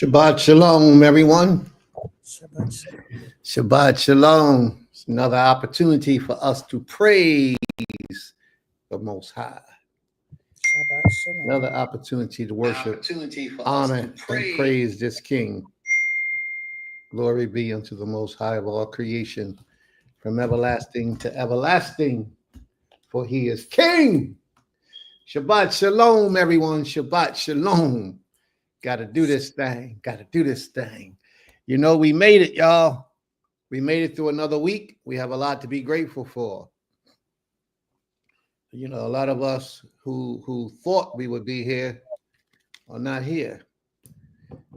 Shabbat Shalom, everyone. Shabbat shalom. Shabbat Shalom. It's another opportunity for us to praise the Most High. Shabbat shalom. Another opportunity to worship, honor, and praise this King. Glory be unto the Most High of all creation, from everlasting to everlasting, for He is King. Shabbat Shalom, everyone. Shabbat Shalom. Got to do this thing. Got to do this thing. You know, we made it, y'all. We made it through another week. We have a lot to be grateful for. You know, a lot of us who thought we would be here are not here.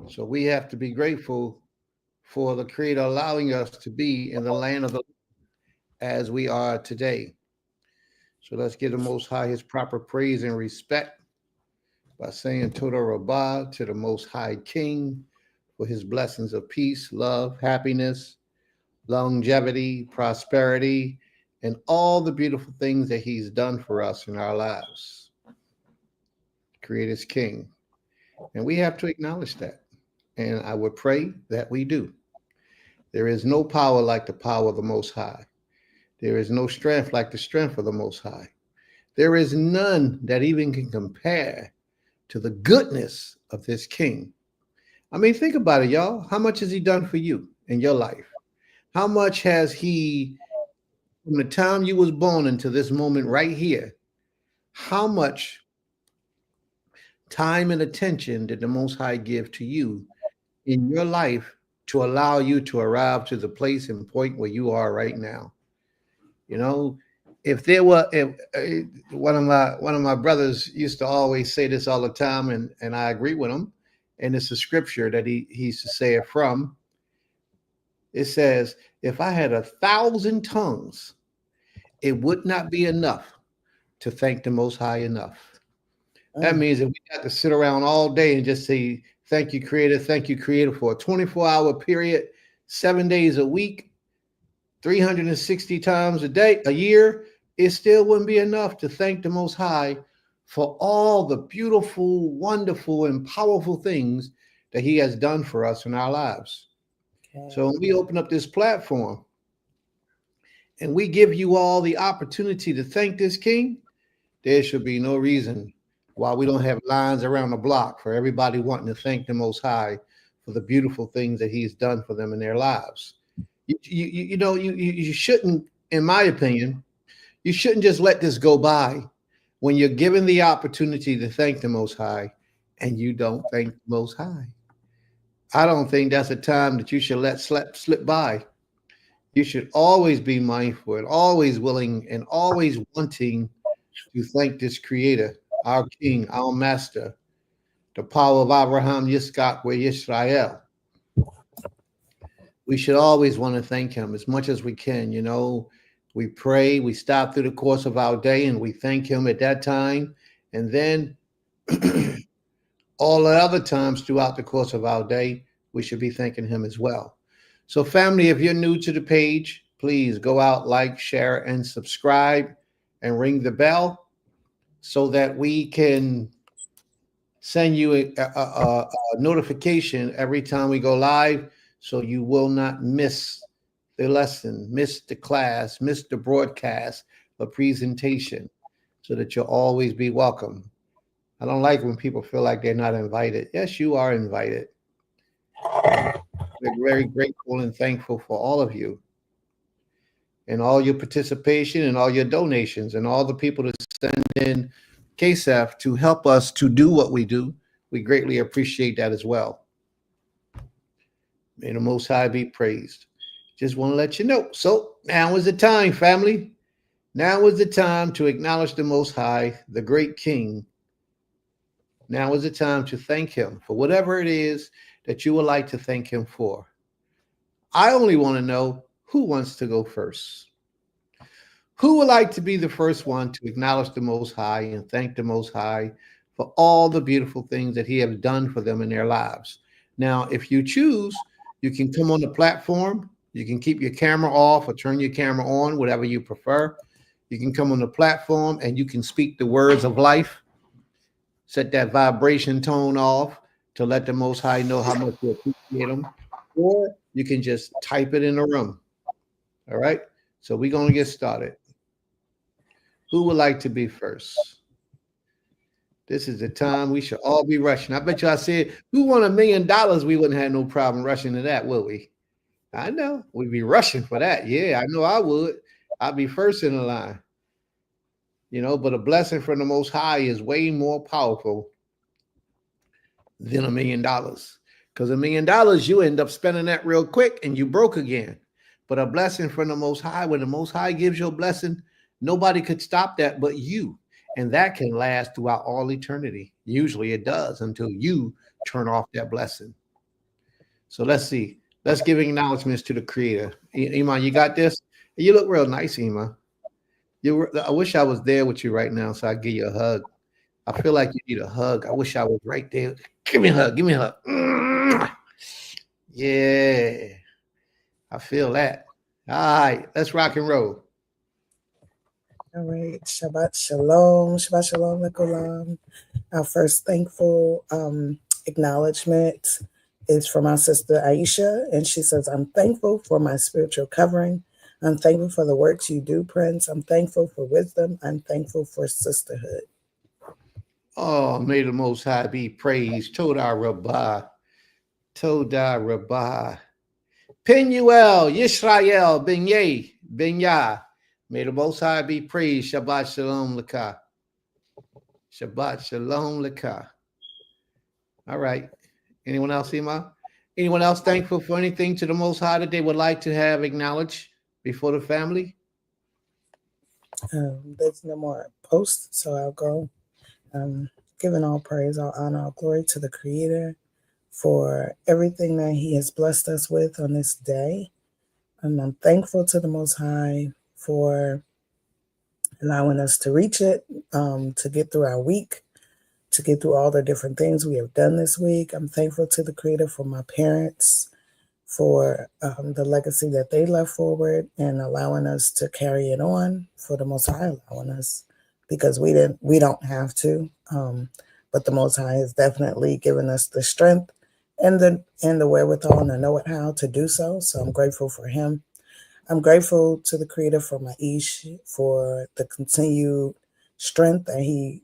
So we have to be grateful for the Creator allowing us to be in the land of the as we are today. So let's give the Most High His proper praise and respect by saying Toda Rabbah to the Most High King for His blessings of peace, love, happiness, longevity, prosperity, and all the beautiful things that He's done for us in our lives. Creator's King. And we have to acknowledge that. And I would pray that we do. There is no power like the power of the Most High. There is no strength like the strength of the Most High. There is none that even can compare to the goodness of this King. I mean, think about it, y'all. How much has He done for you in your life? How much has He, from the time you was born into this moment right here, how much time and attention did the Most High give to you in your life to allow you to arrive to the place and point where you are right now? You know, if one of my brothers used to always say this all the time, and I agree with him, and it's a scripture that he used to say it from. It says, if I had 1,000 tongues, it would not be enough to thank the Most High enough. That means if we got to sit around all day and just say, thank you, Creator, for a 24-hour period, 7 days a week, 360 times a year, it still wouldn't be enough to thank the Most High for all the beautiful, wonderful, and powerful things that He has done for us in our lives. Okay. So when we open up this platform and we give you all the opportunity to thank this King, there should be no reason why we don't have lines around the block for everybody wanting to thank the Most High for the beautiful things that He's done for them in their lives. You shouldn't, in my opinion, you shouldn't just let this go by when you're given the opportunity to thank the Most High and you don't thank the Most High. I don't think that's a time that you should let slip by. You should always be mindful and always willing and always wanting to thank this Creator, our King, our Master, the power of Abraham, Yitzchak, Yisrael. We should always want to thank Him as much as we can. You know, we pray, we stop through the course of our day and we thank Him at that time. And then all the other times throughout the course of our day, we should be thanking Him as well. So family, if you're new to the page, please go out, like, share, and subscribe and ring the bell so that we can send you a notification every time we go live, so you will not miss the lesson, miss the class, miss the broadcast, the presentation, so that you'll always be welcome. I don't like when people feel like they're not invited. Yes, you are invited. We're very grateful and thankful for all of you and all your participation and all your donations and all the people that send in KSF to help us to do what we do. We greatly appreciate that as well. May the Most High be praised. Just want to let you know. So now is the time, family. Now is the time to acknowledge the Most High, the great King. Now is the time to thank Him for whatever it is that you would like to thank Him for. I only want to know who wants to go first. Who would like to be the first one to acknowledge the Most High and thank the Most High for all the beautiful things that He has done for them in their lives? Now, if you choose, you can come on the platform. You can keep your camera off or turn your camera on, whatever you prefer. You can come on the platform and you can speak the words of life. Set that vibration tone off to let the Most High know how much you appreciate him, or you can just type it in the room. All right. So we're going to get started. Who would like to be first? This is the time we should all be rushing. I bet you I said, who won $1 million? We wouldn't have no problem rushing to that, would we? I know. We'd be rushing for that. Yeah, I know I would. I'd be first in the line. But a blessing from the Most High is way more powerful than $1 million. Because $1 million, you end up spending that real quick and you broke again. But a blessing from the Most High, when the Most High gives you a blessing, nobody could stop that but you. And that can last throughout all eternity. Usually it does until you turn off that blessing. So let's see. Let's give acknowledgments to the Creator. Iman, you got this? You look real nice, Iman. I wish I was there with you right now so I'd give you a hug. I feel like you need a hug. I wish I was right there. Give me a hug. Give me a hug. Yeah. I feel that. All right. Let's rock and roll. All right. Shabbat Shalom. Shabbat Shalom, Lekulam. Our first thankful acknowledgement is from our sister Aisha. And she says, I'm thankful for my spiritual covering. I'm thankful for the works you do, Prince. I'm thankful for wisdom. I'm thankful for sisterhood. Oh, may the Most High be praised. Todah Rabbah. Todah Rabbah. Penuel, Yisrael, Benya. May the Most High be praised. Shabbat Shalom Laka. Shabbat Shalom Laka. All right. Anyone else, Ima? Anyone else thankful for anything to the Most High that they would like to have acknowledged before the family? There's no more posts, so I'll go. Giving all praise, all honor, all glory to the Creator for everything that He has blessed us with on this day. And I'm thankful to the Most High for allowing us to reach it, to get through our week, to get through all the different things we have done this week. I'm thankful to the Creator for my parents, for the legacy that they left forward and allowing us to carry it on, for the Most High allowing us, because we don't have to, but the Most High has definitely given us the strength and the wherewithal and the know-how to do so. So I'm grateful for him. I'm grateful to the Creator for my Ish, for the continued strength that he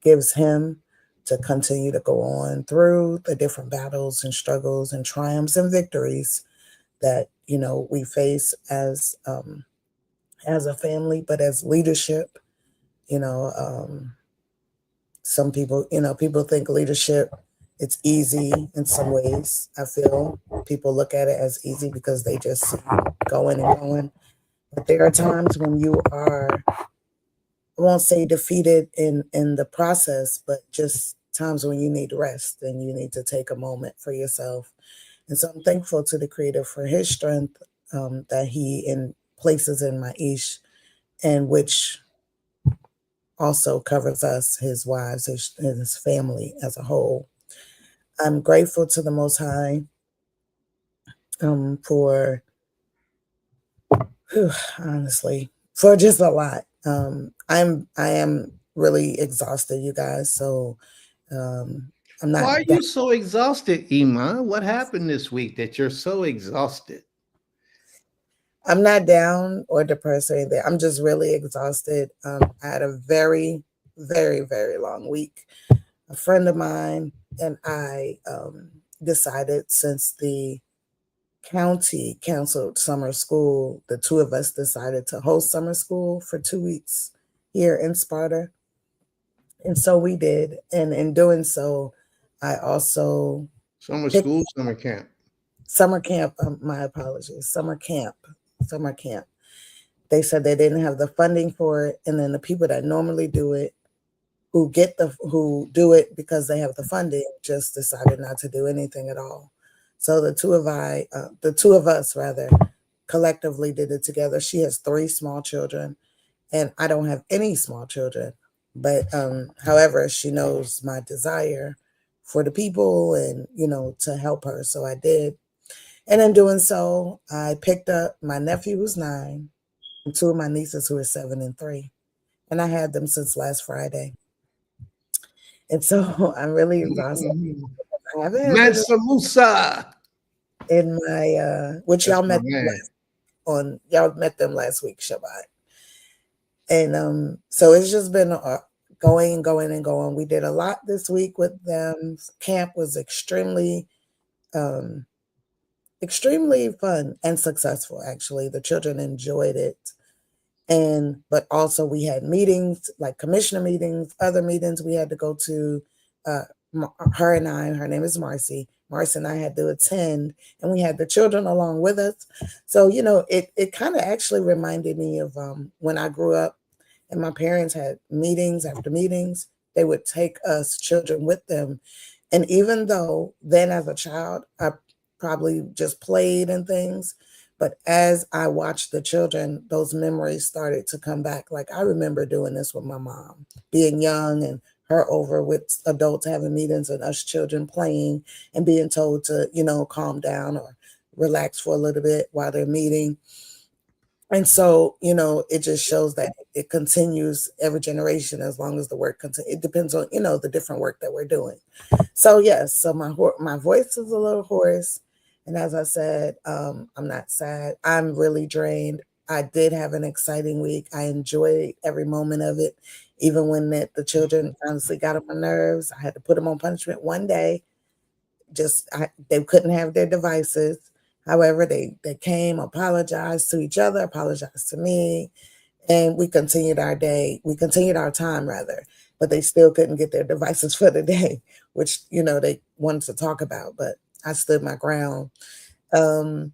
gives him to continue to go on through the different battles and struggles and triumphs and victories that, we face as a family, but as leadership, some people, people think leadership, it's easy in some ways. I feel people look at it as easy because they just see going and going. But there are times when you are, I won't say defeated in the process, but just times when you need rest and you need to take a moment for yourself. And so I'm thankful to the Creator for his strength that he places in my Ish, and which also covers us, his wives, his family as a whole. I'm grateful to the Most High for, honestly, for just a lot. I am really exhausted, you guys. So I'm not. Why are you so exhausted, Iman? What happened this week that you're so exhausted? I'm not down or depressed or anything. I'm just really exhausted. I had a very, very, very long week. A friend of mine and I decided, since the county canceled summer school, the two of us decided to host summer school for 2 weeks here in Sparta. And so we did. And in doing so, I also... Summer school, summer camp. Summer camp, my apologies. Summer camp. They said they didn't have the funding for it. And then the people that normally do it, who do it because they have the funding, just decided not to do anything at all. So the two of us collectively did it together. She has 3 small children, and I don't have any small children. But however, she knows my desire for the people and, to help her. So I did. And in doing so, I picked up my nephew who's 9 and 2 of my nieces who are 7 and 3. And I had them since last Friday. And so I'm really exhausted. I haven't had dinner Mansa Musa. in my which That's y'all my met them man. y'all met them last week, Shabbat. And so it's just been going and going and going. We did a lot this week with them. Camp was um, extremely fun and successful. Actually, the children enjoyed it, and but also we had meetings like commissioner meetings, other meetings we had to go to. Uh, her and I, her name is Marcy. Marcy and I had to attend, and we had the children along with us. So it kind of actually reminded me of when I grew up and my parents had meetings after meetings. They would take us children with them. And even though then as a child, I probably just played and things, but as I watched the children, those memories started to come back. Like I remember doing this with my mom, being young and her over with adults having meetings and us children playing and being told to, calm down or relax for a little bit while they're meeting. And so, it just shows that it continues every generation as long as the work continues. It depends on, the different work that we're doing. So, yes, so my voice is a little hoarse. And as I said, I'm not sad. I'm really drained. I did have an exciting week. I enjoyed every moment of it, even when the children honestly got on my nerves. I had to put them on punishment one day. They couldn't have their devices. However, they came, apologized to each other, apologized to me, and we continued our day. We continued our time rather, but they still couldn't get their devices for the day, which they wanted to talk about. But I stood my ground. Um,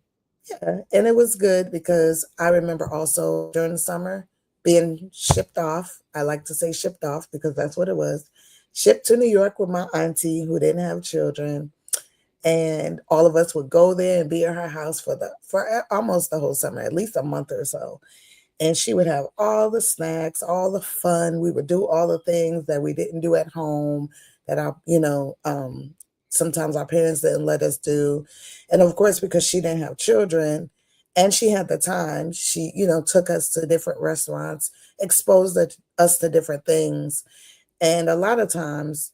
yeah, and it was good because I remember also during the summer being shipped off. I like to say shipped off because that's what it was. Shipped to New York with my auntie who didn't have children, and all of us would go there and be at her house for almost the whole summer, at least a month or so. And she would have all the snacks, all the fun. We would do all the things that we didn't do at home that sometimes our parents didn't let us do. And of course, because she didn't have children and she had the time, she, took us to different restaurants, exposed us to different things. And a lot of times,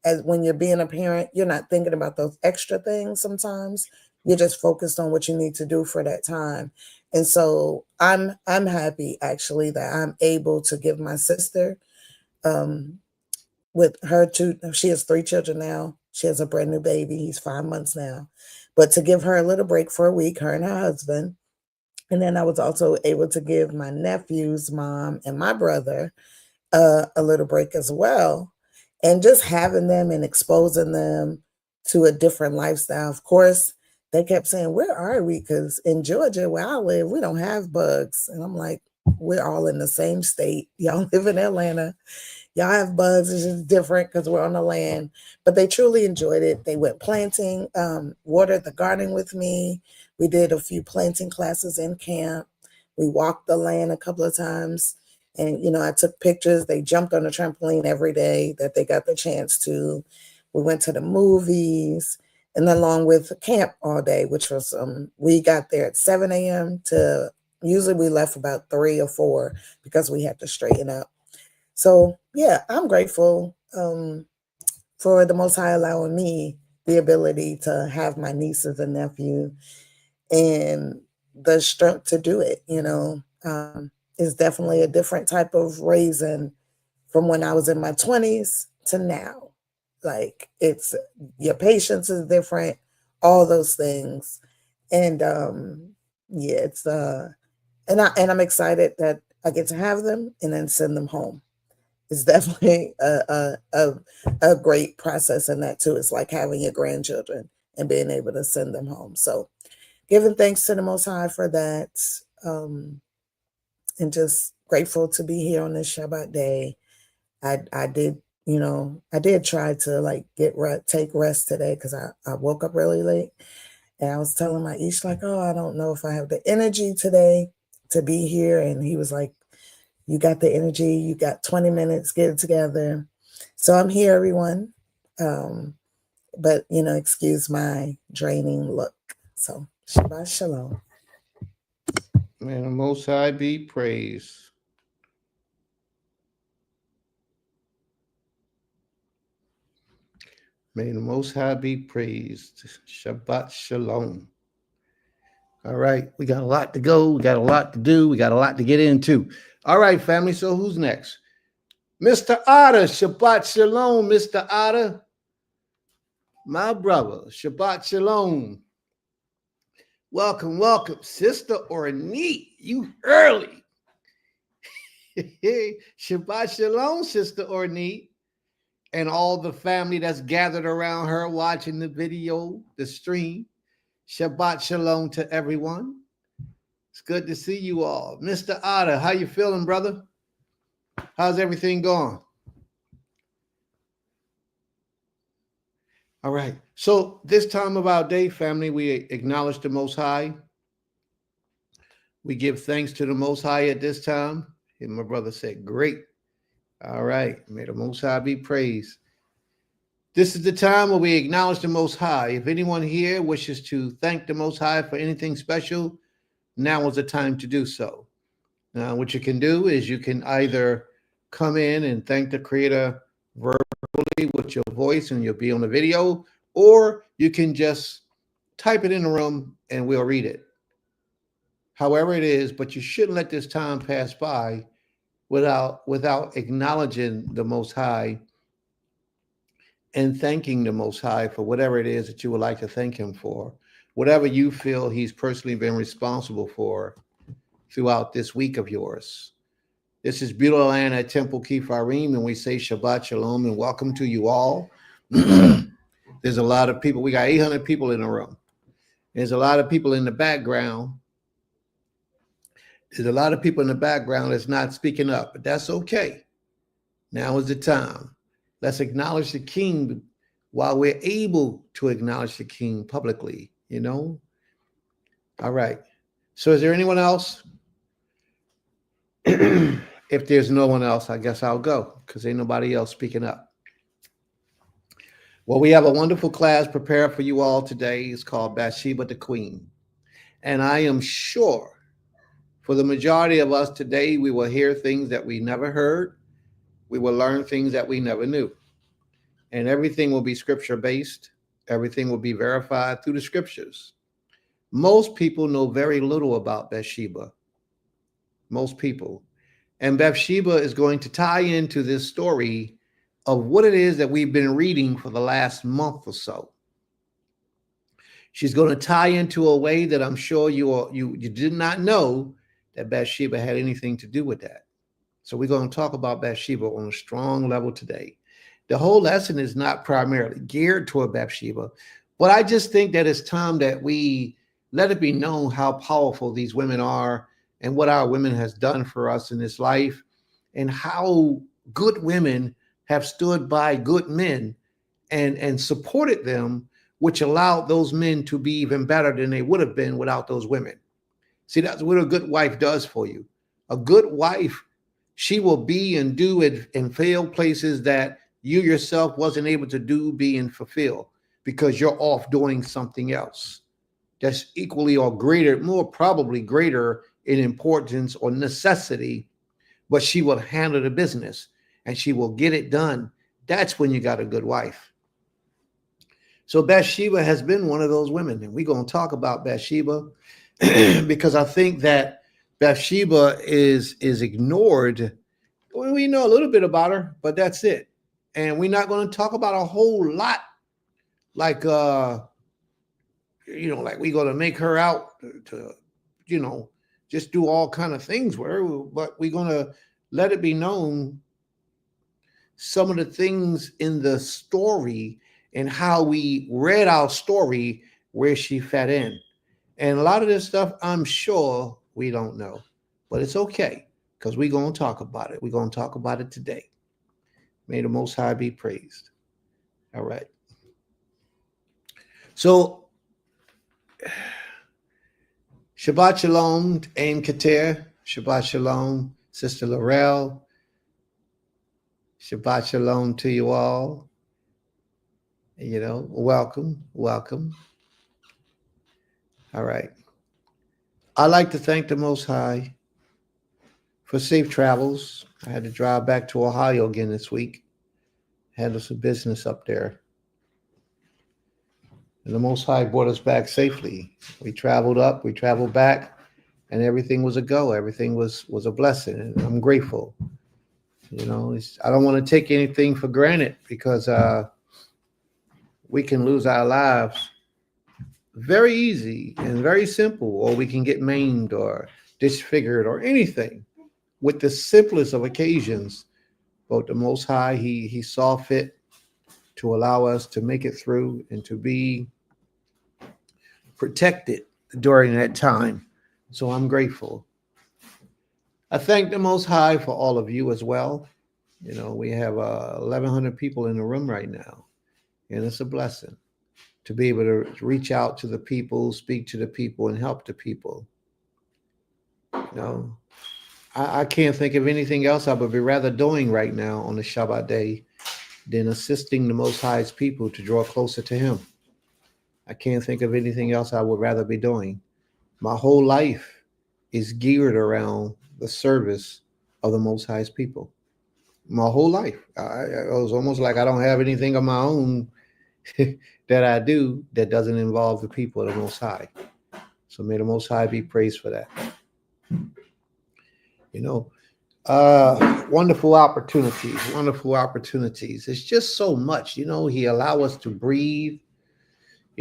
as when you're being a parent, you're not thinking about those extra things sometimes. You're just focused on what you need to do for that time. And so I'm happy actually that I'm able to give my sister um with her two, she has 3 children now. She has a brand new baby. He's 5 months now. But to give her a little break for a week, her and her husband. And then I was also able to give my nephew's mom and my brother a little break as well. And just having them and exposing them to a different lifestyle. Of course, they kept saying, "Where are we?" Because in Georgia, where I live, we don't have bugs. And I'm like, we're all in the same state. Y'all live in Atlanta. Y'all have bugs. It's just different because we're on the land. But they truly enjoyed it. They went planting, watered the garden with me. We did a few planting classes in camp. We walked the land a couple of times. And, I took pictures. They jumped on the trampoline every day that they got the chance to. We went to the movies and along with camp all day, which was, we got there at 7 a.m. to, usually we left about 3 or 4 because we had to straighten up. So, yeah, I'm grateful for the Most High allowing me the ability to have my nieces and nephew and the strength to do it, is definitely a different type of raising from when I was in my 20s to now. Like it's your patience is different, all those things. And yeah, it's and I'm excited that I get to have them and then send them home. It's definitely a great process in that too. It's like having your grandchildren and being able to send them home. So giving thanks to the Most High for that. And just grateful to be here on this Shabbat day. I did, I did try to like take rest today because I woke up really late. And I was telling my Ish like, oh, I don't know if I have the energy today to be here. And he was like, you got the energy. You got 20 minutes. Get it together. So I'm here, everyone. But, excuse my draining look. So Shabbat Shalom. May the Most High be praised. May the Most High be praised. Shabbat Shalom. All right. We got a lot to go. We got a lot to do. We got a lot to get into. All right, family. So who's next? Mr. Otter. Shabbat Shalom, Mr. Otter. My brother. Shabbat Shalom. Welcome, welcome. Sister Ornette. You early. Shabbat Shalom, Sister Ornette. And all the family that's gathered around her watching the video, the stream. Shabbat Shalom to everyone. It's good to see you all. Mr. Otter, how you feeling, brother? How's everything going? All right. So this time of our day, family, we acknowledge the Most High. We give thanks to the Most High at this time. And my brother said, great. All right. May the Most High be praised. This is the time where we acknowledge the Most High. If anyone here wishes to thank the Most High for anything special, now is the time to do so. Now, what you can do is you can either come in and thank the Creator verbally with your voice and you'll be on the video, or you can just type it in the room and we'll read it. However it is, but you shouldn't let this time pass by without acknowledging the Most High and thanking the Most High for whatever it is that you would like to thank him for, whatever you feel he's personally been responsible for throughout this week of yours. This is Beautiful Land at Temple Kifarim, and we say Shabbat Shalom and welcome to you all. There's a lot of people. We got 800 people in the room. There's a lot of people in the background. There's a lot of people in the background that's not speaking up, but that's okay. Now is the time. Let's acknowledge the King while we're able to acknowledge the King publicly, you know? All right. So is there anyone else? If there's no one else, I guess I'll go because ain't nobody else speaking up. Well, we have a wonderful class prepared for you all today. It's called Bathsheba Da Queen. And I am sure for the majority of us today, we will hear things that we never heard. We will learn things that we never knew. And everything will be scripture-based. Everything will be verified through the scriptures. Most people know very little about Bathsheba. Most people. And Bathsheba is going to tie into this story of what it is that we've been reading for the last month or so. She's going to tie into a way that I'm sure you did not know that Bathsheba had anything to do with that. So we're going to talk about Bathsheba on a strong level today. The whole lesson is not primarily geared toward Bathsheba, but I just think that it's time that we let it be known how powerful these women are and what our women has done for us in this life and how good women have stood by good men and supported them, which allowed those men to be even better than they would have been without those women. See, that's what a good wife does for you. A good wife, she will be and do it and fail places that you yourself wasn't able to do, be, and fulfill because you're off doing something else that's equally or greater, more probably greater in importance or necessity, but she will handle the business and she will get it done. That's when you got a good wife. So Bathsheba has been one of those women, and we're going to talk about Bathsheba because I think that Bathsheba is ignored. Well, we know a little bit about her, but that's it. And we're not going to talk about a whole lot like, like we're going to make her out to, just do all kind of things with her, but we're going to let it be known some of the things in the story and how we read our story where she fed in. And a lot of this stuff, I'm sure we don't know, but it's okay because we're going to talk about it. We're going to talk about it today. May the Most High be praised. All right. So, Shabbat Shalom, Aim Kater. Shabbat Shalom, Sister Laurel. Shabbat Shalom to you all. Welcome, welcome. All right. I'd like to thank the Most High for safe travels. I had to drive back to Ohio again this week. Handle some business up there. And the Most High brought us back safely. We traveled up, we traveled back, and everything was a go. Everything was a blessing, and I'm grateful. I don't want to take anything for granted because we can lose our lives very easy and very simple, or we can get maimed or disfigured or anything with the simplest of occasions. But the Most High, He saw fit to allow us to make it through and to be protected during that time. So I'm grateful. I thank the Most High for all of you as well. We have 1,100 people in the room right now, and it's a blessing to be able to reach out to the people, speak to the people, and help the people. You know, I can't think of anything else I would be rather doing right now on the Shabbat day than assisting the Most High's people to draw closer to Him. I can't think of anything else I would rather be doing. My whole life is geared around the service of the Most High's people. My whole life. It was almost like I don't have anything of my own that I do that doesn't involve the people of the Most High. So may the Most High be praised for that. Wonderful opportunities, wonderful opportunities. It's just so much. He allow us to breathe.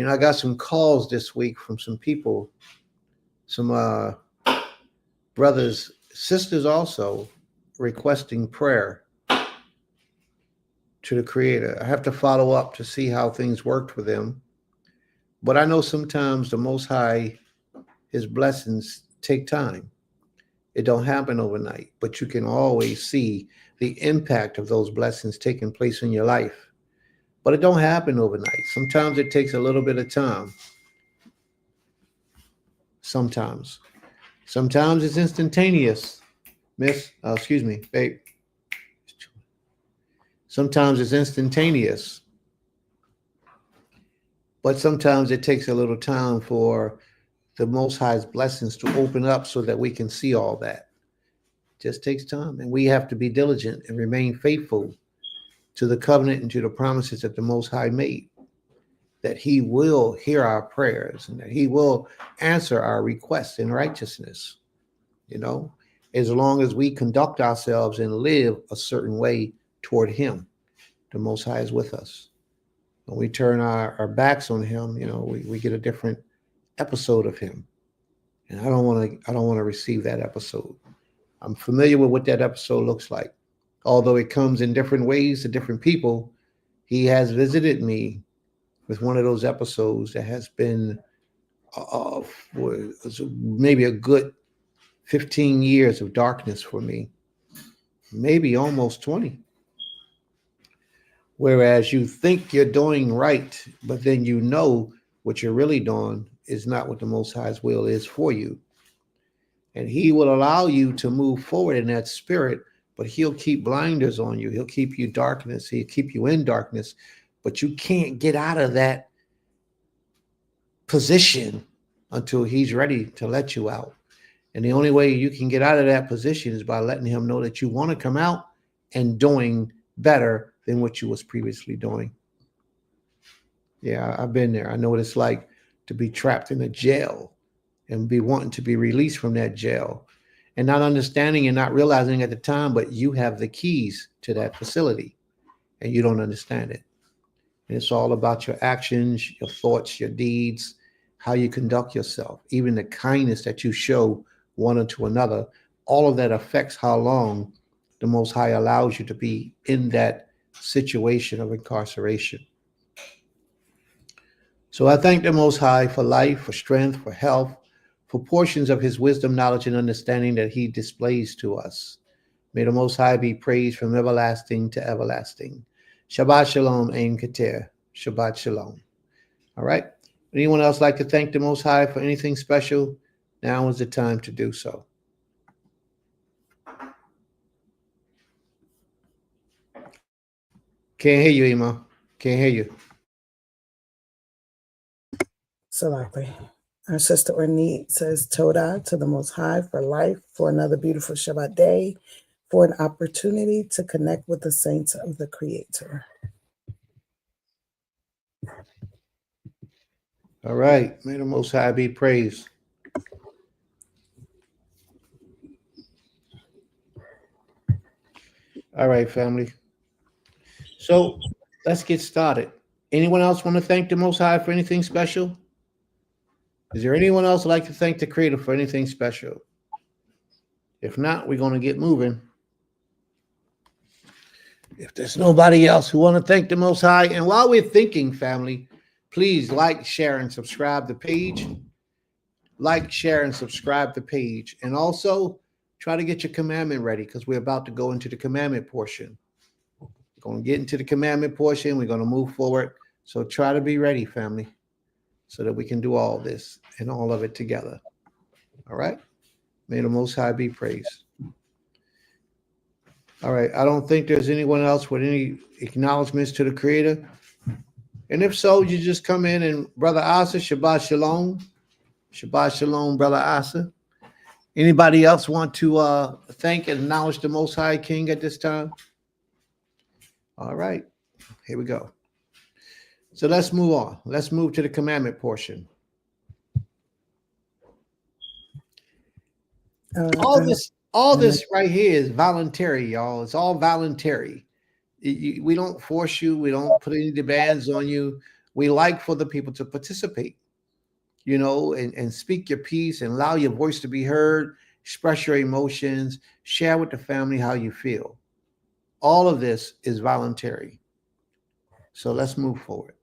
I got some calls this week from some people, some brothers, sisters also, requesting prayer to the Creator. I have to follow up to see how things worked for them. But I know sometimes the Most High, His blessings take time. It don't happen overnight, but you can always see the impact of those blessings taking place in your life. But it don't happen overnight. Sometimes it takes a little bit of time. Sometimes it's instantaneous. Excuse me, babe. Sometimes it's instantaneous, but sometimes it takes a little time for the Most High's blessings to open up so that we can see all that. It just takes time, and we have to be diligent and remain faithful to the covenant and to the promises that the Most High made, that He will hear our prayers and that He will answer our requests in righteousness. As long as we conduct ourselves and live a certain way toward Him, the Most High is with us. When we turn our backs on Him, we get a different episode of Him, and I don't want to receive that episode. I'm familiar with what that episode looks like. Although it comes in different ways to different people, He has visited me with one of those episodes that has been for maybe a good 15 years of darkness for me, maybe almost 20. Whereas you think you're doing right, but then what you're really doing is not what the Most High's will is for you. And He will allow you to move forward in that spirit, but He'll keep blinders on you. He'll keep you darkness. He'll keep you in darkness, but you can't get out of that position until He's ready to let you out. And the only way you can get out of that position is by letting Him know that you want to come out and doing better than what you was previously doing. Yeah, I've been there. I know what it's like to be trapped in a jail and be wanting to be released from that jail and not understanding and not realizing at the time, but you have the keys to that facility and you don't understand it. And it's all about your actions, your thoughts, your deeds, how you conduct yourself, even the kindness that you show one to another. All of that affects how long the Most High allows you to be in that situation of incarceration. So I thank the Most High for life, for strength, for health, for portions of His wisdom, knowledge, and understanding that He displays to us. May the Most High be praised from everlasting to everlasting. Shabbat Shalom, Ein Keter. Shabbat Shalom. All right. Anyone else like to thank the Most High for anything special? Now is the time to do so. Can't hear you, Ima. Can't hear you. Salakli. Our sister Ornette says, Toda to the Most High for life, for another beautiful Shabbat day, for an opportunity to connect with the saints of the Creator. All right. May the Most High be praised. All right, family. So let's get started. Anyone else want to thank the Most High for anything special? Is there anyone else like to thank the Creator for anything special? If not, we're going to get moving. If there's nobody else who want to thank the Most High, and while we're thinking, family, please like, share, and subscribe the page. Like, share, and subscribe the page. And also try to get your commandment ready because we're about to go into the commandment portion. We're going to get into the commandment portion. We're going to move forward. So try to be ready, family, so that we can do all this and all of it together. All right? May the Most High be praised. All right. I don't think there's anyone else with any acknowledgments to the Creator. And if so, you just come in and Brother Asa, Shabbat Shalom. Shabbat Shalom, Brother Asa. Anybody else want to thank and acknowledge the Most High King at this time? All right. Here we go. So let's move on. Let's move to the commandment portion. All this right here is voluntary, y'all. It's all voluntary. We don't force you. We don't put any demands on you. We like for the people to participate, and speak your piece and allow your voice to be heard, express your emotions, share with the family how you feel. All of this is voluntary. So let's move forward.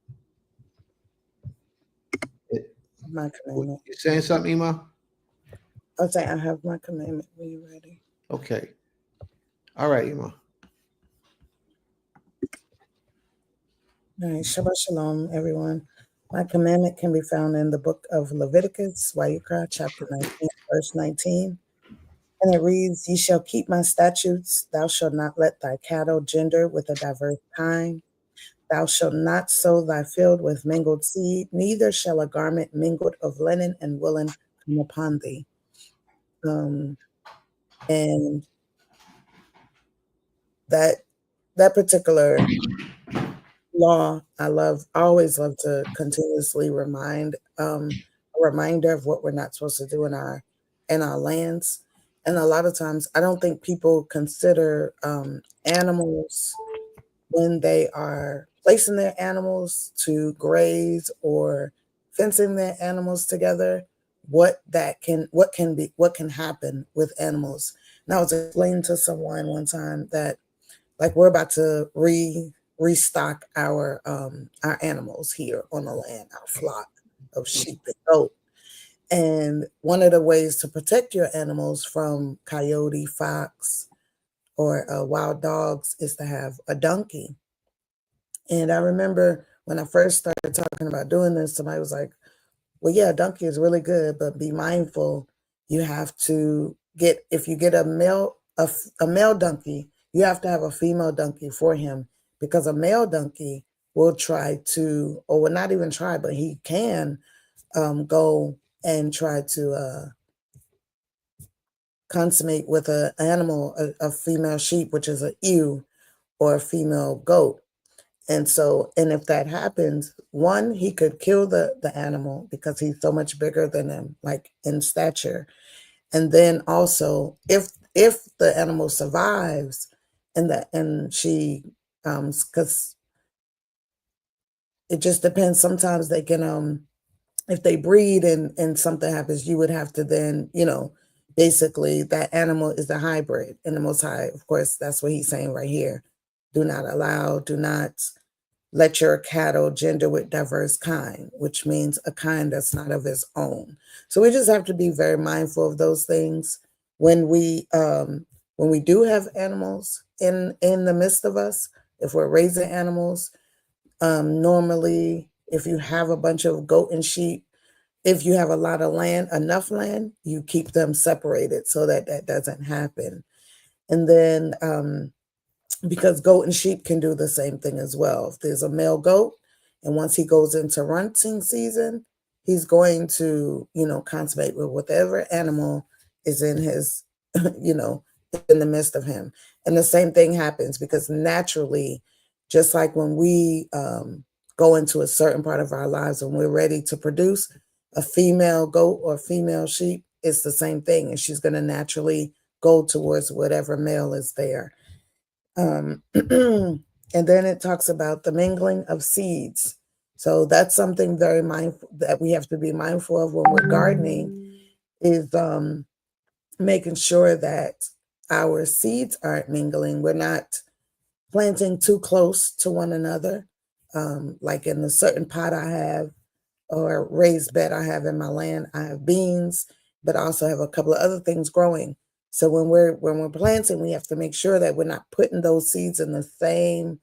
My commandment. You saying something, Ima? I'll say I have my commandment when you're ready. Okay. All right, Ima. All right, Shabbat Shalom, everyone. My commandment can be found in the book of Leviticus, Wayikra, chapter 19, verse 19. And it reads, "Ye shall keep my statutes. Thou shalt not let thy cattle gender with a diverse kind. Thou shalt not sow thy field with mingled seed, neither shall a garment mingled of linen and woolen come upon thee." And that particular law, I always love to continuously reminder of what we're not supposed to do in our lands. And a lot of times, I don't think people consider animals when they are placing their animals to graze or fencing their animals together. What can happen with animals. And I was explaining to someone one time that, like, we're about to restock our animals here on the land, our flock of sheep and goat. And one of the ways to protect your animals from coyote, fox, or wild dogs is to have a donkey. And I remember when I first started talking about doing this, somebody was like, "Well, yeah, a donkey is really good, but be mindful. You have to if you get a male donkey, you have to have a female donkey for him, because a male donkey will try to, or will not even try, but he can go and try to consummate with an animal, a female sheep, which is a ewe, or a female goat. And if that happens, one, he could kill the animal because he's so much bigger than him, like in stature. And then also, if the animal survives and she, because it just depends. Sometimes they can, if they breed and something happens, you would have to then, basically that animal is a hybrid. And the Most High, of course, that's what he's saying right here. Do not let your cattle gender with diverse kind, which means a kind that's not of its own. So we just have to be very mindful of those things when we do have animals in the midst of us. If we're raising animals, normally, if you have a bunch of goat and sheep, if you have a lot of land, enough land, you keep them separated so that doesn't happen. And then because goat and sheep can do the same thing as well. If there's a male goat, and once he goes into runting season, he's going to, consummate with whatever animal is in his, in the midst of him. And the same thing happens because naturally, just like when we go into a certain part of our lives and we're ready to produce a female goat or female sheep, it's the same thing. And she's going to naturally go towards whatever male is there. And then it talks about the mingling of seeds. So that's something very mindful that we have to be mindful of when we're gardening, is making sure that our seeds aren't mingling. We're not planting too close to one another. Like in a certain pot I have, or raised bed I have in my land, I have beans, but I also have a couple of other things growing. So when we're planting, we have to make sure that we're not putting those seeds in the same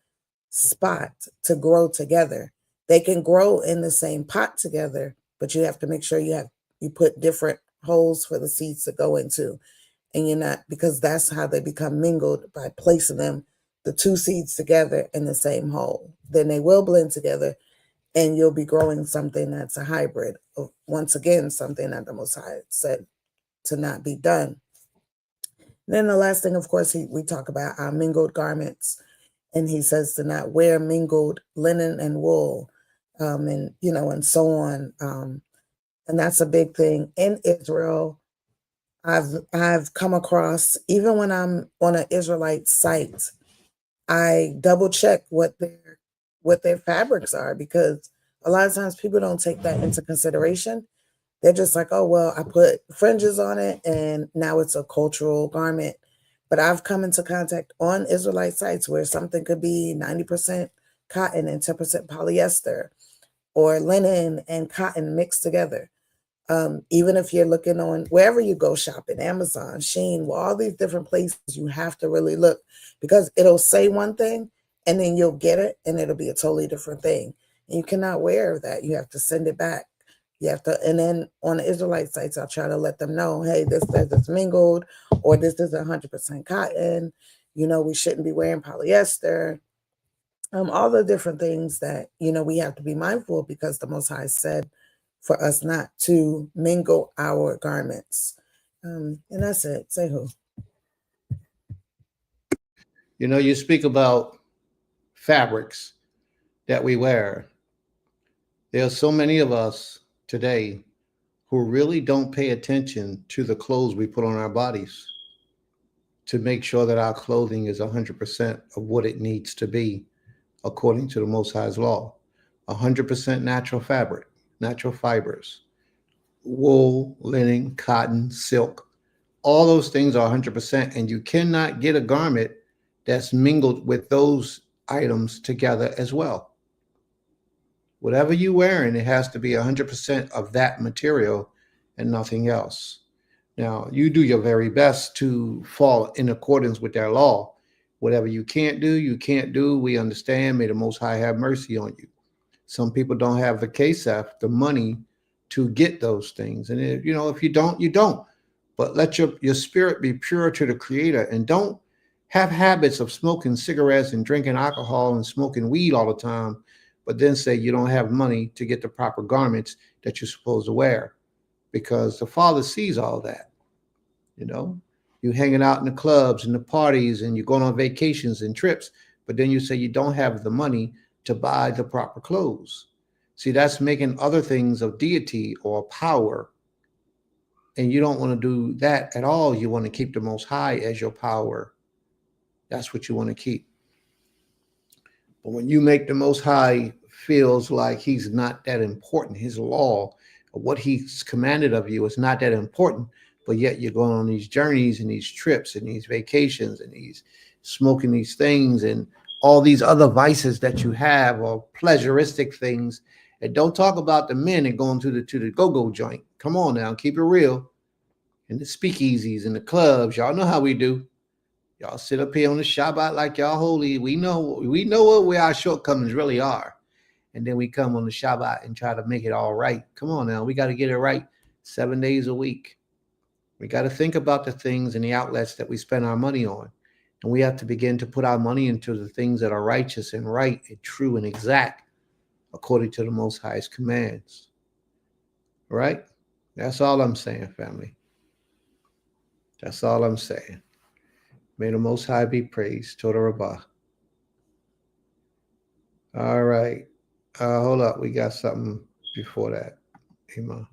spot to grow together. They can grow in the same pot together, but you have to make sure you put different holes for the seeds to go into. And you're not, because that's how they become mingled, by placing them, the two seeds together in the same hole. Then they will blend together and you'll be growing something that's a hybrid of, once again, something that the Most High said to not be done. Then the last thing, of course, we talk about our mingled garments, and he says to not wear mingled linen and wool, and and so on. And that's a big thing in Israel. I've come across, even when I'm on an Israelite site, I double check what their fabrics are, because a lot of times people don't take that into consideration. They're just like, oh, well, I put fringes on it and now it's a cultural garment. But I've come into contact on Israelite sites where something could be 90% cotton and 10% polyester, or linen and cotton mixed together. Even if you're looking on wherever you go shopping, Amazon, Shein, well, all these different places, you have to really look, because it'll say one thing and then you'll get it and it'll be a totally different thing. And you cannot wear that. You have to send it back. You have to, and then on the Israelite sites, I'll try to let them know, hey, this says it's mingled, or this is 100% cotton. We shouldn't be wearing polyester. All the different things that, we have to be mindful of, because the Most High said for us not to mingle our garments. And that's it. Say who? You speak about fabrics that we wear. There are so many of us today who really don't pay attention to the clothes we put on our bodies to make sure that our clothing is 100% of what it needs to be according to the Most High's law. 100% natural fabric, natural fibers, wool, linen, cotton, silk. All those things are 100%, and you cannot get a garment that's mingled with those items together as well. Whatever you're wearing, it has to be 100% of that material and nothing else. Now, you do your very best to fall in accordance with their law. Whatever you can't do, you can't do. We understand. May the Most High have mercy on you. Some people don't have the KSF, the money to get those things. And if you don't, you don't. But let your spirit be pure to the Creator, and don't have habits of smoking cigarettes and drinking alcohol and smoking weed all the time, but then say you don't have money to get the proper garments that you're supposed to wear, because the Father sees all that. You hanging out in the clubs and the parties, and you're going on vacations and trips, but then you say you don't have the money to buy the proper clothes. See, that's making other things of deity or power. And you don't want to do that at all. You want to keep the Most High as your power. That's what you want to keep. But when you make the Most High feels like he's not that important, his law, or what he's commanded of you is not that important, but yet you're going on these journeys and these trips and these vacations and these smoking these things and all these other vices that you have, or pleasuristic things. And don't talk about the men and going to the go-go joint. Come on now, keep it real. And the speakeasies and the clubs, y'all know how we do. Y'all sit up here on the Shabbat like y'all holy. We know where our shortcomings really are. And then we come on the Shabbat and try to make it all right. Come on now, we got to get it right 7 days a week. We got to think about the things and the outlets that we spend our money on. And we have to begin to put our money into the things that are righteous and right and true and exact according to the Most High's commands. Right? That's all I'm saying, family. That's all I'm saying. May the Most High be praised. Toda Rabbah. All right. Hold up. We got something before that. Ima.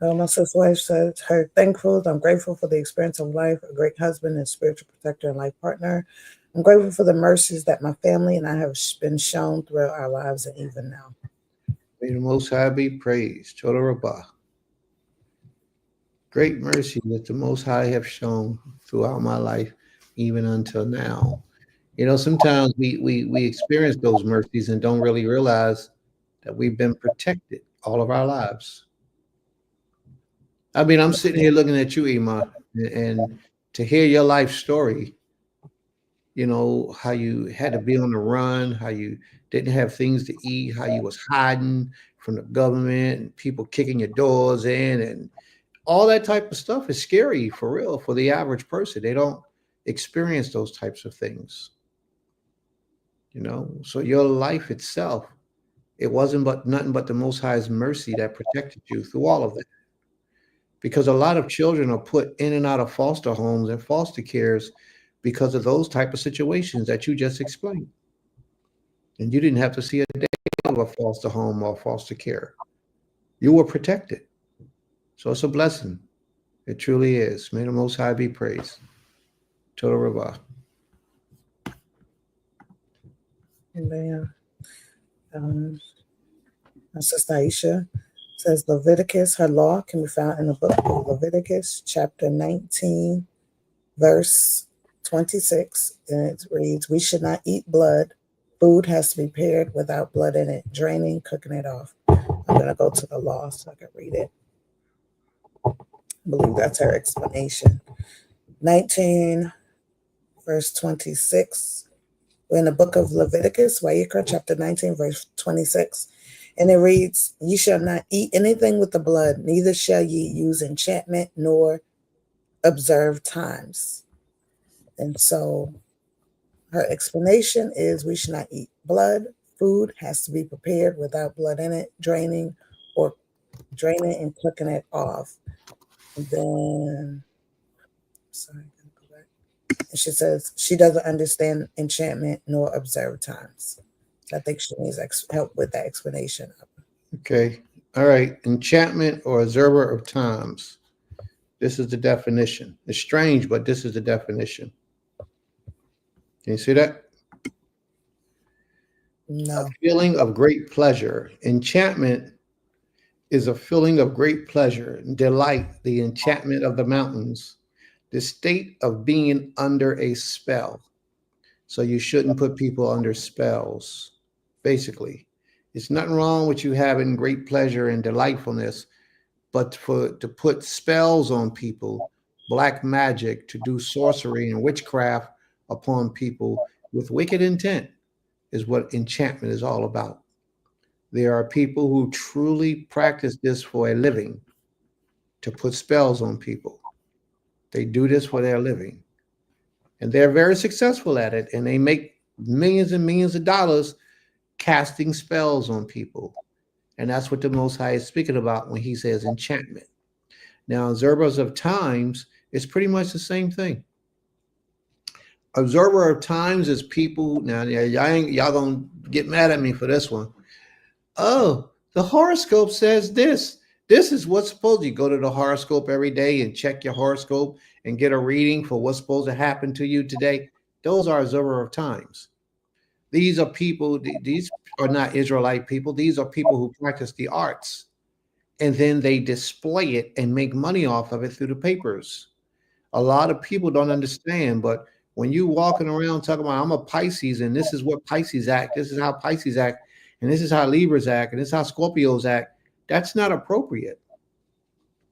My sister wife said her thankful. I'm grateful for the experience of life, a great husband and spiritual protector and life partner. I'm grateful for the mercies that my family and I have been shown throughout our lives and even now. May the Most High be praised. Total Rabbah. Great mercy that the Most High have shown throughout my life, even until now. You know, sometimes we experience those mercies and don't really realize that we've been protected all of our lives. I mean, I'm sitting here looking at you, Ima, and to hear your life story, you know, how you had to be on the run, how you didn't have things to eat, how you was hiding from the government and people kicking your doors in and all that type of stuff is scary for real for the average person. They don't experience those types of things, you know. So your life itself, it wasn't but nothing but the Most High's mercy that protected you through all of that. Because a lot of children are put in and out of foster homes and foster cares because of those type of situations that you just explained. And you didn't have to see a day of a foster home or foster care. You were protected. So it's a blessing. It truly is. May the Most High be praised. Total Rabbah. And then my sister Aisha says Leviticus, her law can be found in the book of Leviticus, chapter 19, verse 26. And it reads, we should not eat blood. Food has to be prepared without blood in it, draining, cooking it off. I'm going to go to the law so I can read it. I believe that's her explanation. 19, verse 26. We're in the book of Leviticus, Vayikra, chapter 19, verse 26. And it reads, ye shall not eat anything with the blood, neither shall ye use enchantment nor observe times. And so her explanation is we should not eat blood. Food has to be prepared without blood in it, draining and cooking it off. And then, sorry, I'm gonna go back. And she says she doesn't understand enchantment nor observe times. So I think she needs help with that explanation. Okay. All right. Enchantment or observer of times. This is the definition. It's strange, but this is the definition. Can you see that? No. A feeling of great pleasure. Enchantment is a feeling of great pleasure, delight, the enchantment of the mountains, the state of being under a spell. So you shouldn't put people under spells, basically. It's nothing wrong with you having great pleasure and delightfulness, but to put spells on people, black magic, to do sorcery and witchcraft upon people with wicked intent is what enchantment is all about. There are people who truly practice this for a living, to put spells on people. They do this for their living. And they're very successful at it. And they make millions and millions of dollars casting spells on people. And that's what the Most High is speaking about when he says enchantment. Now, observers of times is pretty much the same thing. Observer of times is people. Now, y'all gonna get mad at me for this one. Oh, the horoscope says this. This is what's supposed to. You go to the horoscope every day and check your horoscope and get a reading for what's supposed to happen to you today. Those are observer of times. These are people. These are not Israelite people. These are people who practice the arts, and then they display it and make money off of it through the papers. A lot of people don't understand, but when you walking around talking about I'm a Pisces and this is what Pisces act, this is how Pisces act, and this is how Libras act, and this is how Scorpios act, that's not appropriate.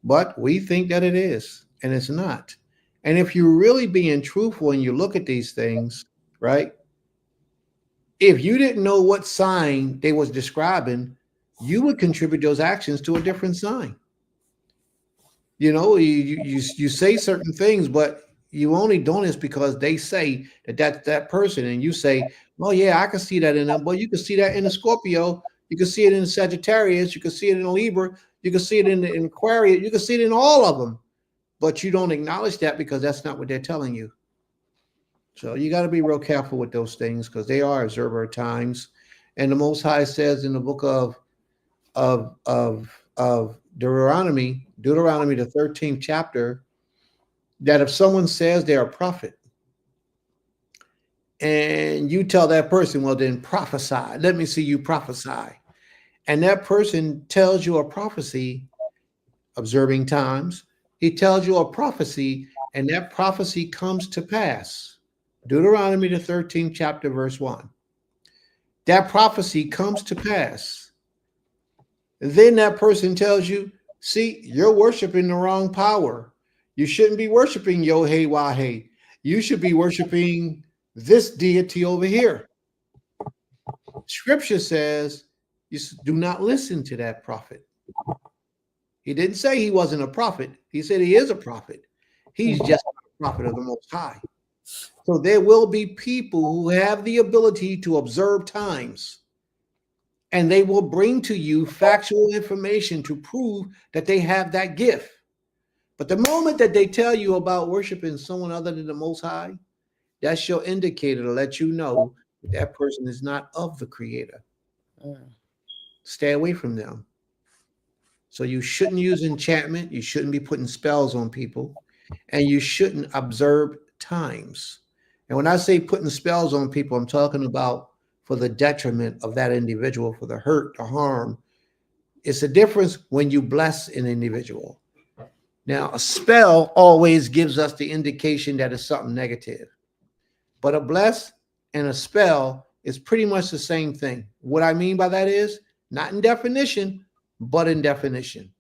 But we think that it is, and it's not. And if you're really being truthful and you look at these things, right? If you didn't know what sign they was describing, you would contribute those actions to a different sign. You know, you say certain things, but you only doing this because they say that person, and you say, "Oh yeah, I can see that in them." But you can see that in the Scorpio, you can see it in the Sagittarius, you can see it in the Libra, you can see it in the Aquarius, you can see it in all of them. But you don't acknowledge that because that's not what they're telling you. So you got to be real careful with those things because they are observer times. And the Most High says in the book of Deuteronomy, the 13th chapter, that if someone says they're a prophet and you tell that person, well, then prophesy, let me see you prophesy. And that person tells you a prophecy, observing times, he tells you a prophecy, and that prophecy comes to pass. Deuteronomy, the 13th chapter, verse 1. That prophecy comes to pass. Then that person tells you, see, you're worshiping the wrong power. You shouldn't be worshiping Yohe Wahe. You should be worshiping this deity over here. Scripture says you do not listen to that prophet. He didn't say he wasn't a prophet. He said he is a prophet. He's just a prophet of the Most High. So there will be people who have the ability to observe times, and they will bring to you factual information to prove that they have that gift. But the moment that they tell you about worshiping someone other than the Most High, that's your indicator to let you know that person is not of the Creator. Stay away from them. So you shouldn't use enchantment. You shouldn't be putting spells on people, and you shouldn't observe times. And when I say putting spells on people, I'm talking about for the detriment of that individual, for the hurt, the harm. It's a difference when you bless an individual. Now, a spell always gives us the indication that it's something negative. But a bless and a spell is pretty much the same thing. What I mean by that is not in definition, but in definition.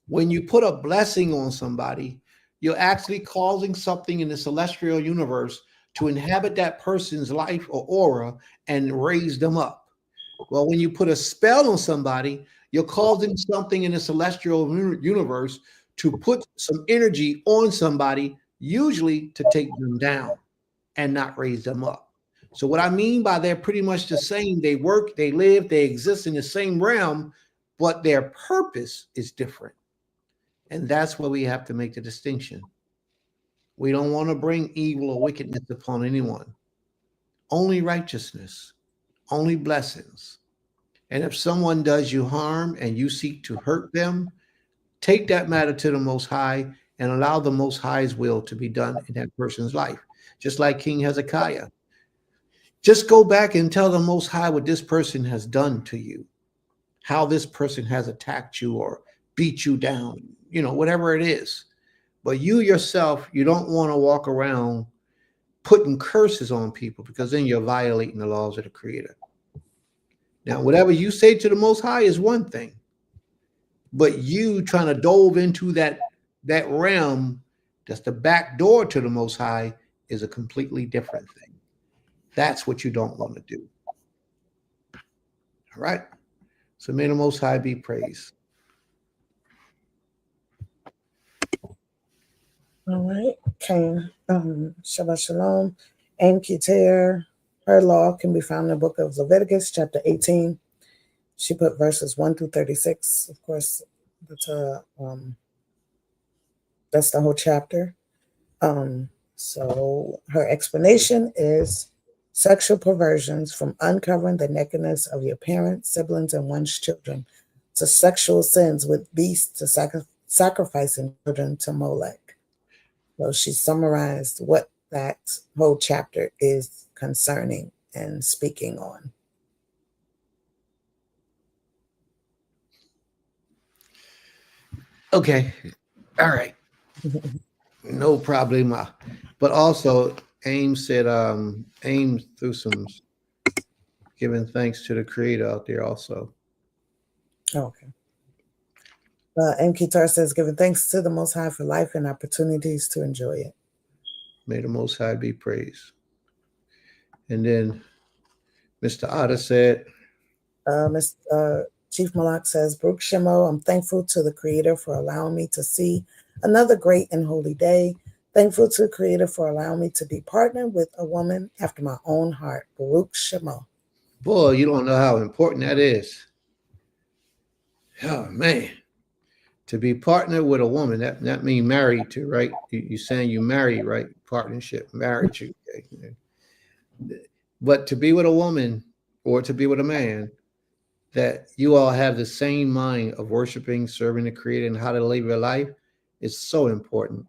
When you put a blessing on somebody, you're actually causing something in the celestial universe to inhabit that person's life or aura and raise them up. Well, when you put a spell on somebody, you're causing something in the celestial universe to put some energy on somebody, usually to take them down and not raise them up. So what I mean by they're pretty much the same. They work, they live, they exist in the same realm, but their purpose is different. And that's where we have to make the distinction. We don't want to bring evil or wickedness upon anyone. Only righteousness, only blessings. And if someone does you harm and you seek to hurt them, take that matter to the Most High and allow the Most High's will to be done in that person's life. Just like King Hezekiah. Just go back and tell the Most High what this person has done to you, how this person has attacked you or beat you down, whatever it is. But you yourself, you don't want to walk around putting curses on people because then you're violating the laws of the Creator. Now, whatever you say to the Most High is one thing, but you trying to dove into that realm that's the back door to the Most High is a completely different thing. That's what you don't want to do. All right. So may the Most High be praised. All right. Okay. Shabbat Shalom. Aim Keter, her law can be found in the book of Leviticus, chapter 18. She put verses 1 through 36. Of course, that's the whole chapter. So her explanation is sexual perversions from uncovering the nakedness of your parents, siblings, and one's children to sexual sins with beasts to sacrificing children to Molech. So she summarized what that whole chapter is concerning and speaking on. Okay. All right. No problema. But also, Aim said, Aim threw some giving thanks to the Creator out there also. Okay. M. Keter says, giving thanks to the Most High for life and opportunities to enjoy it. May the Most High be praised. And then Mr. Otter said, Chief Malak says, Baruch Shemo, I'm thankful to the Creator for allowing me to see another great and holy day. Thankful to the Creator for allowing me to be partnered with a woman after my own heart. Baruch Shemo. Boy, you don't know how important that is. Oh, man. To be partnered with a woman, that means married to, right? You saying you married, right? Partnership, marriage. Okay. But to be with a woman or to be with a man that you all have the same mind of worshiping, serving the Creator, and how to live your life is so important.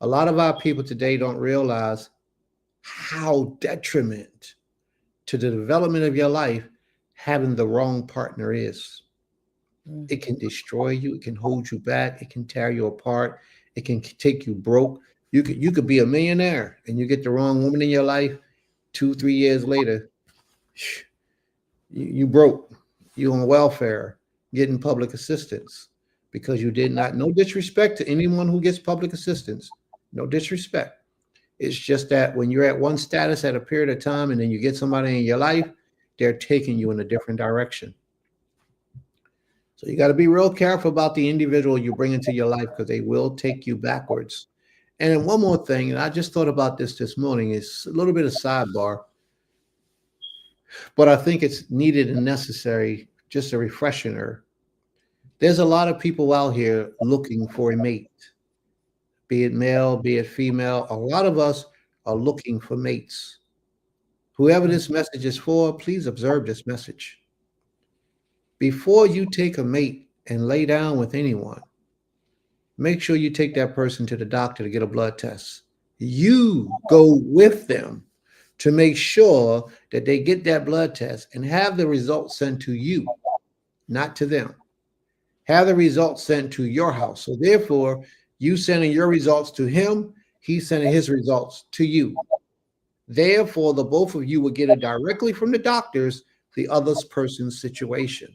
A lot of our people today don't realize how detriment to the development of your life having the wrong partner is. It can destroy you. It can hold you back. It can tear you apart. It can take you broke. You could be a millionaire and you get the wrong woman in your life. 2, 3 years later, you broke. You on welfare, getting public assistance because you did not. No disrespect to anyone who gets public assistance. No disrespect. It's just that when you're at one status at a period of time and then you get somebody in your life, they're taking you in a different direction. So you got to be real careful about the individual you bring into your life because they will take you backwards. And then one more thing, and I just thought about this morning, is a little bit of sidebar, but I think it's needed and necessary, just a refresher. There's a lot of people out here looking for a mate, be it male, be it female. A lot of us are looking for mates. Whoever this message is for, please observe this message. Before you take a mate and lay down with anyone, make sure you take that person to the doctor to get a blood test. You go with them to make sure that they get that blood test and have the results sent to you, not to them. Have the results sent to your house. So therefore, you sending your results to him, he's sending his results to you. Therefore, the both of you will get it directly from the doctors, the other person's situation.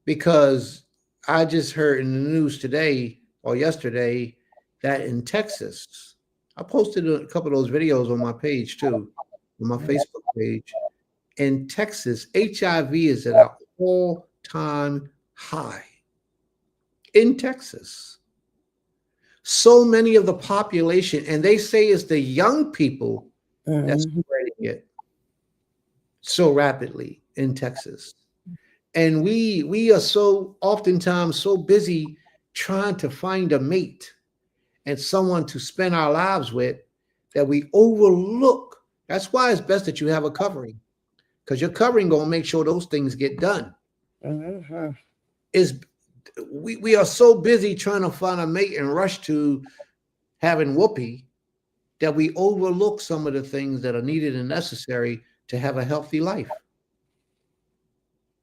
Because I just heard in the news today or yesterday that in Texas, I posted a couple of those videos on my page too, on my Facebook page. In Texas, HIV is at an all-time high. In Texas. So many of the population, and they say it's the young people that's spreading it so rapidly in Texas. And we are so oftentimes so busy trying to find a mate and someone to spend our lives with that we overlook. That's why it's best that you have a covering, because your covering gonna make sure those things get done. Is we are so busy trying to find a mate and rush to having whoopee that we overlook some of the things that are needed and necessary to have a healthy life.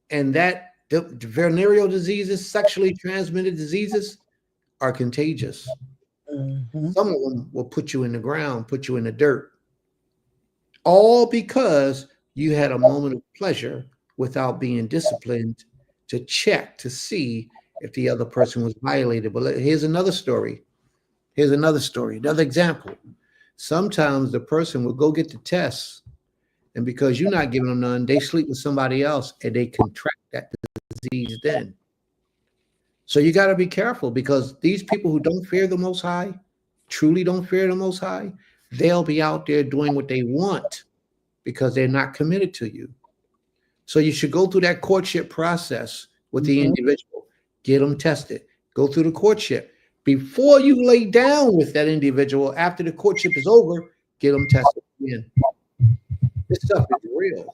And that the venereal diseases, sexually transmitted diseases, are contagious. Some of them will put you in the ground, put you in the dirt, all because you had a moment of pleasure without being disciplined to check to see if the other person was violated. But here's another story. Another example. Sometimes the person will go get the tests, and because you're not giving them none, they sleep with somebody else and they contract that disease then. So you got to be careful, because these people who don't fear the Most High, truly don't fear the Most High, they'll be out there doing what they want because they're not committed to you. So you should go through that courtship process with the individual, get them tested, go through the courtship. Before you lay down with that individual, after the courtship is over, get them tested again. This stuff is real.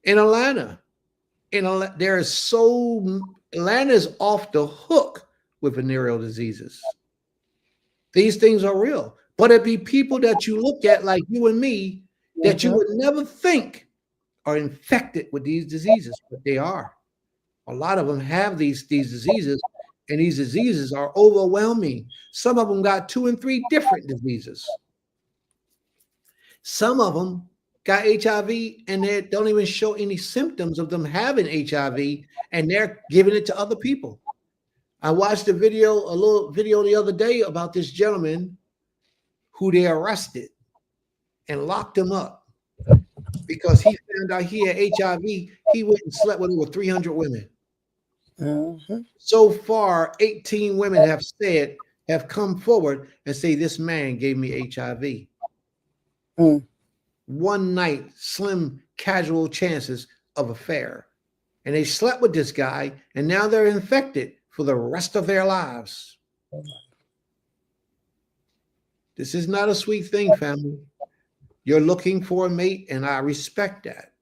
In Atlanta, Atlanta is off the hook with venereal diseases. These things are real, but it be people that you look at like you and me that you would never think are infected with these diseases, but they are. A lot of them have these diseases, and these diseases are overwhelming. Some of them got 2 and 3 different diseases. Some of them got HIV and they don't even show any symptoms of them having HIV, and they're giving it to other people. I watched a little video the other day about this gentleman who they arrested and locked him up because he found out he had HIV. He went and slept with over 300 women. So far, 18 women have come forward and say, this man gave me HIV. One night, slim, casual chances of affair. And they slept with this guy, and now they're infected for the rest of their lives. This is not a sweet thing, family. You're looking for a mate, and I respect that.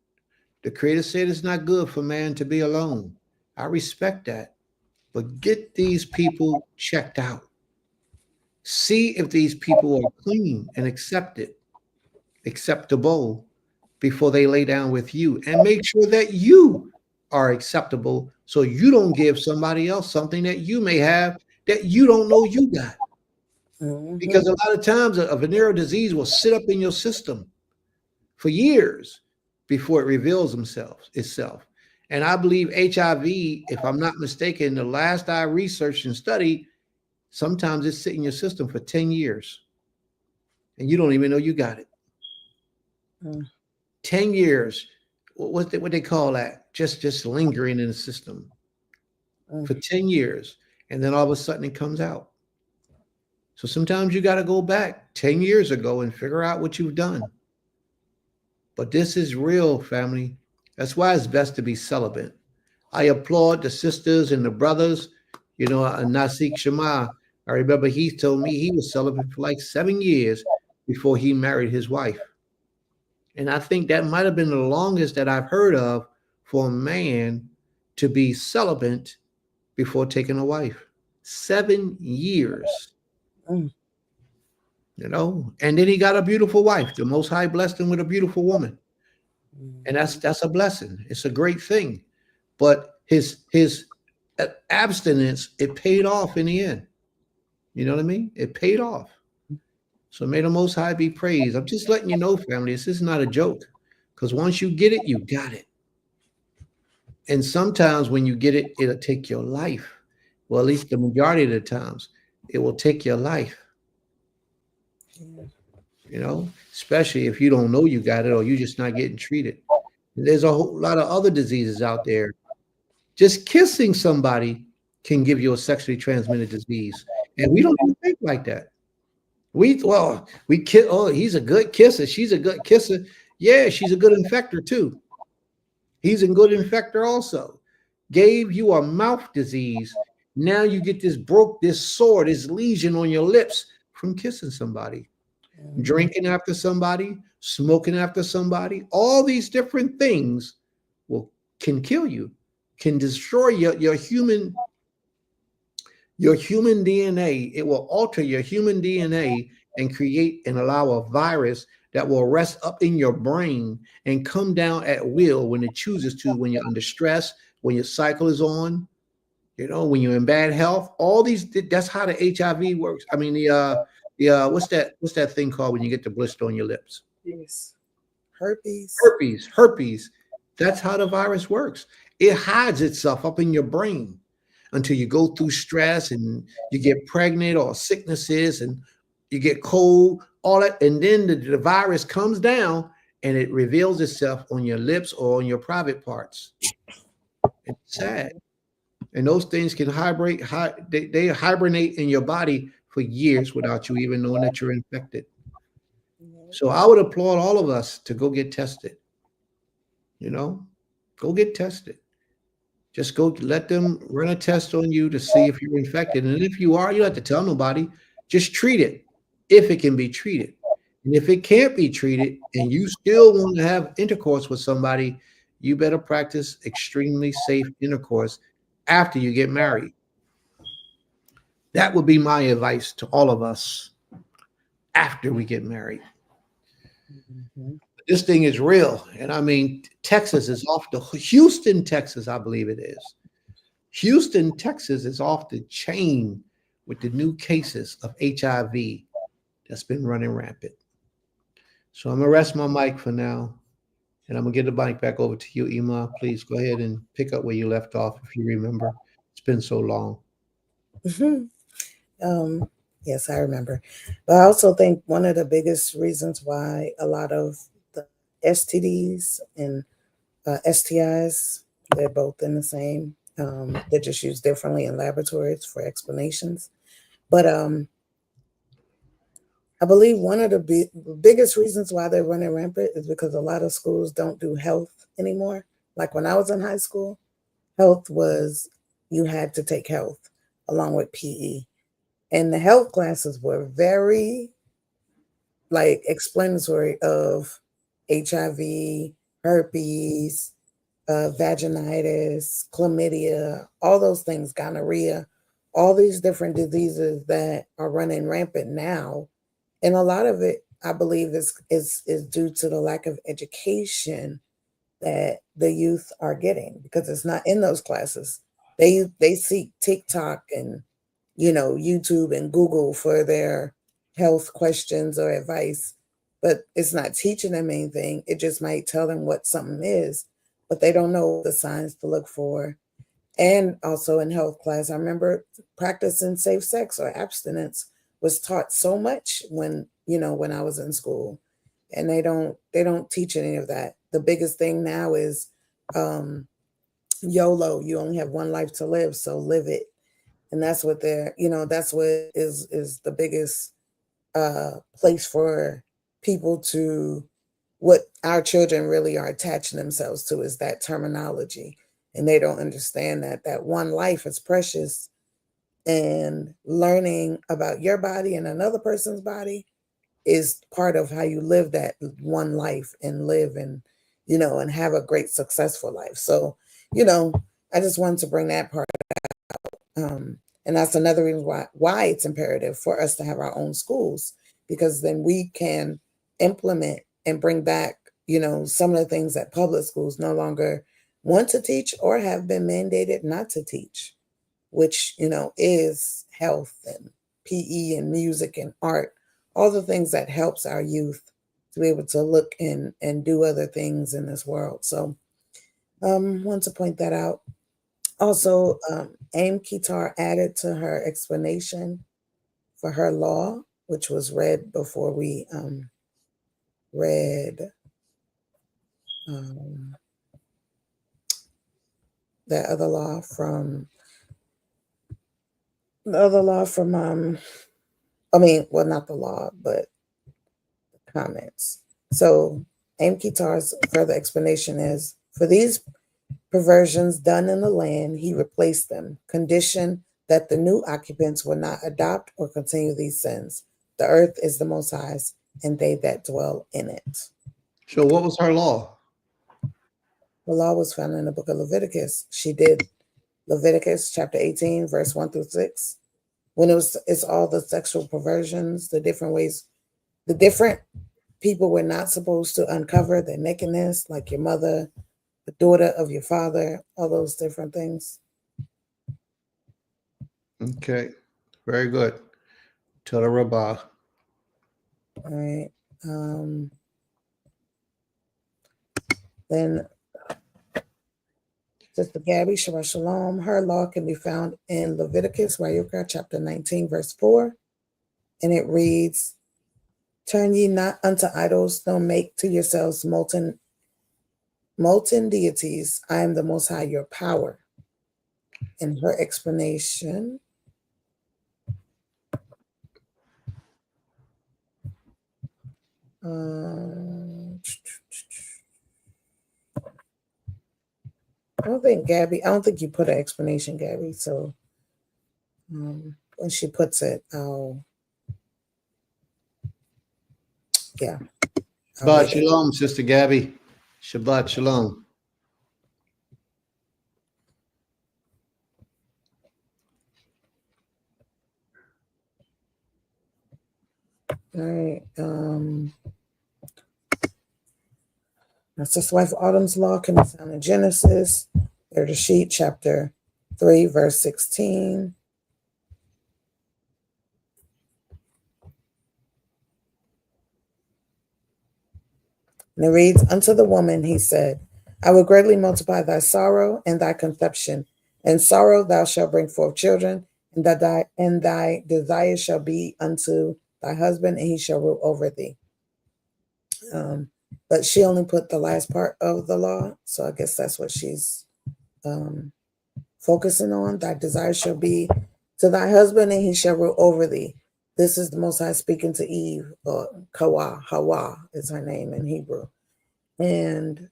The Creator said it's not good for man to be alone. I respect that. But get these people checked out. See if these people are clean and acceptable before they lay down with you. And make sure that you are acceptable so you don't give somebody else something that you may have that you don't know you got. Because a lot of times a venereal disease will sit up in your system for years before it reveals itself. And I believe HIV, if I'm not mistaken, the last I researched and studied, sometimes it's sitting in your system for 10 years and you don't even know you got it. 10 years. What they call that? Just lingering in the system for 10 years. And then all of a sudden it comes out. So sometimes you got to go back 10 years ago and figure out what you've done. But this is real, family. That's why it's best to be celibate. I applaud the sisters and the brothers. You know, Nasik Shema, I remember he told me he was celibate for like 7 years before he married his wife. And I think that might have been the longest that I've heard of for a man to be celibate before taking a wife. 7 years. You know, and then he got a beautiful wife. The Most High blessed him with a beautiful woman. And that's a blessing. It's a great thing. But his abstinence, it paid off in the end. You know what I mean? It paid off. So may the Most High be praised. I'm just letting you know, family, this is not a joke. Because once you get it, you got it. And sometimes when you get it, it'll take your life. Well, at least the majority of the times, it will take your life. You know, especially if you don't know you got it or you're just not getting treated. There's a whole lot of other diseases out there. Just kissing somebody can give you a sexually transmitted disease. And we don't even think like that. We kiss, oh, he's a good kisser. She's a good kisser. Yeah, she's a good infector too. He's a good infector also. Gave you a mouth disease. Now you get this sore, this lesion on your lips from kissing somebody. Drinking after somebody, smoking after somebody, all these different things can kill you, can destroy your human DNA. It will alter your human DNA and create and allow a virus that will rest up in your brain and come down at will when it chooses to, when you're under stress, when your cycle is on, you know, when you're in bad health. All these, that's how the HIV works. I mean, what's that thing called when you get the blister on your lips? Yes. Herpes. Herpes. That's how the virus works. It hides itself up in your brain until you go through stress and you get pregnant or sicknesses and you get cold, all that. And then the virus comes down and it reveals itself on your lips or on your private parts. It's sad. And those things can they hibernate in your body for years without you even knowing that you're infected. So I would applaud all of us to go get tested. You know, go get tested. Just go let them run a test on you to see if you're infected. And if you are, you don't have to tell nobody. Just treat it if it can be treated. And if it can't be treated and you still want to have intercourse with somebody, you better practice extremely safe intercourse after you get married. That would be my advice to all of us after we get married. This thing is real. And I mean, Texas is off Houston, Texas, I believe it is. Houston, Texas is off the chain with the new cases of HIV that's been running rampant. So I'm going to rest my mic for now. And I'm going to get the mic back over to you, Ima. Please go ahead and pick up where you left off if you remember. It's been so long. Yes, I remember. But I also think one of the biggest reasons why a lot of the STDs and STIs, they're both in the same. They're just used differently in laboratories for explanations. But I believe one of the biggest reasons why they're running rampant is because a lot of schools don't do health anymore. Like when I was in high school, health was you had to take health along with PE. And the health classes were very like explanatory of HIV, herpes, vaginitis, chlamydia, all those things, gonorrhea, all these different diseases that are running rampant now. And a lot of it, I believe, is due to the lack of education that the youth are getting because it's not in those classes. They seek TikTok and YouTube and Google for their health questions or advice, but it's not teaching them anything. It just might tell them what something is, but they don't know the signs to look for. And also in health class, I remember practicing safe sex or abstinence was taught so much when I was in school, and they don't teach any of that. The biggest thing now is YOLO. You only have one life to live, so live it. And that's what that's what is the biggest place for people to, what our children really are attaching themselves to is that terminology. And they don't understand that one life is precious, and learning about your body and another person's body is part of how you live that one life and live and have a great successful life. So, I just wanted to bring that part. And that's another reason why it's imperative for us to have our own schools, because then we can implement and bring back, some of the things that public schools no longer want to teach or have been mandated not to teach, which, is health and PE and music and art, all the things that helps our youth to be able to look and do other things in this world. So want to point that out. Also, Aim Kitar added to her explanation for her law, which was read before we read that other law from well, not the law, but the comments. So Aim Kitar's further explanation is, for these perversions done in the land, he replaced them, condition that the new occupants will not adopt or continue these sins. The earth is the Most High's, and they that dwell in it. So what was her law? The law was found in the book of Leviticus. She did Leviticus chapter 18, verse 1 through 6. When it's all the sexual perversions, the different ways, the different people were not supposed to uncover their nakedness, like your mother, the daughter of your father, all those different things. Okay, very good. Tell the Rabbah. All right. Then Sister Gabby, Shabbat Shalom, her law can be found in Leviticus, Vayikra, chapter 19, verse 4. And it reads, turn ye not unto idols, nor make to yourselves molten deities. I am the Most High, your power. And her explanation, I don't think you put an explanation, Gabby. So when she puts it, Shabbat Shalom, Sister Gabby. Shabbat Shalom. All right. Now, Sister Wife Autumn's law can be found in Genesis, Bereshit, chapter 3, verse 16. And it reads, unto the woman he said, I will greatly multiply thy sorrow and thy conception. In sorrow thou shalt bring forth children, and thy desire shall be unto thy husband, and he shall rule over thee. But she only put the last part of the law, so I guess that's what she's focusing on. Thy desire shall be to thy husband, and he shall rule over thee. This is the Most High speaking to Eve, or Hawa is her name in Hebrew. And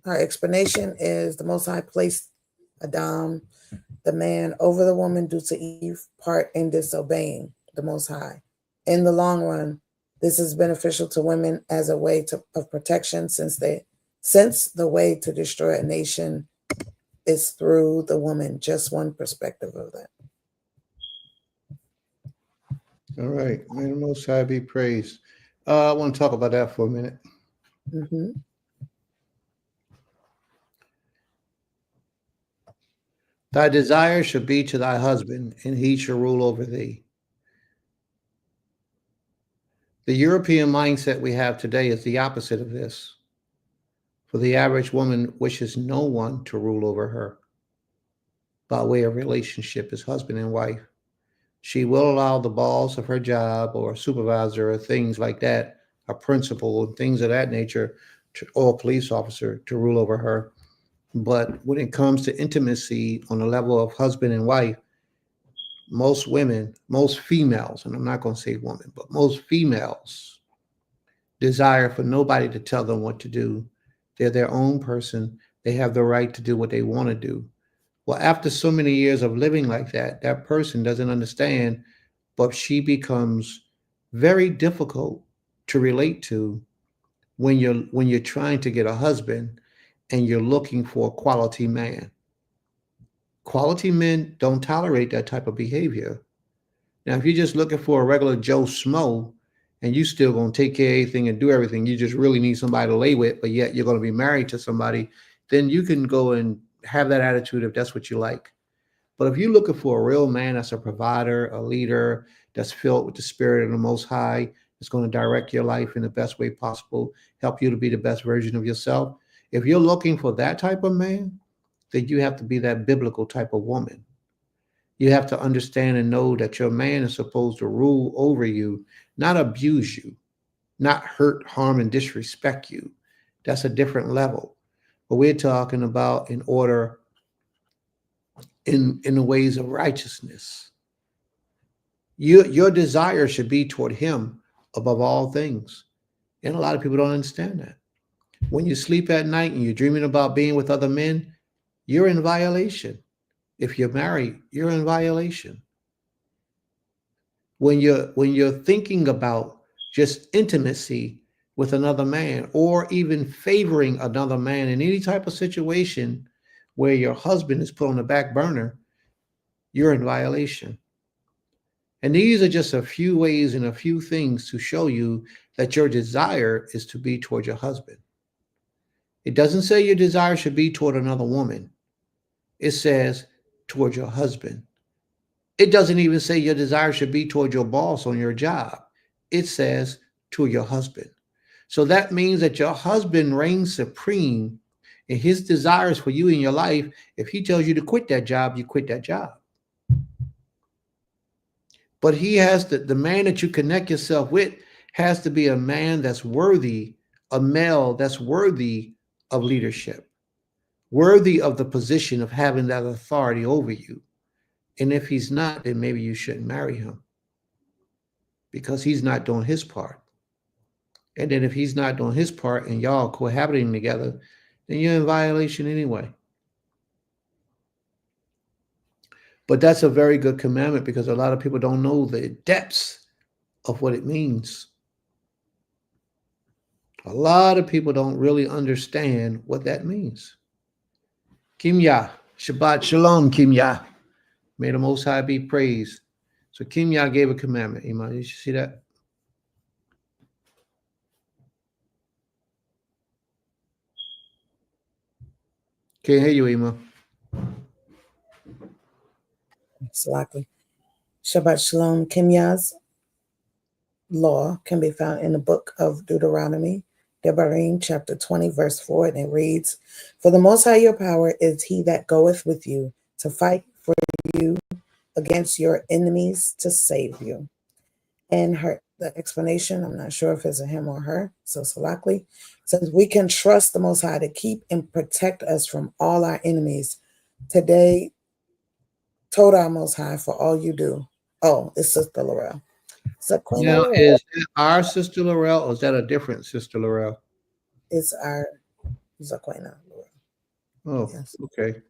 her explanation is the Most High placed Adam, the man, over the woman due to Eve part in disobeying the Most High. In the long run, this is beneficial to women as a way of protection, since the way to destroy a nation is through the woman. Just one perspective of that. All right. May the Most High be praised. I want to talk about that for a minute. Mm-hmm. Thy desire shall be to thy husband, and he shall rule over thee. The European mindset we have today is the opposite of this. For the average woman wishes no one to rule over her by way of relationship as husband and wife. She will allow the boss of her job or a supervisor or things like that, a principal and things of that nature, or a police officer to rule over her. But when it comes to intimacy on the level of husband and wife, most women, most females, and I'm not going to say women, but most females desire for nobody to tell them what to do. They're their own person. They have the right to do what they want to do. Well, after so many years of living like that, that person doesn't understand, but she becomes very difficult to relate to when you're trying to get a husband and you're looking for a quality man. Quality men don't tolerate that type of behavior. Now, if you're just looking for a regular Joe Schmo and you still gonna take care of everything and do everything, you just really need somebody to lay with, but yet you're gonna be married to somebody, then you can go and have that attitude if that's what you like. But if you're looking for a real man that's a provider, a leader, that's filled with the spirit of the Most High, that's going to direct your life in the best way possible, help you to be the best version of yourself. If you're looking for that type of man, then you have to be that biblical type of woman. You have to understand and know that your man is supposed to rule over you, not abuse you, not hurt, harm, and disrespect you. That's a different level. But we're talking about in order in the ways of righteousness. Your desire should be toward him above all things. And a lot of people don't understand that. When you sleep at night and you're dreaming about being with other men, you're in violation. If you're married, you're in violation. When you're thinking about just intimacy with another man or even favoring another man in any type of situation where your husband is put on the back burner, you're in violation. And these are just a few ways and a few things to show you that your desire is to be toward your husband. It doesn't say your desire should be toward another woman. It says toward your husband. It doesn't even say your desire should be toward your boss on your job. It says to your husband. So that means that your husband reigns supreme in his desires for you in your life. If he tells you to quit that job, you quit that job. But he has the man that you connect yourself with has to be a man that's worthy, a male that's worthy of leadership, worthy of the position of having that authority over you. And if he's not, then maybe you shouldn't marry him because he's not doing his part. And then if he's not doing his part and y'all cohabiting together, then you're in violation anyway. But that's a very good commandment because a lot of people don't know the depths of what it means. A lot of people don't really understand what that means. Kimya, Shabbat Shalom, Kimya. May the Most High be praised. So Kimya gave a commandment. Iman, did you see that? Can't hear you, Iman. Salaki. Shabbat Shalom. Kimya's law can be found in the book of Deuteronomy, Devarim, chapter 20, verse 4, and it reads, "For the Most High your power is he that goeth with you to fight for you against your enemies to save you." And the explanation, I'm not sure if it's a him or her, so Salakli says, "We can trust the Most High to keep and protect us from all our enemies. Today, told our Most High for all you do." Oh, it's Sister Laurel. So Queen Now, Laurel, is it our Sister Laurel or is that a different Sister Laurel? it's our Zaquena Laurel. Oh, Yes. okay.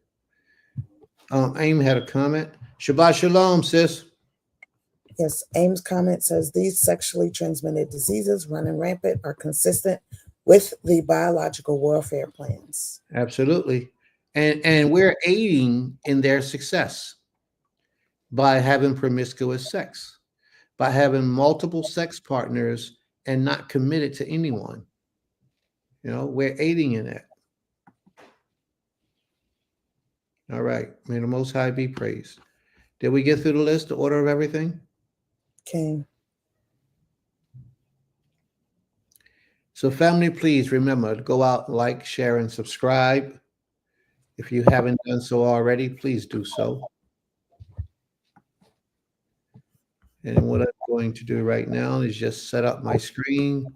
Aim had a comment. Shabbat shalom, sis. Yes, Ames' comment says these sexually transmitted diseases running rampant are consistent with the biological warfare plans. Absolutely. And we're aiding in their success by having promiscuous sex, by having multiple sex partners and not committed to anyone. We're aiding in it. All right. May the Most High be praised. Did we get through the list, the order of everything? Okay. So, family, please remember to go out, like, share, and subscribe. If you haven't done so already, please do so. And what I'm going to do right now is just set up my screen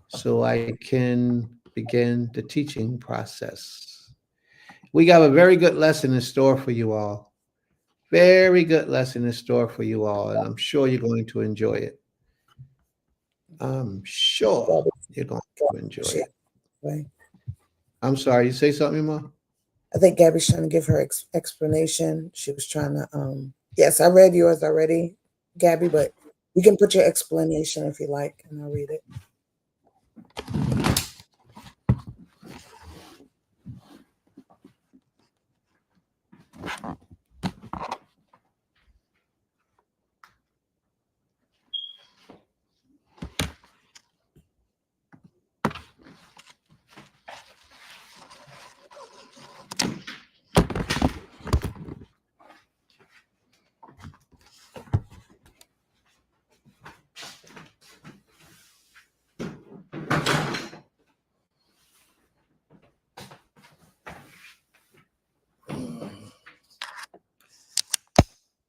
so I can begin the teaching process. We got a very good lesson in store for you all. Very good lesson in store for you all, and I'm sure you're going to enjoy it. I'm sure you're going to enjoy it. Right. I'm sorry, you say something, Ma? I think Gabby's trying to give her explanation. She was trying to, yes, I read yours already, Gabby, but you can put your explanation if you like, and I'll read it.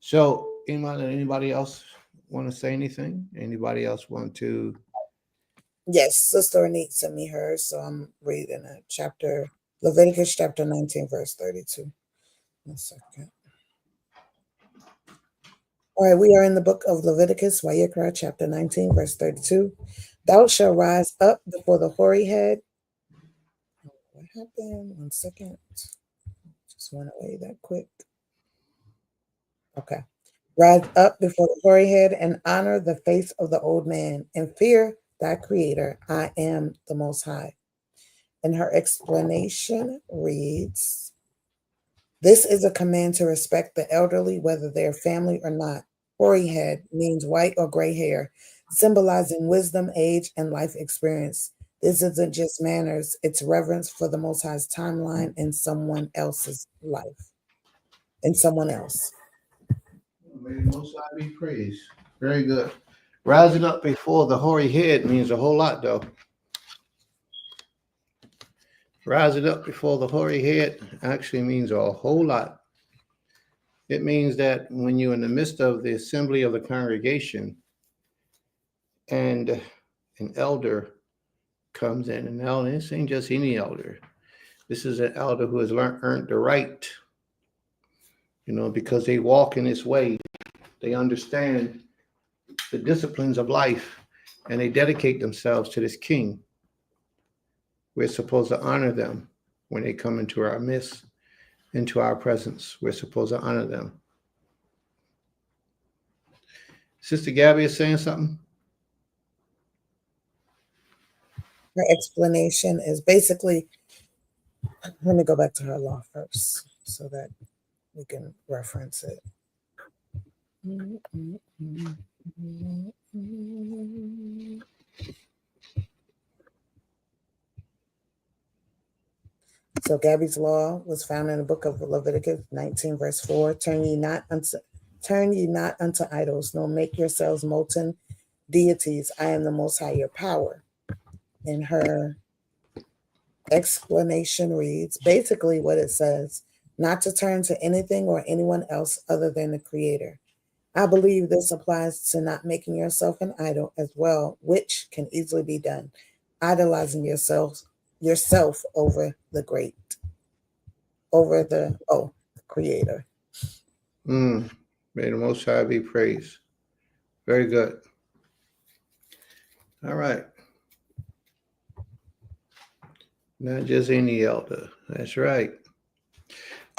So, anybody else want to say anything? Anybody else want to? Yes, Sister Anit sent me hers, so I'm reading a chapter, Leviticus chapter 19, verse 32. 1 second. All right, we are in the book of Leviticus, Vayikra, chapter 19, verse 32. Thou shalt rise up before the hoary head. What happened? 1 second. Just went away that quick. Okay. Rise up before the hoary head and honor the face of the old man and fear thy creator. I am the Most High. And her explanation reads, this is a command to respect the elderly, whether they're family or not. Hoary head means white or gray hair, symbolizing wisdom, age, and life experience. This isn't just manners, it's reverence for the Most High's timeline in someone else's life. In someone else. May the Most High be praised. Very good. Rising up before the hoary head means a whole lot, though. Rising up before the hoary head actually means a whole lot. It means that when you're in the midst of the assembly of the congregation and an elder comes in, an elder, this ain't just any elder. This is an elder who has earned the right, because they walk in this way. They understand the disciplines of life and they dedicate themselves to this king. We're supposed to honor them when they come into our midst, into our presence. We're supposed to honor them. Sister Gabby is saying something? Her explanation is basically, let me go back to her law first so that we can reference it. So Gabby's law was found in the book of Leviticus 19, verse 4. Turn ye not unto idols, nor make yourselves molten deities. I am the Most High, your power. And her explanation reads basically what it says: not to turn to anything or anyone else other than the Creator. I believe this applies to not making yourself an idol as well, which can easily be done. Idolizing yourself over the Creator. May the Most High be praised. Very good. All right. Not just any elder. That's right.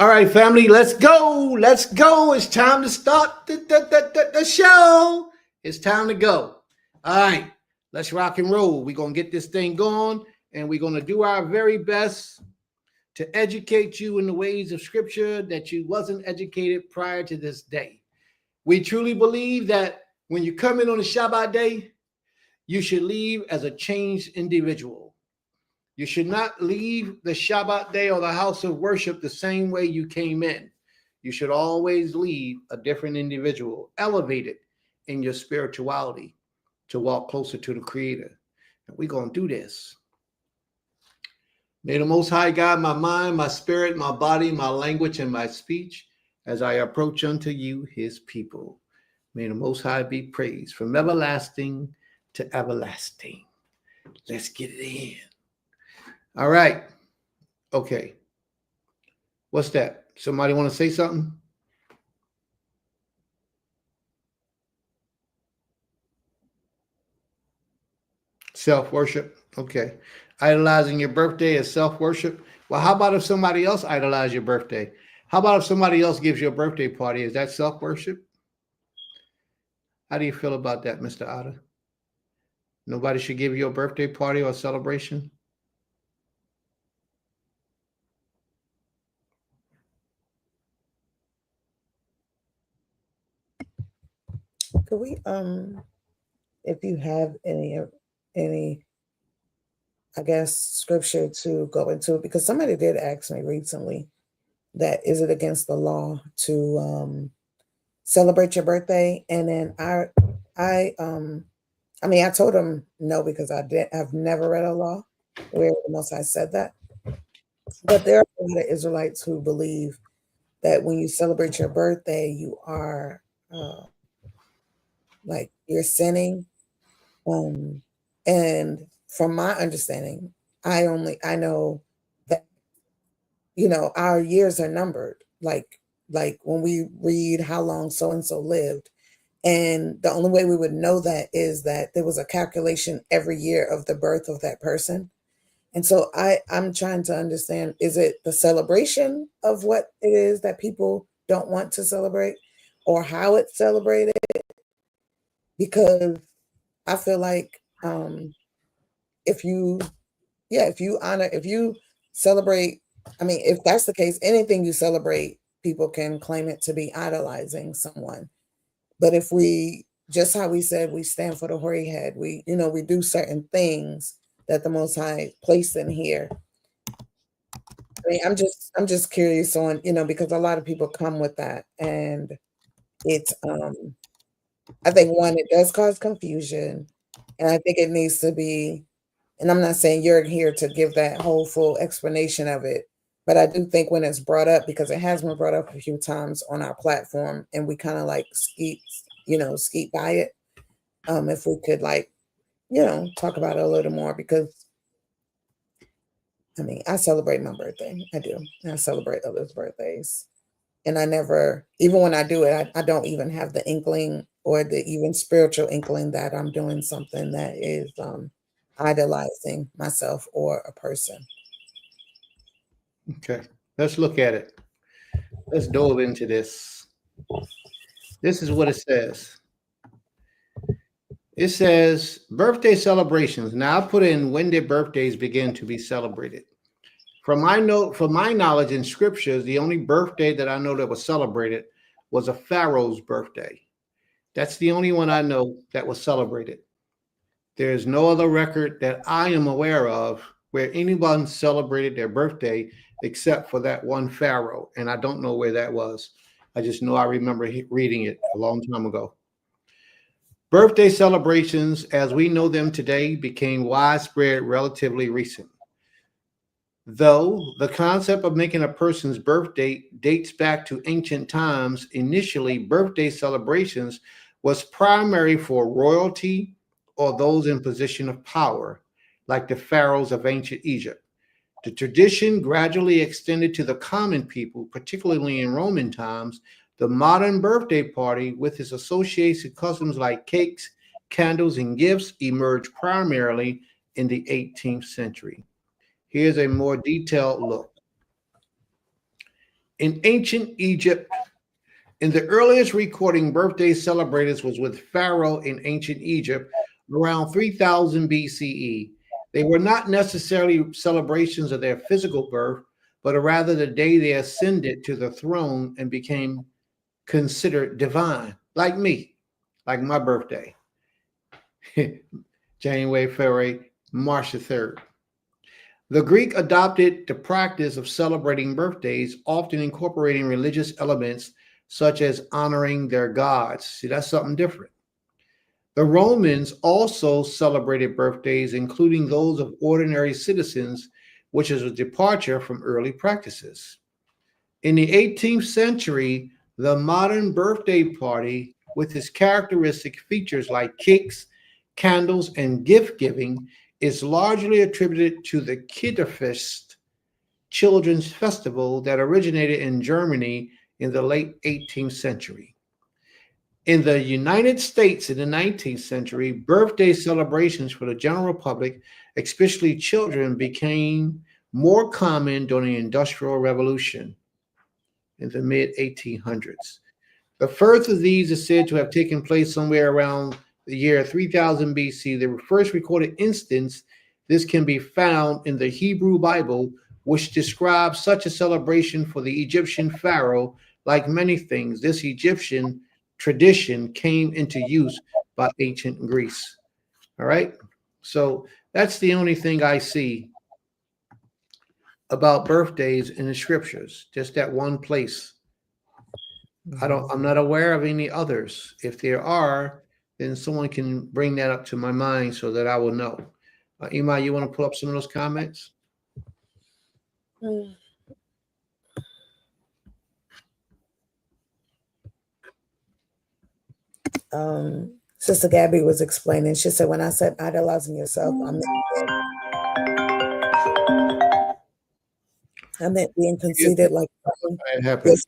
All right, family, let's go. Let's go. It's time to start the show. It's time to go. All right, let's rock and roll. We're going to get this thing going, and we're going to do our very best to educate you in the ways of Scripture that you wasn't educated prior to this day. We truly believe that when you come in on a Shabbat day, you should leave as a changed individual. You should not leave the Shabbat day or the house of worship the same way you came in. You should always leave a different individual, elevated in your spirituality to walk closer to the Creator. And we're going to do this. May the Most High guide my mind, my spirit, my body, my language, and my speech as I approach unto you, his people. May the Most High be praised from everlasting to everlasting. Let's get it in. All right. Okay. What's that? Somebody want to say something? Self-worship. Okay. Idolizing your birthday is self-worship. Well, how about if somebody else idolizes your birthday? How about if somebody else gives you a birthday party? Is that self-worship? How do you feel about that, Mr. Otter? Nobody should give you a birthday party or a celebration? Could we, if you have any, I guess, scripture to go into, because somebody did ask me recently that is it against the law to celebrate your birthday? And then I told them no, because I've never read a law where the Most High said that. But there are a lot of Israelites who believe that when you celebrate your birthday, you are like you're sinning. And from my understanding, I know that, our years are numbered. Like when we read how long so and so lived, and the only way we would know that is that there was a calculation every year of the birth of that person. And so I'm trying to understand, is it the celebration of what it is that people don't want to celebrate, or how it's celebrated? Because I feel like if you celebrate, if that's the case, anything you celebrate, people can claim it to be idolizing someone. But if we, just how we said, we stand for the hoary head, we do certain things that the Most High placed in here. I'm just curious on, because a lot of people come with that, and it's I think, one, it does cause confusion, and I think it needs to be, and I'm not saying you're here to give that whole full explanation of it, but I do think when it's brought up, because it has been brought up a few times on our platform, and we kind of like skeet by it. If we could talk about it a little more, because I celebrate my birthday. I do. I celebrate others' birthdays. And I never, even when I do it, I don't even have the inkling or the even spiritual inkling that I'm doing something that is idolizing myself or a person. Okay, let's look at it. Let's delve into this. This is what it says. It says birthday celebrations. Now I put in, when did birthdays begin to be celebrated? From my knowledge in scriptures, the only birthday that I know that was celebrated was a Pharaoh's birthday. That's the only one I know that was celebrated. There's no other record that I am aware of where anyone celebrated their birthday except for that one Pharaoh. And I don't know where that was. I just know I remember reading it a long time ago. Birthday celebrations, as we know them today, became widespread relatively recent. Though the concept of making a person's birthday dates back to ancient times, initially birthday celebrations was primary for royalty or those in position of power, like the pharaohs of ancient Egypt. The tradition gradually extended to the common people, particularly in Roman times. The modern birthday party, with its associated customs like cakes, candles, and gifts, emerged primarily in the 18th century. Here's a more detailed look. In ancient Egypt, in the earliest recording, birthday celebrated was with Pharaoh in ancient Egypt around 3000 BCE. They were not necessarily celebrations of their physical birth, but rather the day they ascended to the throne and became considered divine, like me, like my birthday, January, February, March the 3rd. The Greek adopted the practice of celebrating birthdays, often incorporating religious elements such as honoring their gods. See, that's something different. The Romans also celebrated birthdays, including those of ordinary citizens, which is a departure from early practices. In the 18th century, the modern birthday party, with its characteristic features like cakes, candles, and gift giving, is largely attributed to the Kinderfest children's festival that originated in Germany in the late 18th century. In the United States in the 19th century, birthday celebrations for the general public, especially children, became more common during the Industrial Revolution in the mid 1800s. The first of these is said to have taken place somewhere around the year 3000 BC. The first recorded instance this can be found in the Hebrew Bible, which describes such a celebration for the Egyptian pharaoh. Like many things, this Egyptian tradition came into use by ancient Greece. All right. So that's the only thing I see about birthdays in the scriptures, just that one place. I'm not aware of any others. If there are, then someone can bring that up to my mind so that I will know. Ima, you want to pull up some of those comments? Sister Gabby was explaining. She said, when I said idolizing yourself, I meant being conceited, like it happened.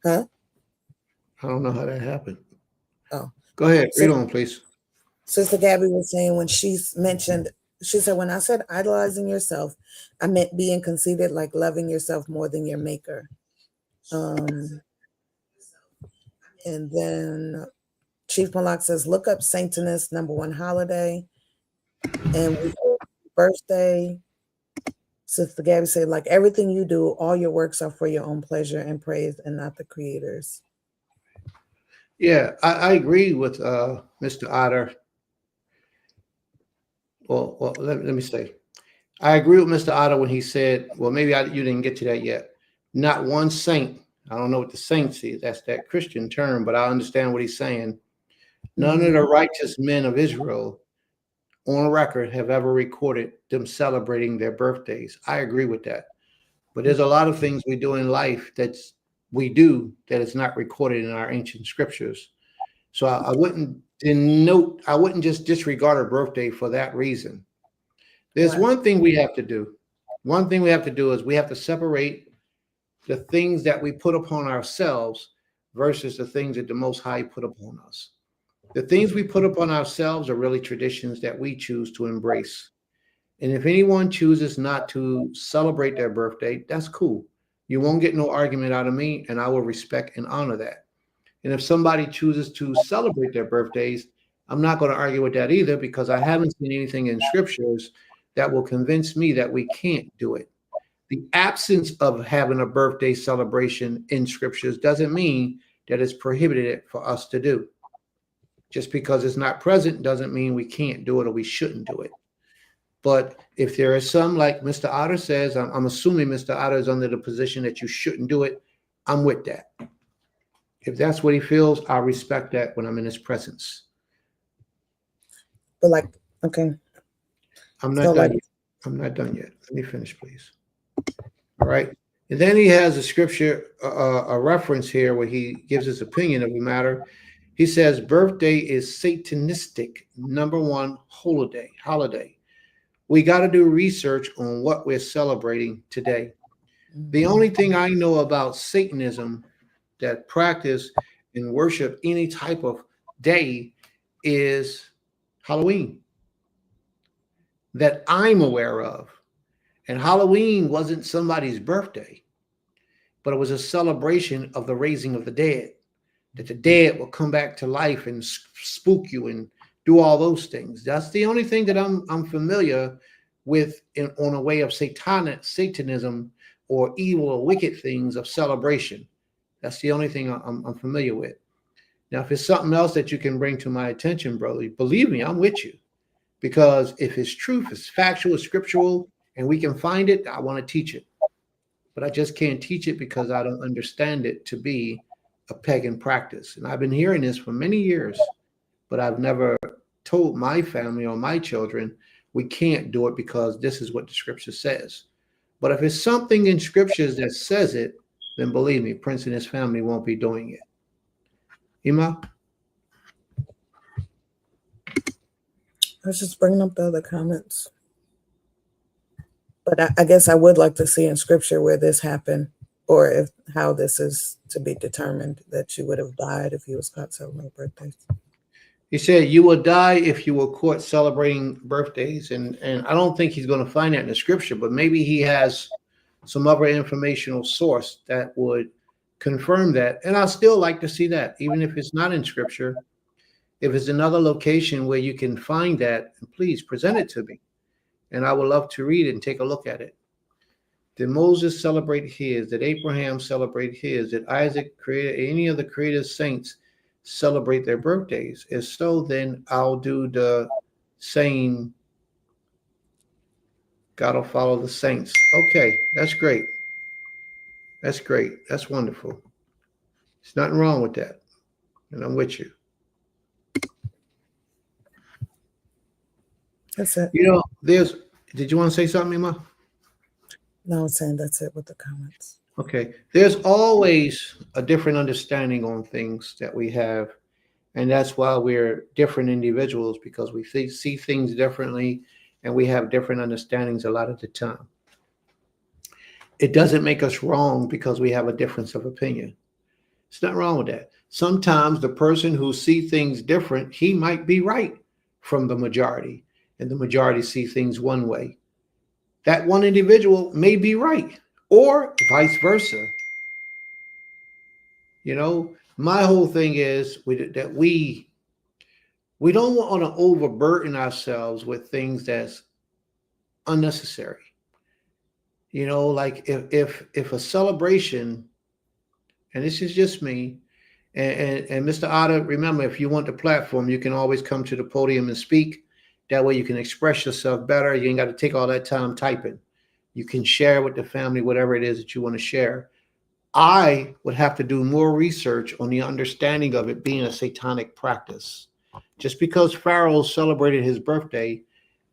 Huh? I don't know how that happened. Oh, go ahead. Read on, please. Sister Gabby was saying when she mentioned, she said, when I said idolizing yourself, I meant being conceited, like loving yourself more than your maker. And then Chief Malak says, look up Satanist #1 holiday and birthday. Sister Gabby said, like everything you do, all your works are for your own pleasure and praise and not the creator's. Yeah, I agree with Mr. Otter. Well, let me say, I agree with Mr. Otter when he said, well, maybe you didn't get to that yet. Not one saint. I don't know what the saints is. That's that Christian term, but I understand what he's saying. None of the righteous men of Israel on record have ever recorded them celebrating their birthdays. I agree with that. But there's a lot of things we do in life that is not recorded in our ancient scriptures. So I wouldn't just disregard a birthday for that reason. There's one thing we have to do. One thing we have to do is we have to separate the things that we put upon ourselves versus the things that the Most High put upon us. The things we put upon ourselves are really traditions that we choose to embrace. And if anyone chooses not to celebrate their birthday, that's cool. You won't get no argument out of me, and I will respect and honor that. And if somebody chooses to celebrate their birthdays, I'm not going to argue with that either, because I haven't seen anything in scriptures that will convince me that we can't do it. The absence of having a birthday celebration in scriptures doesn't mean that it's prohibited for us to do. Just because it's not present doesn't mean we can't do it or we shouldn't do it. But if there is some, like Mr. Otter says, I'm assuming Mr. Otter is under the position that you shouldn't do it. I'm with that. If that's what he feels, I respect that when I'm in his presence. But okay. I'm not done yet. I'm not done yet. Let me finish, please. All right. And then he has a scripture, a reference here where he gives his opinion of the matter. He says, birthday is satanistic #1 holiday. We got to do research on what we're celebrating today. The only thing I know about Satanism that practice and worship any type of day is Halloween that I'm aware of. And Halloween wasn't somebody's birthday. but it was a celebration of the raising of the dead, that the dead will come back to life and spook you and do all those things. That's the only thing that I'm familiar with on a way of Satanism or evil or wicked things of celebration. That's the only thing I'm familiar with. Now, if it's something else that you can bring to my attention, brother, believe me, I'm with you. Because if it's truth, it's factual, it's scriptural, and we can find it, I want to teach it. But I just can't teach it because I don't understand it to be a pagan practice. And I've been hearing this for many years, but I've never told my family or my children we can't do it because this is what the scripture says. But if it's something in scriptures that says it, then believe me, Prince and his family won't be doing it. Ima? I was just bringing up the other comments. But I guess I would like to see in scripture where this happened, or if how this is to be determined that you would have died if you was caught celebrating birthdays. He said you will die if you were caught celebrating birthdays. And I don't think he's going to find that in the scripture, but maybe he has some other informational source that would confirm that. And I still like to see that, even if it's not in scripture. If it's another location where you can find that, please present it to me. And I would love to read it and take a look at it. Did Moses celebrate his? Did Abraham celebrate his? Did Isaac create any of the created saints celebrate their birthdays? If so, then I'll do the same. God will follow the saints. Okay, that's great. That's great. That's wonderful. There's nothing wrong with that. And I'm with you. That's it. You know, did you want to say something, Emma? No, I'm saying that's it with the comments. Okay. There's always a different understanding on things that we have. And that's why we're different individuals, because we see things differently and we have different understandings a lot of the time. It doesn't make us wrong because we have a difference of opinion. It's not wrong with that. Sometimes the person who sees things different, he might be right from the majority, and the majority see things one way. That one individual may be right, or vice versa. You know, my whole thing is that we don't want to overburden ourselves with things that's unnecessary. You know, like if a celebration, and this is just me, and Mr. Otter, remember, if you want the platform, you can always come to the podium and speak. That way you can express yourself better. You ain't got to take all that time typing. You can share with the family whatever it is that you want to share. I would have to do more research on the understanding of it being a satanic practice. Just because Pharaoh celebrated his birthday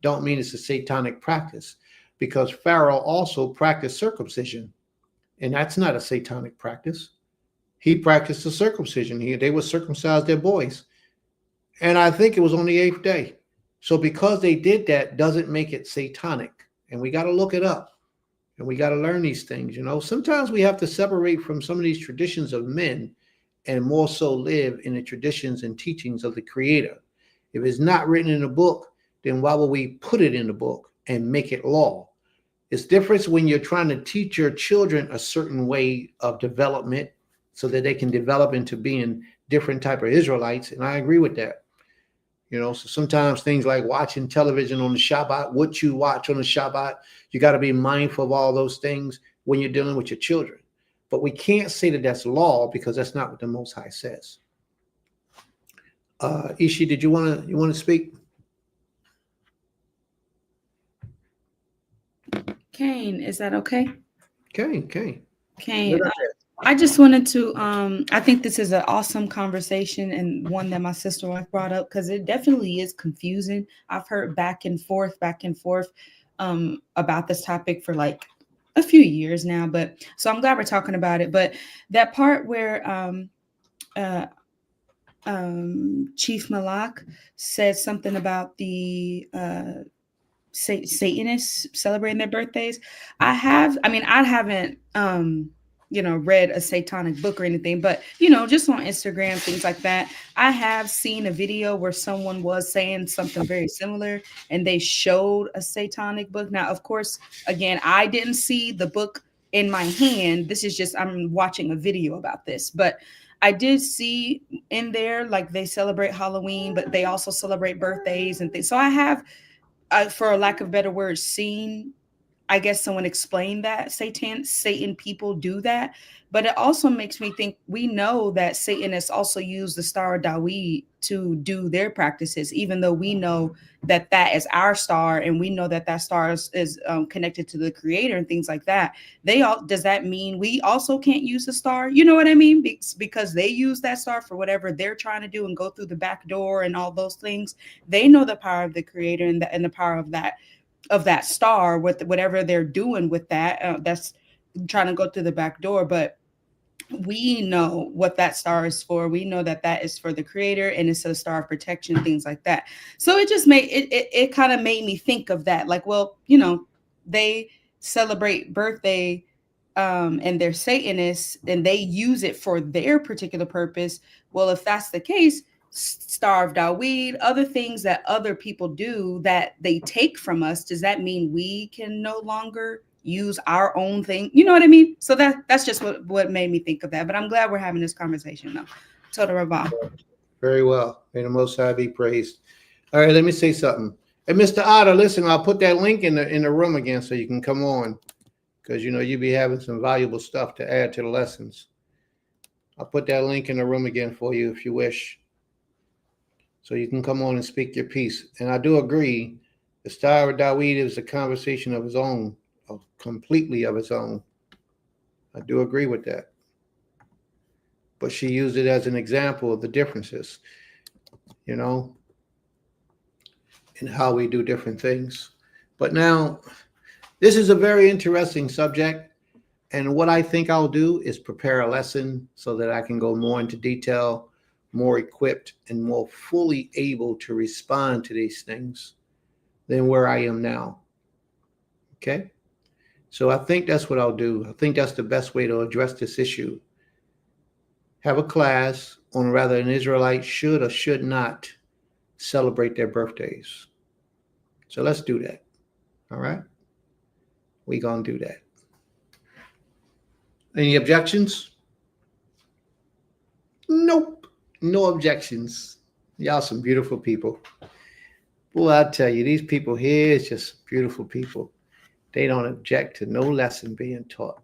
don't mean it's a satanic practice, because Pharaoh also practiced circumcision, and that's not a satanic practice. He practiced the circumcision. They would circumcise their boys. And I think it was on the 8th day. So because they did that doesn't make it satanic. And we got to look it up. And we got to learn these things. You know, sometimes we have to separate from some of these traditions of men and more so live in the traditions and teachings of the Creator. If it's not written in a book, then why would we put it in the book and make it law? It's different when you're trying to teach your children a certain way of development so that they can develop into being different type of Israelites. And I agree with that. You know, so sometimes things like watching television on the Shabbat, what you watch on the Shabbat, you got to be mindful of all those things when you're dealing with your children. But we can't say that that's law, because that's not what the Most High says. Ishi, did you want to speak? Kane, is that okay? Kane. Kane, I just wanted to, I think this is an awesome conversation, and one that my sister wife brought up, because it definitely is confusing. I've heard back and forth about this topic for like a few years now, but so I'm glad we're talking about it. But that part where Chief Malak said something about the Satanists celebrating their birthdays. I haven't read a satanic book or anything, but just on Instagram, things like that. I have seen a video where someone was saying something very similar, and they showed a satanic book. Now, of course, again, I didn't see the book in my hand. This is just, I'm watching a video about this, but I did see in there, like, they celebrate Halloween, but they also celebrate birthdays and things. So I have, for a lack of better words, seen, I guess, someone explained that Satan people do that. But it also makes me think, we know that Satanists also use the Star of Dawid to do their practices, even though we know that that is our star, and we know that that star is connected to the Creator and things like that. Does that mean we also can't use the star? You know what I mean? Because they use that star for whatever they're trying to do and go through the back door and all those things. They know the power of the Creator and the power of that star, with whatever they're doing with that, that's trying to go through the back door. But we know what that star is for. We know that that is for the Creator, and it's a star of protection, things like that. So it just made it kind of made me think of that, like, well, they celebrate birthday, and they're Satanists, and they use it for their particular purpose. Well, if that's the case, Star of Dawid, other things that other people do that they take from us, does that mean we can no longer use our own thing? You know what I mean? So that's just what made me think of that. But I'm glad we're having this conversation though. Total Ravah. Very well. May the Most High be praised. All right, let me say something. Hey, Mr. Otter, listen, I'll put that link in the room again so you can come on, because you'll be having some valuable stuff to add to the lessons. I'll put that link in the room again for you if you wish, so you can come on and speak your piece. And I do agree, the Star of Dawid is a conversation of its own, completely of its own. I do agree with that. But she used it as an example of the differences, and how we do different things. But now, this is a very interesting subject. And what I think I'll do is prepare a lesson so that I can go more into detail, more equipped, and more fully able to respond to these things than where I am now. Okay? So I think that's what I'll do. I think that's the best way to address this issue. Have a class on whether an Israelite should or should not celebrate their birthdays. So let's do that. All right? We're going to do that. Any objections? Nope. No objections. Y'all some beautiful people. Boy, I tell you, these people here is just beautiful people. They don't object to no lesson being taught.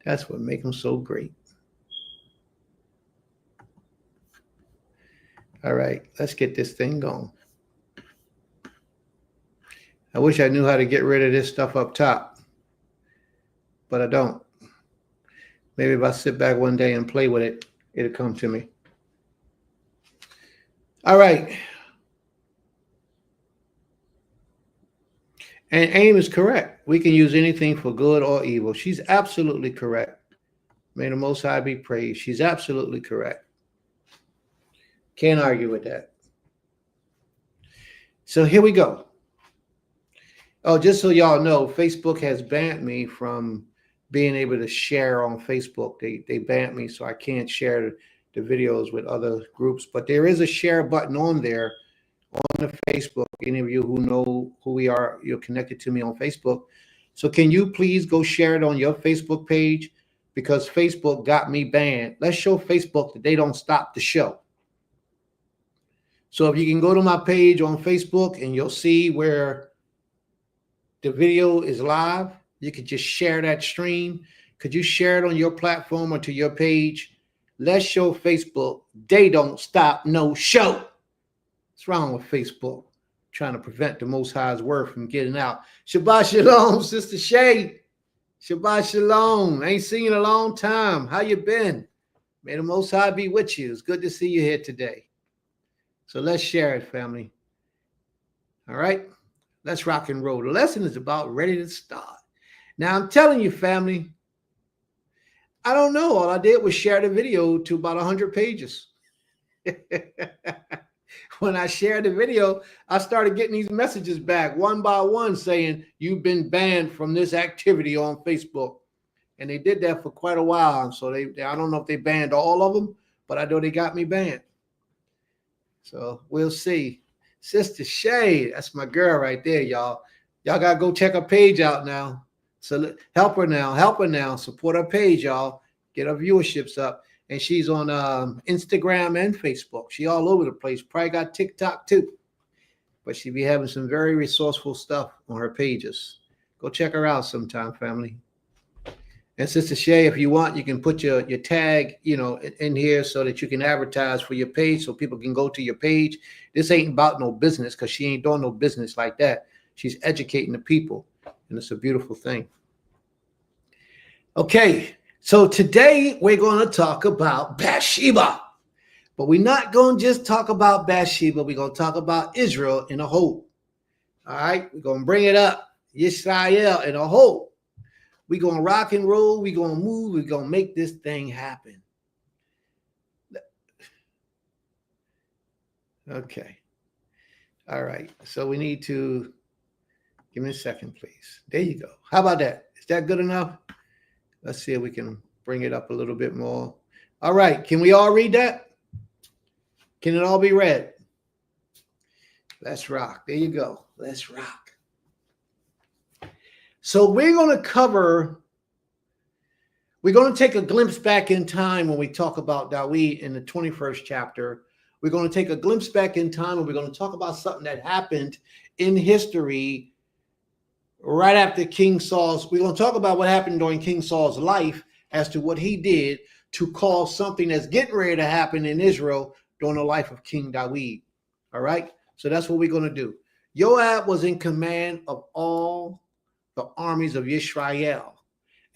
That's what makes them so great. All right, let's get this thing going. I wish I knew how to get rid of this stuff up top, but I don't. Maybe if I sit back one day and play with it, it'll come to me. All right. And AIM is correct. We can use anything for good or evil. She's absolutely correct. May the Most High be praised. She's absolutely correct. Can't argue with that. So here we go. Oh, just so y'all know, Facebook has banned me from being able to share on Facebook. They banned me, so I can't share the videos with other groups. But there is a share button on there on the Facebook. Any of you who know who we are, you're connected to me on Facebook. So can you please go share it on your Facebook page? Because Facebook got me banned. Let's show Facebook that they don't stop the show. So if you can go to my page on Facebook and you'll see where the video is live, you could just share that stream. Could you share it on your platform or to your page? Let's show Facebook they don't stop no show. What's wrong with Facebook? Trying to prevent the Most High's word from getting out. Shabbat Shalom, Sister Shay. Shabbat Shalom. Ain't seen you in a long time. How you been? May the Most High be with you. It's good to see you here today. So let's share it, family. All right? Let's rock and roll. The lesson is about ready to start. Now, I'm telling you, family, I don't know. All I did was share the video to about 100 pages. When I shared the video, I started getting these messages back one by one saying, you've been banned from this activity on Facebook. And they did that for quite a while. So I don't know if they banned all of them, but I know they got me banned. So we'll see. Sister Shay, that's my girl right there, y'all. Y'all got to go check her page out now. So help her now. Help her now. Support her page, y'all. Get her viewerships up. And she's on Instagram and Facebook. She all over the place. Probably got TikTok too. But she be having some very resourceful stuff on her pages. Go check her out sometime, family. And Sister Shay, if you want, you can put your tag, in here so that you can advertise for your page so people can go to your page. This ain't about no business because she ain't doing no business like that. She's educating the people, and it's a beautiful thing. Okay, so today we're going to talk about Bathsheba. But we're not going to just talk about Bathsheba. We're going to talk about Israel in a whole. All right, we're going to bring it up. Israel in a whole. We're going to rock and roll. We're going to move. We're going to make this thing happen. Okay. All right. So we need to, give me a second, please. There you go. How about that? Is that good enough? Let's see if we can bring it up a little bit more. All right. Can we all read that? Can it all be read? Let's rock. There you go. Let's rock. So we're going to take a glimpse back in time when we talk about DAWID in the 21st chapter. We're going to take a glimpse back in time and we're going to talk about something that happened in history right after King Saul's. We're going to talk about what happened during King Saul's life as to what he did to cause something that's getting ready to happen in Israel during the life of King DAWID. All right. So that's what we're going to do. Joab was in command of all the armies of Israel,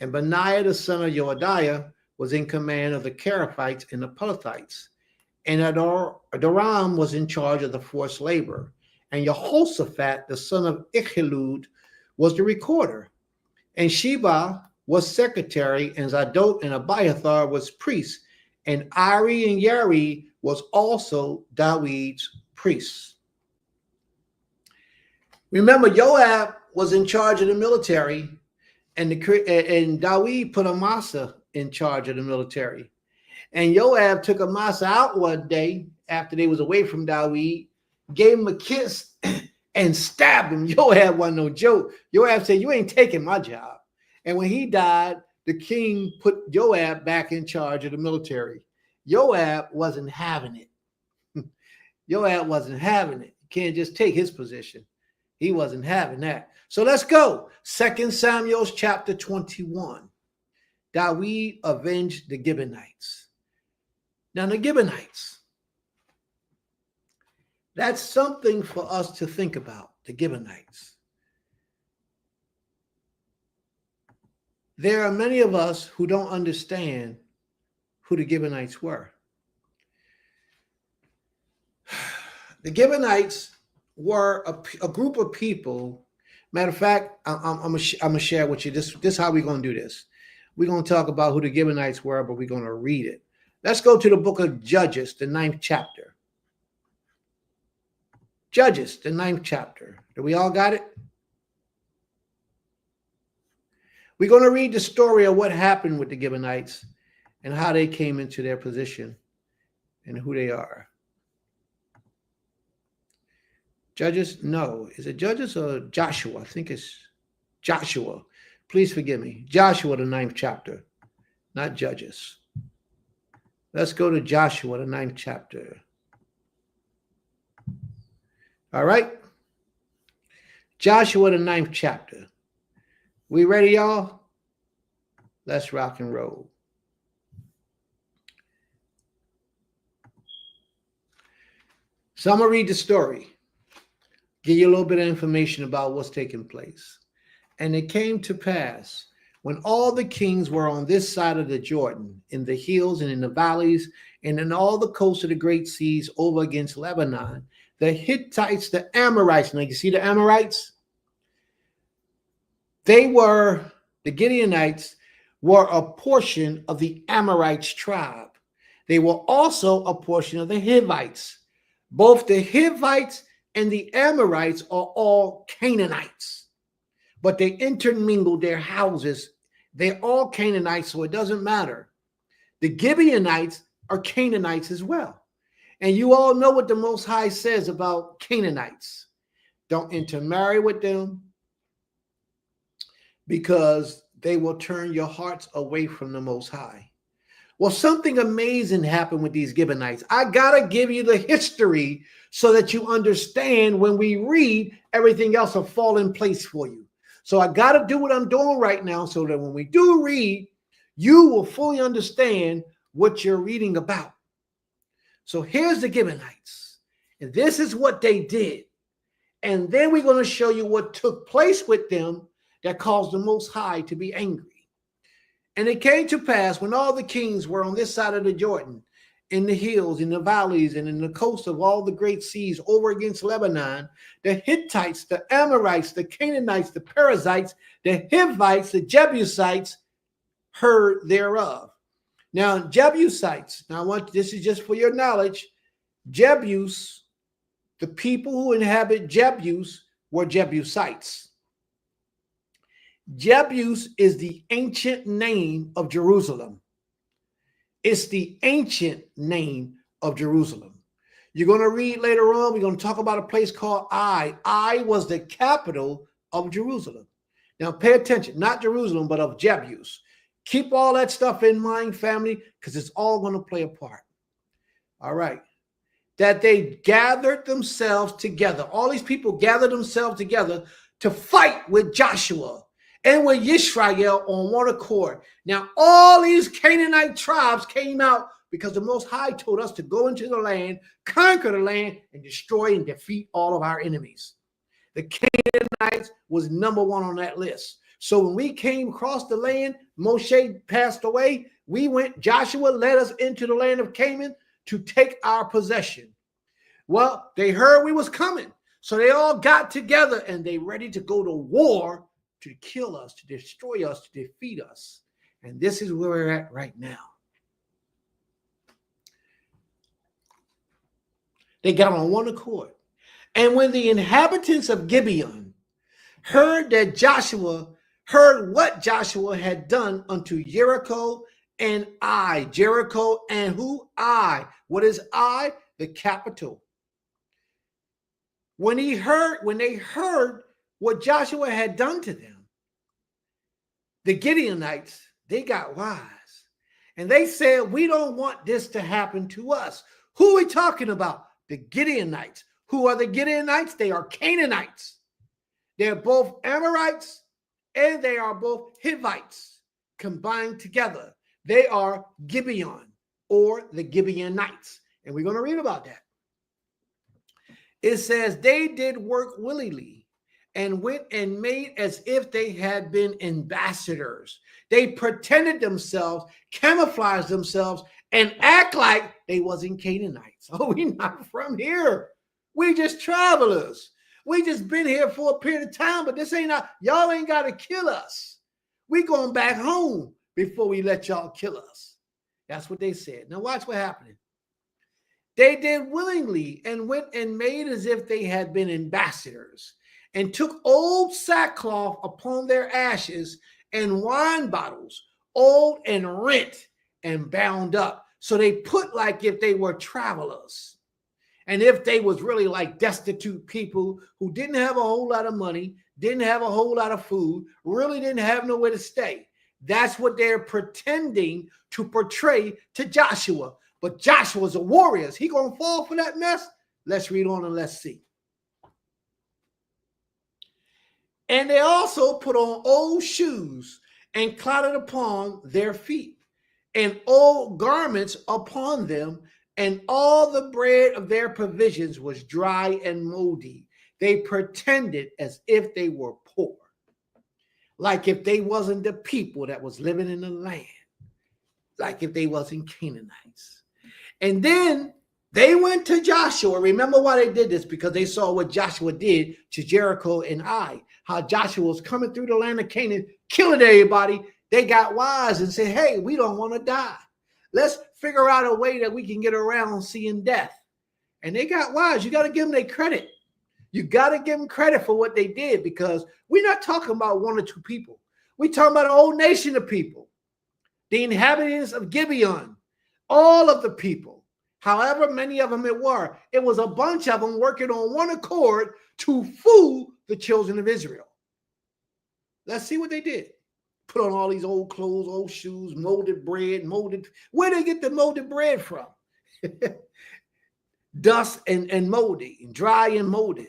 and Benaiah the son of Jehoiada was in command of the Cherethites and the Pelethites, and Adoram was in charge of the forced labor, and Jehoshaphat the son of Ahilud was the recorder, and Sheba was secretary, and Zadok and Abiathar was priests, and Iri and Yeri was also David's priests. Remember, Joab was in charge of the military, and David put Amasa in charge of the military. And Joab took Amasa out one day after they was away from David, gave him a kiss, and stabbed him. Joab wasn't no joke. Joab said, "You ain't taking my job." And when he died, the king put Joab back in charge of the military. Joab wasn't having it. Joab wasn't having it. You can't just take his position. He wasn't having that. So let's go. 2 Samuel chapter 21. David avenged the Gibeonites. Now the Gibeonites, that's something for us to think about, the Gibeonites. There are many of us who don't understand who the Gibeonites were. The Gibeonites were a group of people. Matter of fact, I'm gonna share with you this is how we're gonna do this. We're gonna talk about who the Gibeonites were, but we're gonna read it. Let's go to the book of Judges, the 9th chapter. Judges, the 9th chapter. Do we all got it? We're gonna read the story of what happened with the Gibeonites and how they came into their position and who they are. Judges? No. Is it Judges or Joshua? I think it's Joshua. Please forgive me. Joshua, the 9th chapter, not Judges. Let's go to Joshua, the 9th chapter. All right. Joshua, the 9th chapter. We ready, y'all? Let's rock and roll. So I'm going to read the story. Give you a little bit of information about what's taking place. And it came to pass when all the kings were on this side of the Jordan, in the hills and in the valleys, and in all the coasts of the great seas over against Lebanon, the Hittites, the Amorites. Now you see the Amorites? The Gibeonites were a portion of the Amorites tribe. They were also a portion of the Hivites. Both the Hivites and the Amorites are all Canaanites, but they intermingled their houses. They're all Canaanites, so it doesn't matter. The Gibeonites are Canaanites as well. And you all know what the Most High says about Canaanites. Don't intermarry with them. because they will turn your hearts away from the Most High. Well, something amazing happened with these Gibeonites. I got to give you the history so that you understand when we read, everything else will fall in place for you. So I got to do what I'm doing right now so that when we do read, you will fully understand what you're reading about. So here's the Gibeonites. And this is what they did. And then we're going to show you what took place with them that caused the Most High to be angry. And it came to pass when all the kings were on this side of the Jordan, in the hills, in the valleys, and in the coast of all the great seas over against Lebanon, the Hittites, the Amorites, the Canaanites, the Perizzites, the Hivites, the Jebusites heard thereof. Now, Jebusites, this is just for your knowledge, Jebus, the people who inhabit Jebus were Jebusites. Jebus is the ancient name of Jerusalem. It's the ancient name of Jerusalem. You're going to read later on, we're going to talk about a place called Ai. Ai was the capital of Jerusalem. Now pay attention, not Jerusalem, but of Jebus. Keep all that stuff in mind, family, because it's all going to play a part. All right. That they gathered themselves together. All these people gathered themselves together to fight with Joshua and with Yisrael on one accord. Now, all these Canaanite tribes came out because the Most High told us to go into the land, conquer the land, and destroy and defeat all of our enemies. The Canaanites was number one on that list. So when we came across the land, Moshe passed away. Joshua led us into the land of Canaan to take our possession. Well, they heard we was coming. So they all got together and they ready to go to war to kill us, to destroy us, to defeat us. And this is where we're at right now. They got on one accord. And when the inhabitants of Gibeon heard what Joshua had done unto Jericho and Ai. Jericho and who? Ai. What is Ai? The capital. When they heard what Joshua had done to them, the Gibeonites, they got wise. And they said, we don't want this to happen to us. Who are we talking about? The Gibeonites. Who are the Gibeonites? They are Canaanites. They're both Amorites and they are both Hivites combined together. They are Gibeon or the Gibeonites. And we're going to read about that. It says they did work willingly and went and made as if they had been ambassadors. They pretended themselves, camouflaged themselves, and act like they wasn't Canaanites. Oh, we not from here. We just travelers. We just been here for a period of time, but this ain't y'all ain't got to kill us. We going back home before we let y'all kill us. That's what they said. Now watch what happened. They did willingly and went and made as if they had been ambassadors and took old sackcloth upon their ashes and wine bottles, old and rent and bound up. So they put like if they were travelers. And if they was really like destitute people who didn't have a whole lot of money, didn't have a whole lot of food, really didn't have nowhere to stay. That's what they're pretending to portray to Joshua. But Joshua's a warrior. Is he going to fall for that mess? Let's read on and let's see. And they also put on old shoes and clouded upon their feet and old garments upon them. And all the bread of their provisions was dry and moldy. They pretended as if they were poor, like if they wasn't the people that was living in the land, like if they wasn't Canaanites. And then they went to Joshua. Remember why they did this? Because they saw what Joshua did to Jericho and Ai, how Joshua was coming through the land of Canaan, killing everybody. They got wise and said, hey, we don't want to die. Let's figure out a way that we can get around seeing death. And they got wise. You got to give them their credit. You got to give them credit for what they did, because we're not talking about one or two people. We're talking about a whole nation of people. The inhabitants of Gibeon, all of the people, however many of them it was a bunch of them working on one accord to fool the children of Israel. Let's see what they did. Put on all these old clothes, old shoes, molded bread, molded. Where they get the molded bread from? Dust and moldy, dry and molded.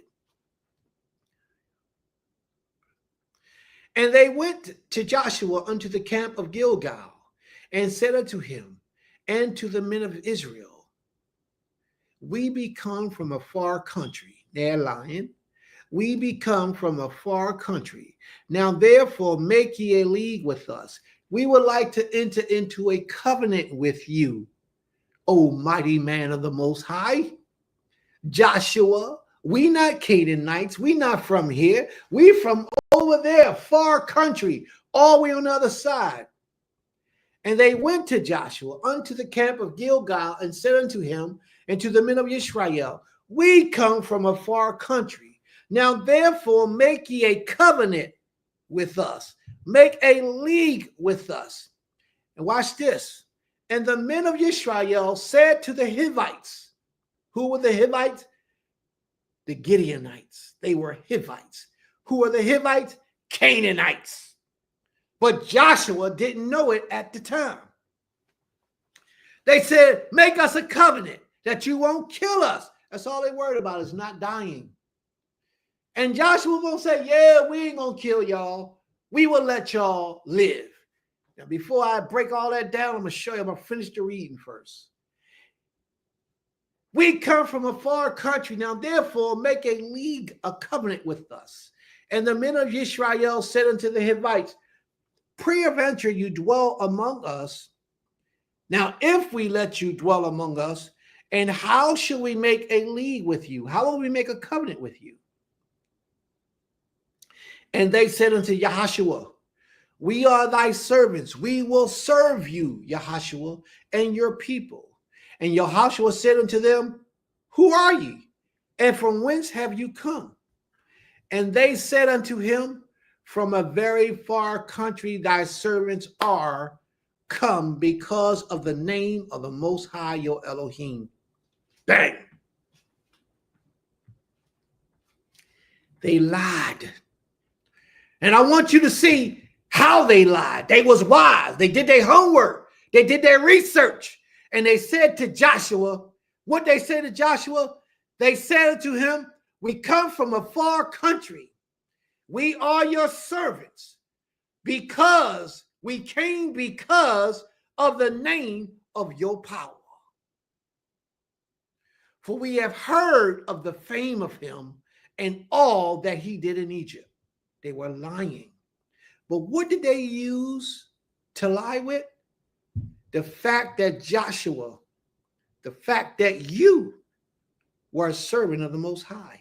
And they went to Joshua unto the camp of Gilgal, and said unto him and to the men of Israel, we be come from a far country. They're lying. We be come from a far country. Now therefore make ye a league with us. We would like to enter into a covenant with you, O mighty man of the Most High. Joshua, we not Canaanites. We not from here. We from over there, far country, all the way on the other side. And they went to Joshua unto the camp of Gilgal, and said unto him and to the men of Israel, we come from a far country. Now therefore make ye a covenant with us. Make a league with us. And watch this. And the men of Israel said to the Hivites. Who were the Hivites? The Gideonites. They were Hivites. Who were the Hivites? Canaanites. But Joshua didn't know it at the time. They said, make us a covenant that you won't kill us. That's all they worried about, is not dying. And Joshua gonna say, yeah, we ain't gonna kill y'all. We will let y'all live. Now, before I break all that down, I'm gonna show you, I'm gonna finish the reading first. We come from a far country. Now, therefore, make a league, a covenant with us. And the men of Israel said unto the Hivites, peradventure you dwell among us. Now, if we let you dwell among us, and how shall we make a league with you? How will we make a covenant with you? And they said unto Yahushua, we are thy servants. We will serve you, Yahushua, and your people. And Yahushua said unto them, who are ye? And from whence have you come? And they said unto him, from a very far country thy servants are come, because of the name of the Most High your Elohim. Bang! They lied. And I want you to see how they lied. They was wise. They did their homework. They did their research. And they said to Joshua, what they said to Joshua? They said to him, we come from a far country. We are your servants, because we came because of the name of your power. For we have heard of the fame of him and all that he did in Egypt. They were lying. But what did they use to lie with? The fact that Joshua, the fact that you were a servant of the Most High.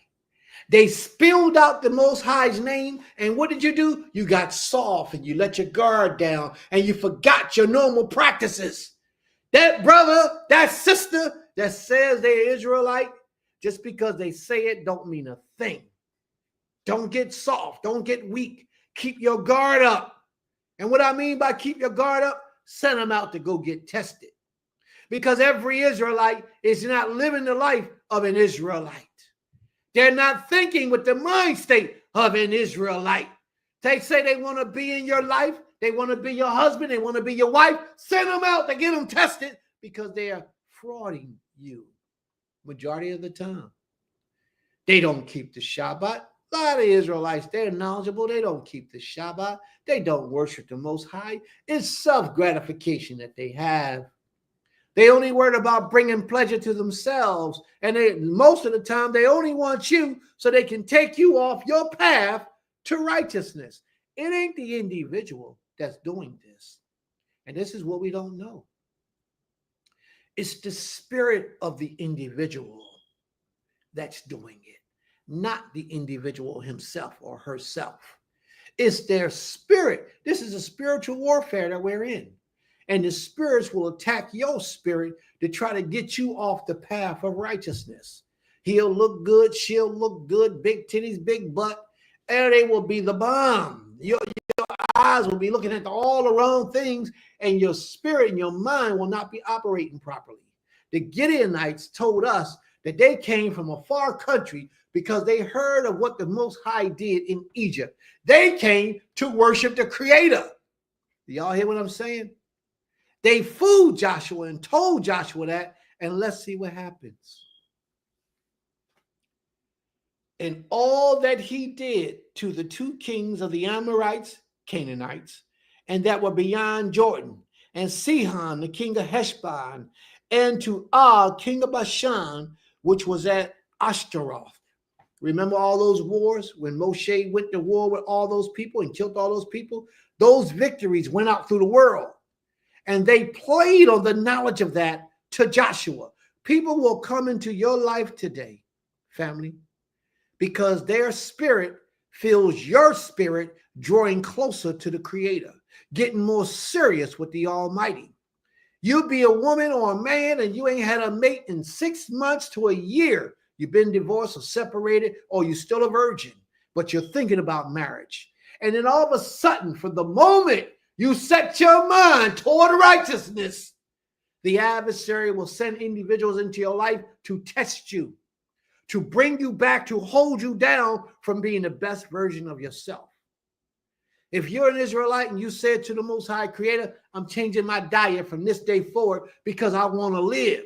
They spilled out the Most High's name, and what did you do? You got soft and you let your guard down and you forgot your normal practices. That brother, that sister that says they're Israelite, just because they say it don't mean a thing. Don't get soft. Don't get weak. Keep your guard up. And what I mean by keep your guard up, send them out to go get tested. Because every Israelite is not living the life of an Israelite. They're not thinking with the mind state of an Israelite. They say they want to be in your life. They want to be your husband. They want to be your wife. Send them out to get them tested, because they are frauding you majority of the time. They don't keep the Shabbat. A lot of Israelites, they're knowledgeable. They don't keep the Shabbat. They don't worship the Most High. It's self-gratification that they have. They only worried about bringing pleasure to themselves. And most of the time, they only want you so they can take you off your path to righteousness. It ain't the individual that's doing this. And this is what we don't know. It's the spirit of the individual that's doing it, not the individual himself or herself. It's their spirit. This is a spiritual warfare that we're in. And the spirits will attack your spirit to try to get you off the path of righteousness. He'll look good. She'll look good. Big titties, big butt. And they will be the bomb. Your eyes will be looking at all the wrong things, and your spirit and your mind will not be operating properly. The Gideonites told us that they came from a far country because they heard of what the Most High did in Egypt. They came to worship the Creator. Y'all hear what I'm saying? They fooled Joshua and told Joshua that, and let's see what happens. And all that he did to the two kings of the Amorites, Canaanites, and that were beyond Jordan, and Sihon, the king of Heshbon, and to Og, king of Bashan, which was at Ashtaroth. Remember all those wars when Moshe went to war with all those people and killed all those people? Those victories went out through the world. And they played on the knowledge of that to Joshua. People will come into your life today, family, because their spirit feels your spirit drawing closer to the Creator, getting more serious with the Almighty. You be a woman or a man and you ain't had a mate in 6 months to a year. You've been divorced or separated, or you're still a virgin, but you're thinking about marriage. And then all of a sudden, from the moment you set your mind toward righteousness, the adversary will send individuals into your life to test you, to bring you back, to hold you down from being the best version of yourself. If you're an Israelite and you said to the Most High Creator, I'm changing my diet from this day forward because I want to live.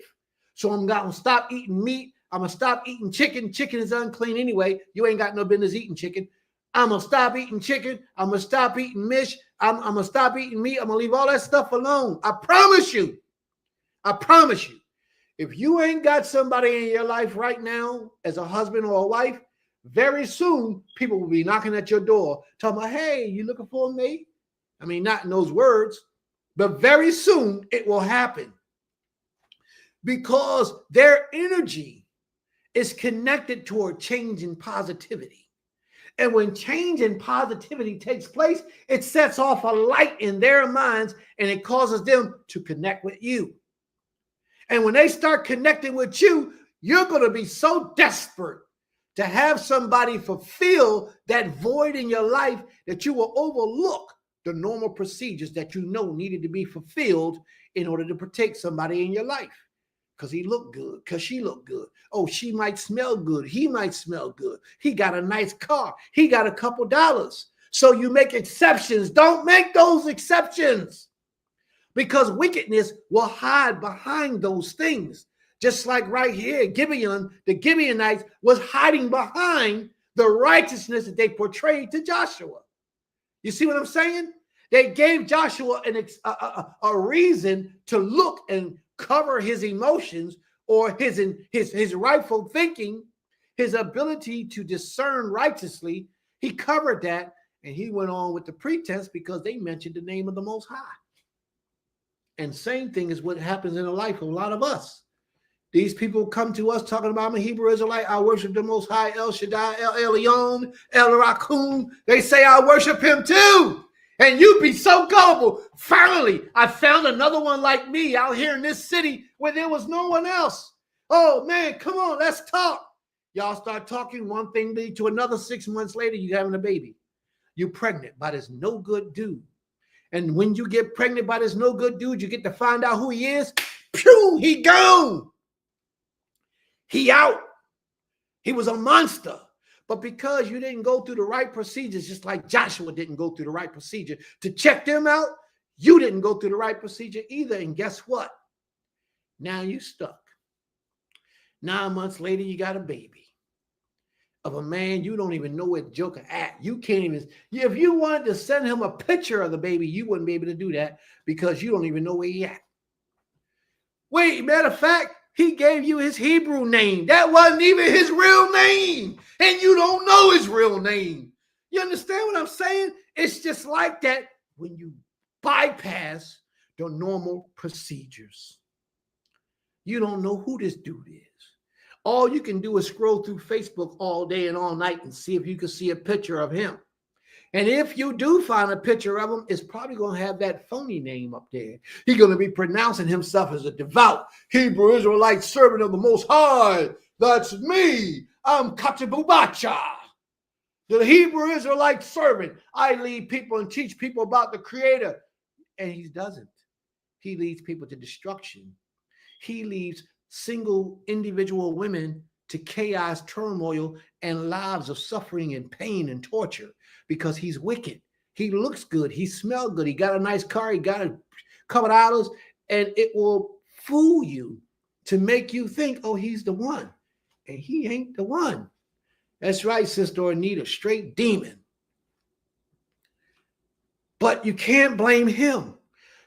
So I'm going to stop eating meat. I'm going to stop eating chicken. Chicken is unclean anyway. You ain't got no business eating chicken. I'm going to stop eating chicken. I'm going to stop eating fish. I'm going to stop eating meat. I'm going to leave all that stuff alone. I promise you. I promise you. If you ain't got somebody in your life right now as a husband or a wife, very soon people will be knocking at your door talking about, hey, you looking for a mate? I mean, not in those words, but very soon it will happen because their energy is connected toward change and positivity. And when change and positivity takes place, it sets off a light in their minds and it causes them to connect with you. And when they start connecting with you, you're going to be so desperate to have somebody fulfill that void in your life that you will overlook the normal procedures that you know needed to be fulfilled in order to protect somebody in your life. Because he looked good, because she looked good. Oh, she might smell good. He might smell good. He got a nice car. He got a couple dollars. So you make exceptions. Don't make those exceptions. Because wickedness will hide behind those things. Just like right here, Gibeon, the Gibeonites was hiding behind the righteousness that they portrayed to Joshua. You see what I'm saying? They gave Joshua a reason to look and cover his emotions or his rightful thinking, his ability to discern righteously. He covered that and he went on with the pretense because they mentioned the name of the Most High. And same thing is what happens in the life of a lot of us. These people come to us talking about, I'm a Hebrew Israelite. I worship the Most High, El Shaddai, El Elyon, El Rakum. They say I worship him too. And you be so gullible. Finally, I found another one like me out here in this city where there was no one else. Oh, man, come on, let's talk. Y'all start talking, one thing lead to another. 6 months later, you're having a baby. You're pregnant by this no good dude. And when you get pregnant by this no good dude, you get to find out who he is. Pew, he gone. He out. He was a monster. But because you didn't go through the right procedures, just like Joshua didn't go through the right procedure to check them out, you didn't go through the right procedure either. And guess what? Now you stuck. 9 months later, you got a baby of a man you don't even know where Joker at. You can't even, if you wanted to send him a picture of the baby, you wouldn't be able to do that because you don't even know where he at. Wait, matter of fact, he gave you his Hebrew name. That wasn't even his real name. And you don't know his real name. You understand what I'm saying? It's just like that when you bypass the normal procedures. You don't know who this dude is. All you can do is scroll through Facebook all day and all night and see if you can see a picture of him. And if you do find a picture of him, it's probably going to have that phony name up there. He's going to be pronouncing himself as a devout Hebrew Israelite servant of the Most High. That's me. I'm Kachibubacha, the Hebrew Israelite servant. I lead people and teach people about the Creator. And he doesn't. He leads people to destruction. He leads single individual women to chaos, turmoil, and lives of suffering and pain and torture because he's wicked. He looks good. He smells good. He got a nice car. He got a couple of dollars, and it will fool you to make you think, oh, he's the one. And he ain't the one. That's right, Sister Anita, straight demon. But you can't blame him.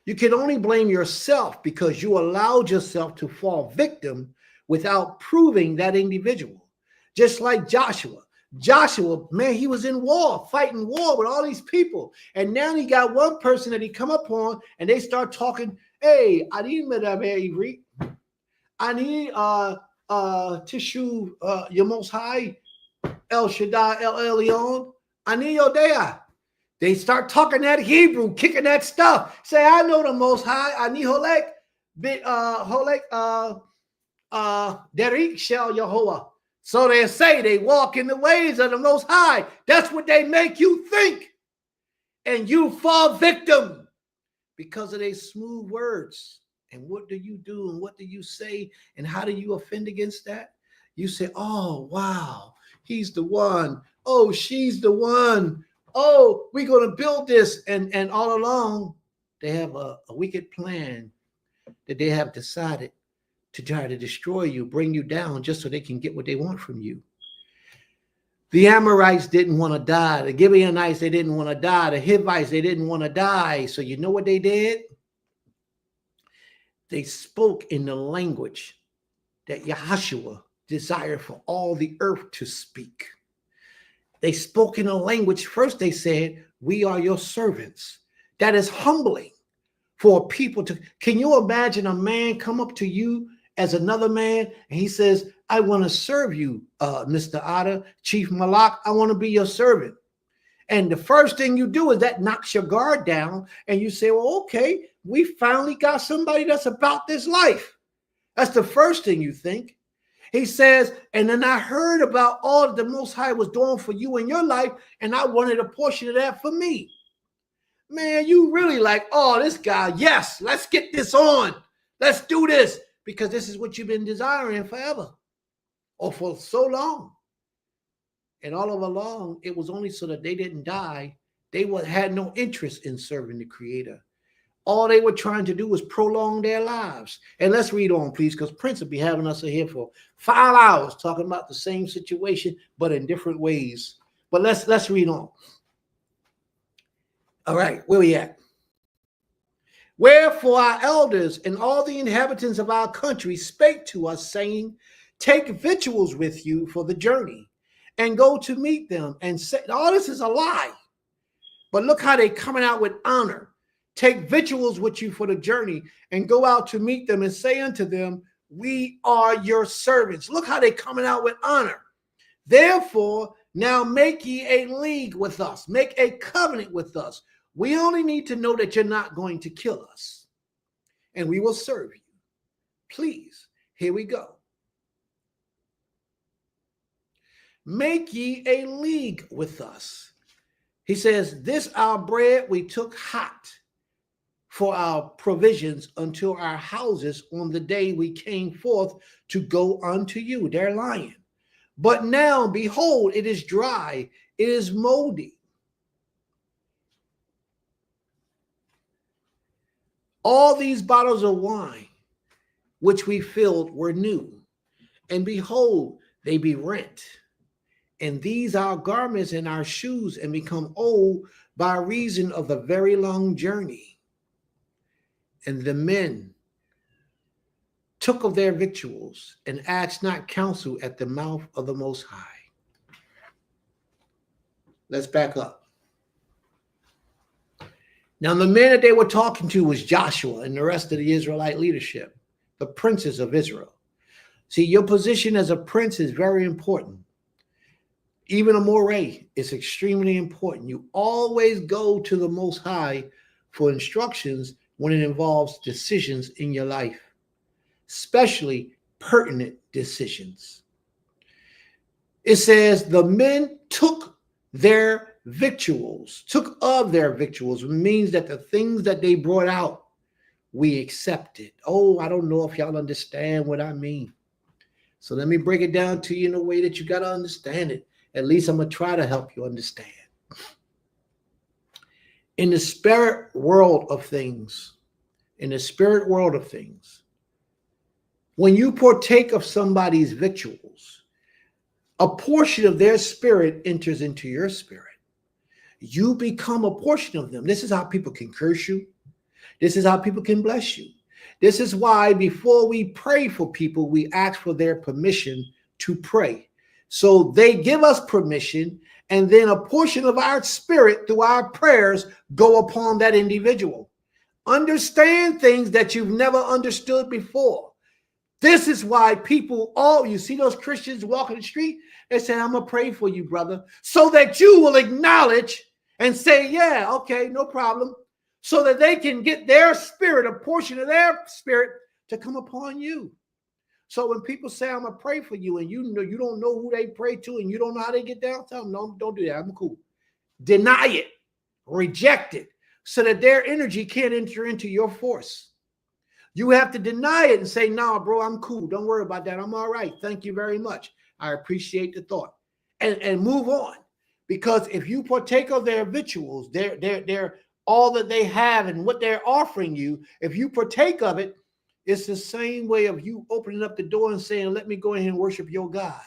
You can only blame yourself because you allowed yourself to fall victim without proving that individual. Just like Joshua. Joshua, man, he was in war, fighting war with all these people. And now he got one person that he come upon and they start talking, hey, I need tissue, your most high, El Shaddai, El Elyon, I need your day. They start talking that Hebrew, kicking that stuff. Say, I know the most high, I need Holek, Derik Shel Yehovah. So they say they walk in the ways of the Most High. That's what they make you think. And you fall victim because of their smooth words. And what do you do? And what do you say? And how do you offend against that? You say, oh, wow, he's the one. Oh, she's the one. Oh, we're going to build this. And all along, they have a wicked plan that they have decided to try to destroy you, bring you down just so they can get what they want from you. The Amorites didn't want to die. The Gibeonites, they didn't want to die. The Hivites, they didn't want to die. So you know what they did? They spoke in the language that Yahushua desired for all the earth to speak. They spoke in a language. First they said, we are your servants. That is humbling for people to. Can you imagine a man come up to you as another man, and he says, I want to serve you, Mr. Ada, Chief Malak, I want to be your servant. And the first thing you do is that knocks your guard down, and you say, well, okay, we finally got somebody that's about this life. That's the first thing you think. He says, and then I heard about all that the Most High was doing for you in your life, and I wanted a portion of that for me. Man, you really like, oh, this guy, yes, let's get this on. Let's do this. Because this is what you've been desiring forever or for so long. And all of along, it was only so that they didn't die. They had no interest in serving the Creator. All they were trying to do was prolong their lives. And let's read on, please, because Prince will be having us here for 5 hours talking about the same situation, but in different ways. But let's read on. All right, where we at? Wherefore our elders and all the inhabitants of our country spake to us, saying, take victuals with you for the journey, and go to meet them. And say, all this is a lie. But look how they coming out with honor. Take victuals with you for the journey, and go out to meet them, and say unto them, we are your servants. Look how they coming out with honor. Therefore, now make ye a league with us. Make a covenant with us. We only need to know that you're not going to kill us, and we will serve you. Please, here we go. Make ye a league with us. He says, this our bread we took hot for our provisions until our houses on the day we came forth to go unto you. They're lying. But now, behold, it is dry, it is moldy. All these bottles of wine, which we filled, were new. And behold, they be rent. And these our garments and our shoes, and become old by reason of the very long journey. And the men took of their victuals, and asked not counsel at the mouth of the Most High. Let's back up. Now, the men that they were talking to was Joshua and the rest of the Israelite leadership, the princes of Israel. See, your position as a prince is very important. Even a moray is extremely important. You always go to the Most High for instructions when it involves decisions in your life, especially pertinent decisions. It says the men took their victuals, took of their victuals, means that the things that they brought out, we accepted. Oh, I don't know if y'all understand what I mean. So let me break it down to you in a way that you got to understand it. At least I'm going to try to help you understand. In the spirit world of things, when you partake of somebody's victuals, a portion of their spirit enters into your spirit. You become a portion of them. This is how people can curse you. This is how people can bless you. This is why before we pray for people, we ask for their permission to pray. So they give us permission, and then a portion of our spirit through our prayers go upon that individual. Understand things that you've never understood before. This is why people, you see those Christians walking the street, they say, I'm going to pray for you, brother, so that you will acknowledge and say, yeah, okay, no problem, so that they can get their spirit, a portion of their spirit, to come upon you. So when people say, I'm going to pray for you, and you know you don't know who they pray to, and you don't know how they get down, tell them, no, don't do that. I'm cool. Deny it. Reject it, so that their energy can't enter into your force. You have to deny it and say, nah, bro, I'm cool. Don't worry about that. I'm all right. Thank you very much. I appreciate the thought. And move on. Because if you partake of their victuals, they're all that they have and what they're offering you, if you partake of it, it's the same way of you opening up the door and saying, let me go ahead and worship your God,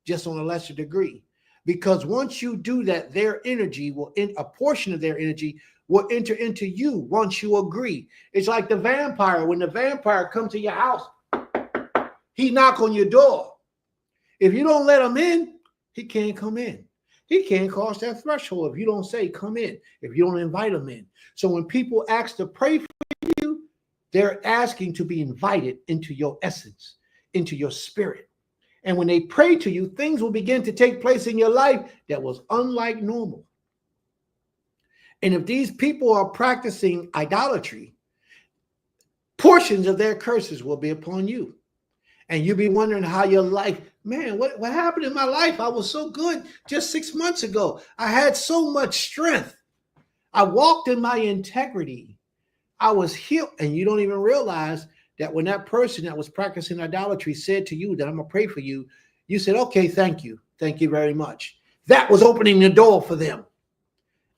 just on a lesser degree. Because once you do that, their energy a portion of their energy will enter into you once you agree. It's like the vampire. When the vampire comes to your house, he knock on your door. If you don't let him in, he can't come in. He can't cross that threshold if you don't say, come in, if you don't invite him in. So when people ask to pray for you, they're asking to be invited into your essence, into your spirit. And when they pray to you, things will begin to take place in your life that was unlike normal. And if these people are practicing idolatry, portions of their curses will be upon you. And you'll be wondering how your life, man, what happened in my life? I was so good just 6 months ago. I had so much strength. I walked in my integrity. I was healed. And you don't even realize that when that person that was practicing idolatry said to you that I'm going to pray for you, you said, okay, thank you. Thank you very much. That was opening the door for them.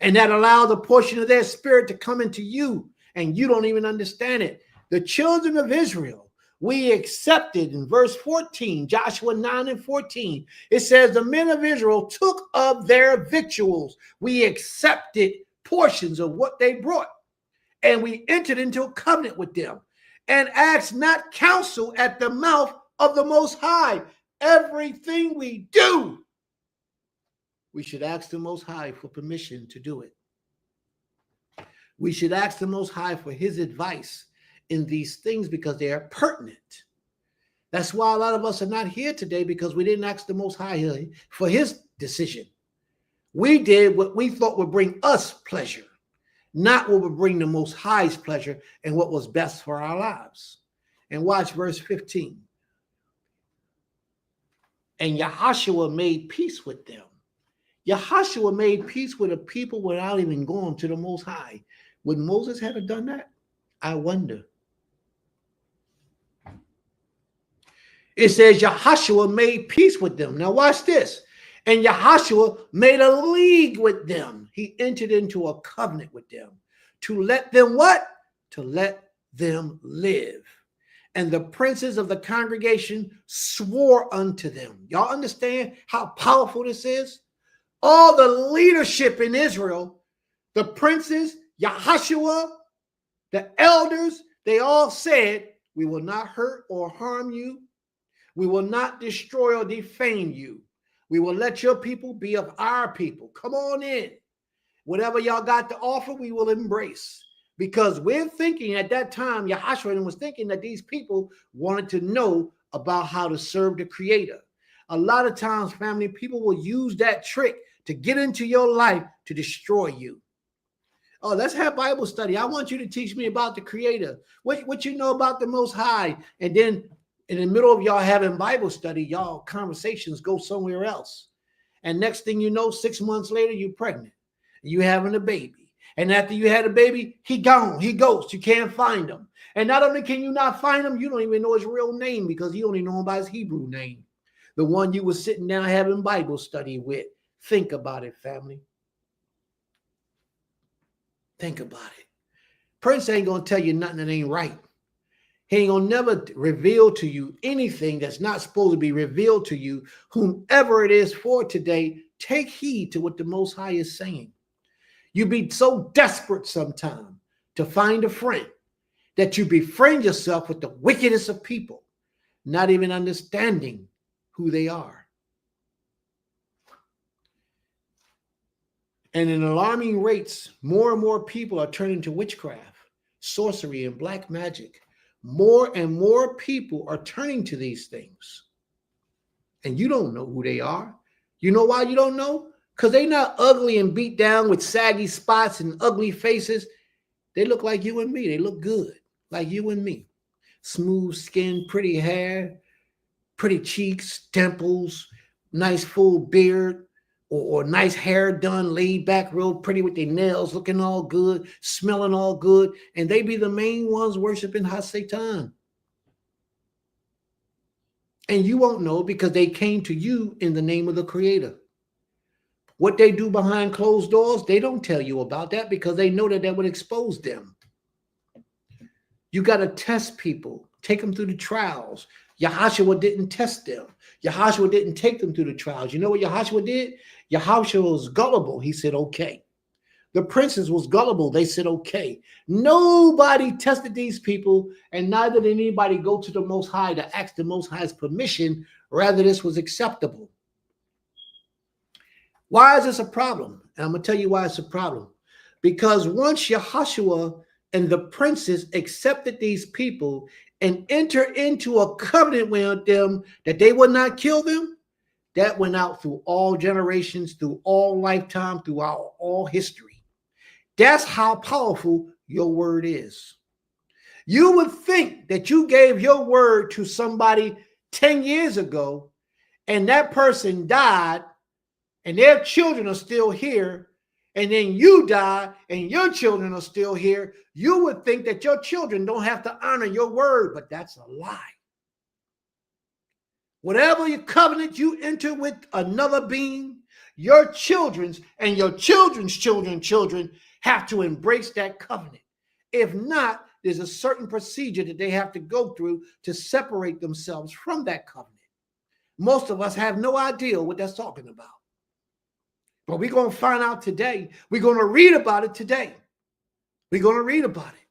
And that allowed a portion of their spirit to come into you, and you don't even understand it. The children of Israel, we accepted in verse 14, Joshua 9:14. It says the men of Israel took of their victuals. We accepted portions of what they brought, and we entered into a covenant with them and asked not counsel at the mouth of the Most High. Everything we do, we should ask the Most High for permission to do it. We should ask the Most High for his advice in these things because they are pertinent. That's why a lot of us are not here today, because we didn't ask the Most High for his decision. We did what we thought would bring us pleasure, not what would bring the Most High's pleasure and what was best for our lives. And watch verse 15. And Yahushua made peace with them. Yahushua made peace with a people without even going to the Most High. Would Moses have done that? I wonder. It says Yahushua made peace with them. Now watch this. And Yahushua made a league with them. He entered into a covenant with them to let them what? To let them live. And the princes of the congregation swore unto them. Y'all understand how powerful this is? All the leadership in Israel, the princes, Yahushua, the elders, they all said, we will not hurt or harm you. We will not destroy or defame you. We will let your people be of our people. Come on in. Whatever y'all got to offer, we will embrace. Because we're thinking at that time, Yahushua was thinking that these people wanted to know about how to serve the Creator. A lot of times, family, people will use that trick to get into your life to destroy you. Oh, let's have Bible study. I want you to teach me about the Creator. What you know about the Most High. And then in the middle of y'all having Bible study, y'all conversations go somewhere else. And next thing you know, 6 months later, you're pregnant. You having a baby. And after you had a baby, he gone. He goes. You can't find him. And not only can you not find him, you don't even know his real name because you only know him by his Hebrew name. The one you were sitting down having Bible study with. Think about it, family. Think about it. Prince ain't going to tell you nothing that ain't right. He ain't going to never reveal to you anything that's not supposed to be revealed to you. Whomever it is for today, take heed to what the Most High is saying. You be so desperate sometime to find a friend that you befriend yourself with the wickedest of people, not even understanding who they are. And in alarming rates, more and more people are turning to witchcraft, sorcery, and black magic. More and more people are turning to these things. And you don't know who they are. You know why you don't know? Because they're not ugly and beat down with saggy spots and ugly faces. They look like you and me. They look good, like you and me. Smooth skin, pretty hair, pretty cheeks, temples, nice full beard, or nice hair done, laid back real pretty with their nails looking all good, smelling all good, and they be the main ones worshiping Satan. And you won't know because they came to you in the name of the Creator. What they do behind closed doors, they don't tell you about that because they know that would expose them. You got to test people, take them through the trials. Yahushua didn't test them. Yahushua didn't take them through the trials. You know what Yahushua did? Yahushua was gullible. He said, okay. The princes was gullible. They said, okay. Nobody tested these people, and neither did anybody go to the Most High to ask the Most High's permission. Rather, this was acceptable. Why is this a problem? And I'm going to tell you why it's a problem. Because once Yahushua and the princes accepted these people and enter into a covenant with them that they would not kill them, that went out through all generations, through all lifetime, throughout all history. That's how powerful your word is. You would think that you gave your word to somebody 10 years ago and that person died and their children are still here, and then you die and your children are still here. You would think that your children don't have to honor your word, but that's a lie. Whatever your covenant you enter with another being, your children's and your children's children have to embrace that covenant. If not, there's a certain procedure that they have to go through to separate themselves from that covenant. Most of us have no idea what that's talking about. But we're going to find out today. We're going to read about it today. We're going to read about it.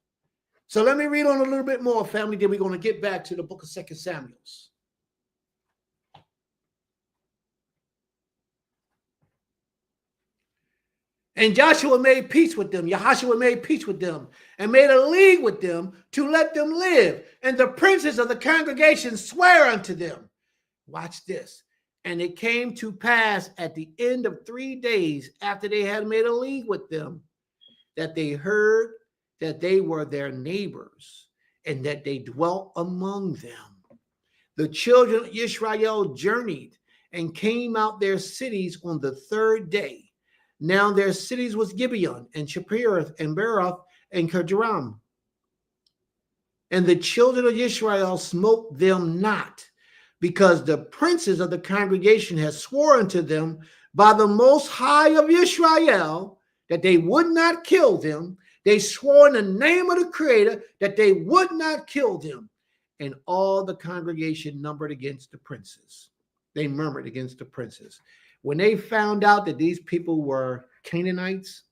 So let me read on a little bit more, family, then we're going to get back to the book of 2 Samuel. And Joshua made peace with them. Yahushua made peace with them and made a league with them to let them live. And the princes of the congregation swear unto them. Watch this. And it came to pass at the end of 3 days after they had made a league with them, that they heard that they were their neighbors and that they dwelt among them. The children of Israel journeyed and came out their cities on the 3rd day. Now their cities was Gibeon and Shapirath and Beroth and Kerjaram. And the children of Israel smote them not, because the princes of the congregation had sworn unto them by the Most High of Israel that they would not kill them. They swore in the name of the Creator that they would not kill them. And all the congregation numbered against the princes. They murmured against the princes. When they found out that these people were Canaanites,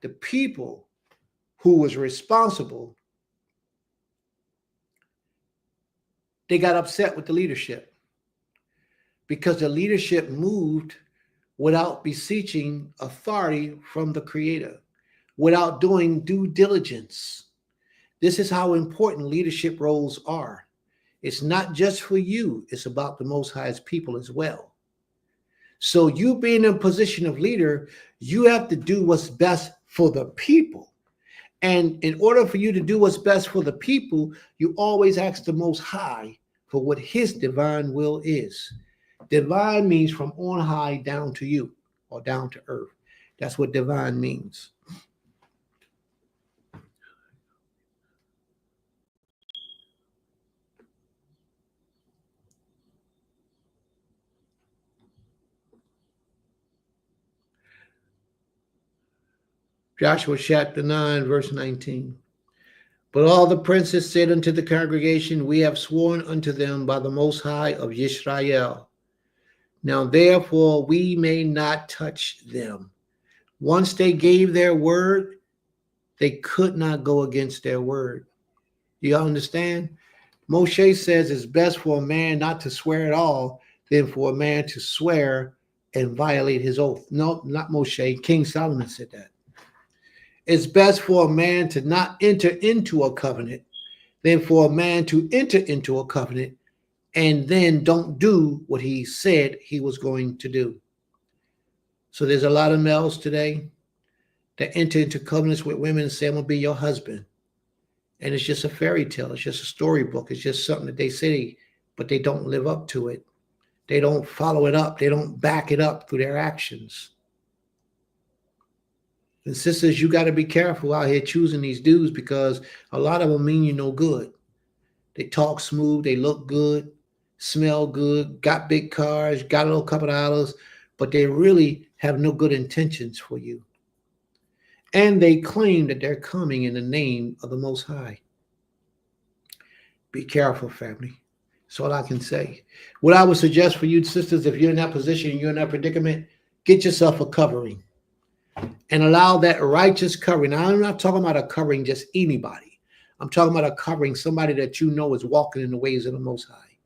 the people who was responsible, they got upset with the leadership because the leadership moved without beseeching authority from the Creator, without doing due diligence. This is how important leadership roles are. It's not just for you, it's about the Most High's people as well. So you being in a position of leader, you have to do what's best for the people. And in order for you to do what's best for the people, you always ask the Most High for what his divine will is. Divine means from on high down to you or down to earth. That's what divine means. Joshua chapter 9, verse 19. But all the princes said unto the congregation, we have sworn unto them by the Most High of Israel. Now therefore we may not touch them. Once they gave their word, they could not go against their word. You understand? Moshe says it's best for a man not to swear at all than for a man to swear and violate his oath. No, not Moshe. King Solomon said that. It's best for a man to not enter into a covenant than for a man to enter into a covenant and then don't do what he said he was going to do. So there's a lot of males today that enter into covenants with women and say, I'm going to be your husband. And it's just a fairy tale. It's just a storybook. It's just something that they say, but they don't live up to it. They don't follow it up. They don't back it up through their actions. And sisters, you got to be careful out here choosing these dudes because a lot of them mean you no good. They talk smooth. They look good, smell good, got big cars, got a little couple of dollars, but they really have no good intentions for you. And they claim that they're coming in the name of the Most High. Be careful, family. That's all I can say. What I would suggest for you, sisters, if you're in that position, you're in that predicament, get yourself a covering and allow that righteous covering. Now, I'm not talking about a covering just anybody. I'm talking about a covering somebody that you know is walking in the ways of the Most High.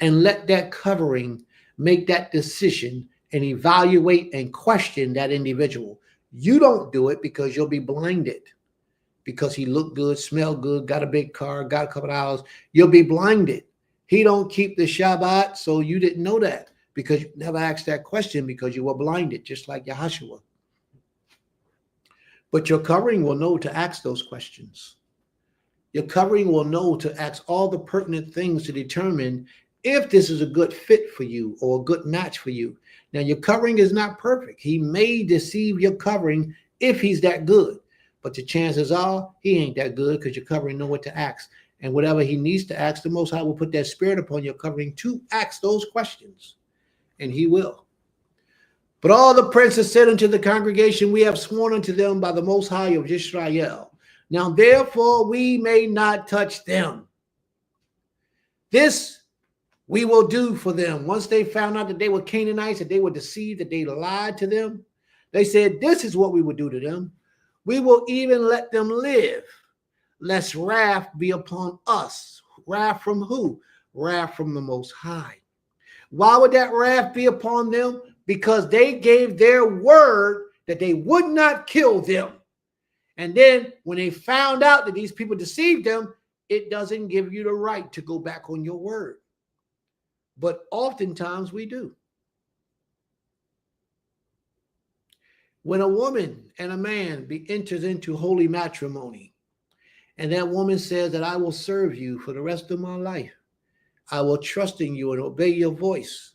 And let that covering make that decision and evaluate and question that individual. You don't do it because you'll be blinded. Because he looked good, smelled good, got a big car, got a couple of hours. You'll be blinded. He don't keep the Shabbat, so you didn't know that because you never asked that question because you were blinded, just like Yahushua. But your covering will know to ask those questions. Your covering will know to ask all the pertinent things to determine if this is a good fit for you or a good match for you. Now, your covering is not perfect. He may deceive your covering if he's that good. But the chances are he ain't that good because your covering know what to ask. And whatever he needs to ask, the Most High will put that spirit upon your covering to ask those questions. And he will. But all the princes said unto the congregation, we have sworn unto them by the Most High of Israel. Now, therefore, we may not touch them. This we will do for them. Once they found out that they were Canaanites, that they were deceived, that they lied to them, they said, this is what we would do to them. We will even let them live, lest wrath be upon us. Wrath from who? Wrath from the Most High. Why would that wrath be upon them? Because they gave their word that they would not kill them. And then when they found out that these people deceived them, it doesn't give you the right to go back on your word. But oftentimes we do. When a woman and a man enters into holy matrimony, and that woman says that I will serve you for the rest of my life, I will trust in you and obey your voice.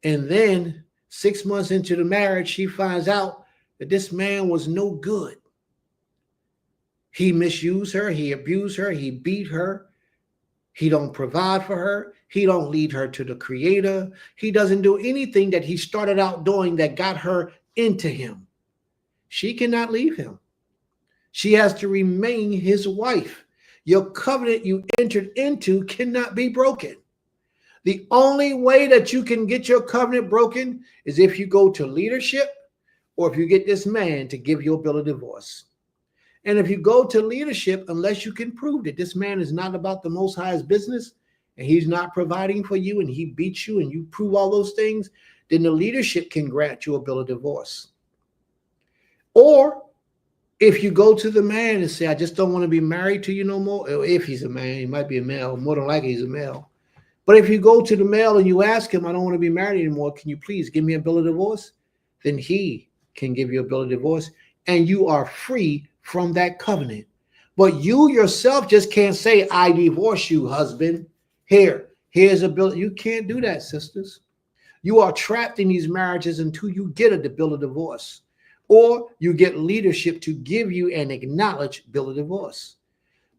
And then 6 months into the marriage, she finds out that this man was no good. He misused her, he abused her, he beat her. He don't provide for her. He don't lead her to the Creator. He doesn't do anything that he started out doing that got her into him. She cannot leave him. She has to remain his wife. Your covenant you entered into cannot be broken. The only way that you can get your covenant broken is if you go to leadership or if you get this man to give you a bill of divorce. And if you go to leadership, unless you can prove that this man is not about the Most High's business and he's not providing for you and he beats you and you prove all those things, then the leadership can grant you a bill of divorce. Or if you go to the man and say, I just don't want to be married to you no more. If he's a man, he might be a male. More than likely he's a male. But if you go to the male and you ask him, I don't want to be married anymore. Can you please give me a bill of divorce? Then he can give you a bill of divorce and you are free from that covenant. But you yourself just can't say, I divorce you, husband. Here's a bill. You can't do that, sisters. You are trapped in these marriages until you get a bill of divorce. Or you get leadership to give you an acknowledged bill of divorce.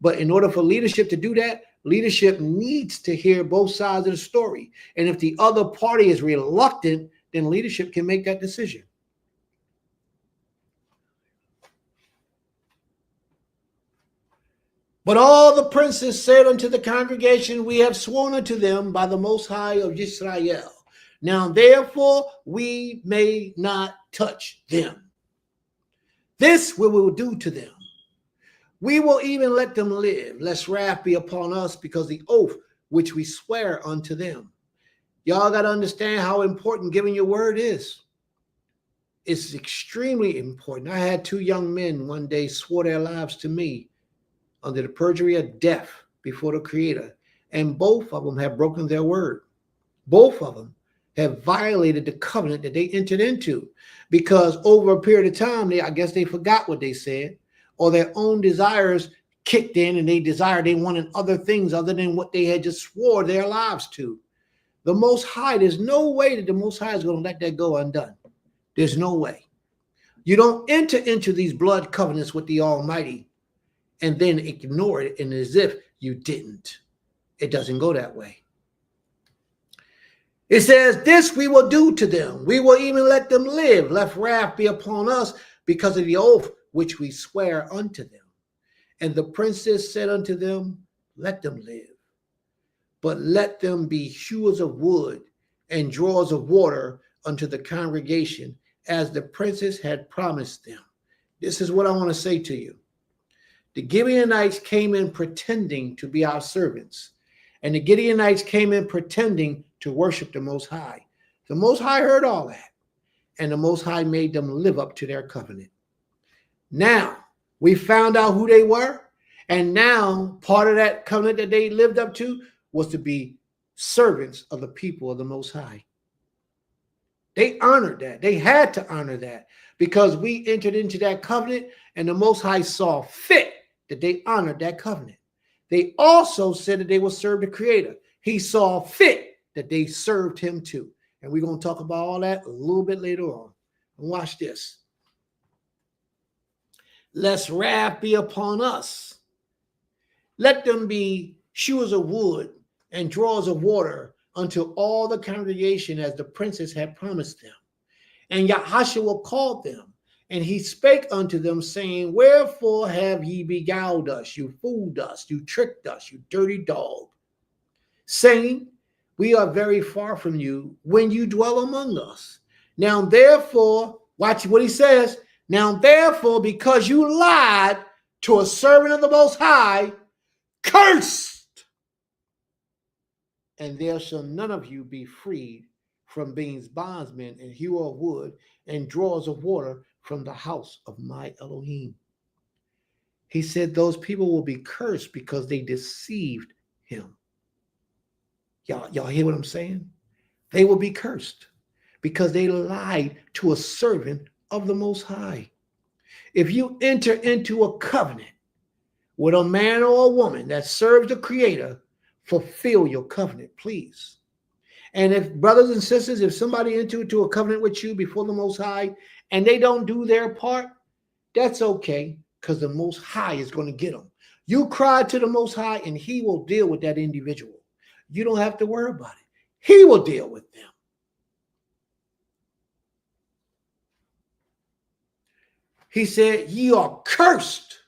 But in order for leadership to do that, leadership needs to hear both sides of the story. And if the other party is reluctant, then leadership can make that decision. But all the princes said unto the congregation, we have sworn unto them by the Most High of Israel. Now therefore we may not touch them. This we will do to them. We will even let them live, lest wrath be upon us, because the oath which we swear unto them. Y'all got to understand how important giving your word is. It's extremely important. I had 2 young men one day swore their lives to me under the perjury of death before the Creator, and both of them have broken their word. Both of them have violated the covenant that they entered into, because over a period of time, I guess they forgot what they said, or their own desires kicked in and they wanted other things other than what they had just swore their lives to. The Most High, there's no way that the Most High is going to let that go undone. There's no way. You don't enter into these blood covenants with the Almighty and then ignore it and as if you didn't. It doesn't go that way. It says, this we will do to them. We will even let them live, lest wrath be upon us, because of the oath which we swear unto them. And the princes said unto them, let them live, but let them be hewers of wood and drawers of water unto the congregation, as the princes had promised them. This is what I want to say to you. The Gibeonites came in pretending to be our servants, and the Gibeonites came in pretending to worship the Most High. The Most High heard all that, and the Most High made them live up to their covenant. Now, we found out who they were, and now part of that covenant that they lived up to was to be servants of the people of the Most High. They honored that. They had to honor that, because we entered into that covenant, and the Most High saw fit that they honored that covenant. They also said that they would serve the Creator. He saw fit that they served him too. And we're going to talk about all that a little bit later on. And watch this. Lest wrath be upon us. Let them be hewers of wood and drawers of water unto all the congregation, as the princes had promised them. And Yahshua called them, and he spake unto them, saying, wherefore have ye beguiled us? You fooled us, you tricked us, you dirty dog. Saying, we are very far from you when you dwell among us. Now therefore, watch what he says. Now therefore, because you lied to a servant of the Most High, cursed, and there shall none of you be freed from being bondsmen and hewer of wood and drawers of water from the house of my Elohim. He said those people will be cursed because they deceived him. Y'all hear what I'm saying? They will be cursed because they lied to a servant of the Most High. If you enter into a covenant with a man or a woman that serves the Creator, fulfill your covenant, please. And if brothers and sisters, if somebody entered into a covenant with you before the Most High and they don't do their part, that's okay, because the Most High is going to get them. You cry to the Most High and he will deal with that individual. You don't have to worry about it. He will deal with them. He said, ye are cursed.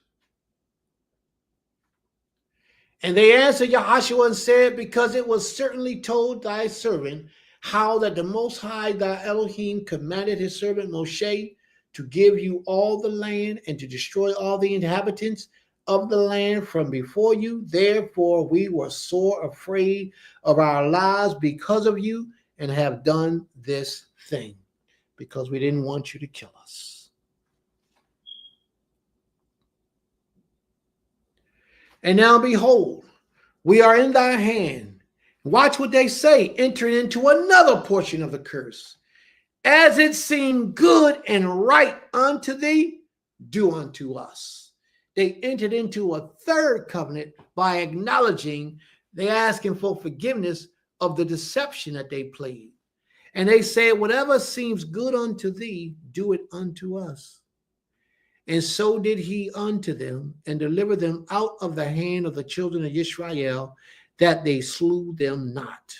And they answered Yahshua and said, because it was certainly told thy servant how that the Most High thy Elohim commanded his servant Moshe to give you all the land and to destroy all the inhabitants of the land from before you. Therefore we were sore afraid of our lives because of you, and have done this thing, because we didn't want you to kill us. And now behold, we are in thy hand. Watch what they say, entering into another portion of the curse. As it seemed good and right unto thee, do unto us. They entered into a third covenant by acknowledging, they asking for forgiveness of the deception that they played. And they say, whatever seems good unto thee, do it unto us. And so did he unto them, and delivered them out of the hand of the children of Israel, that they slew them not.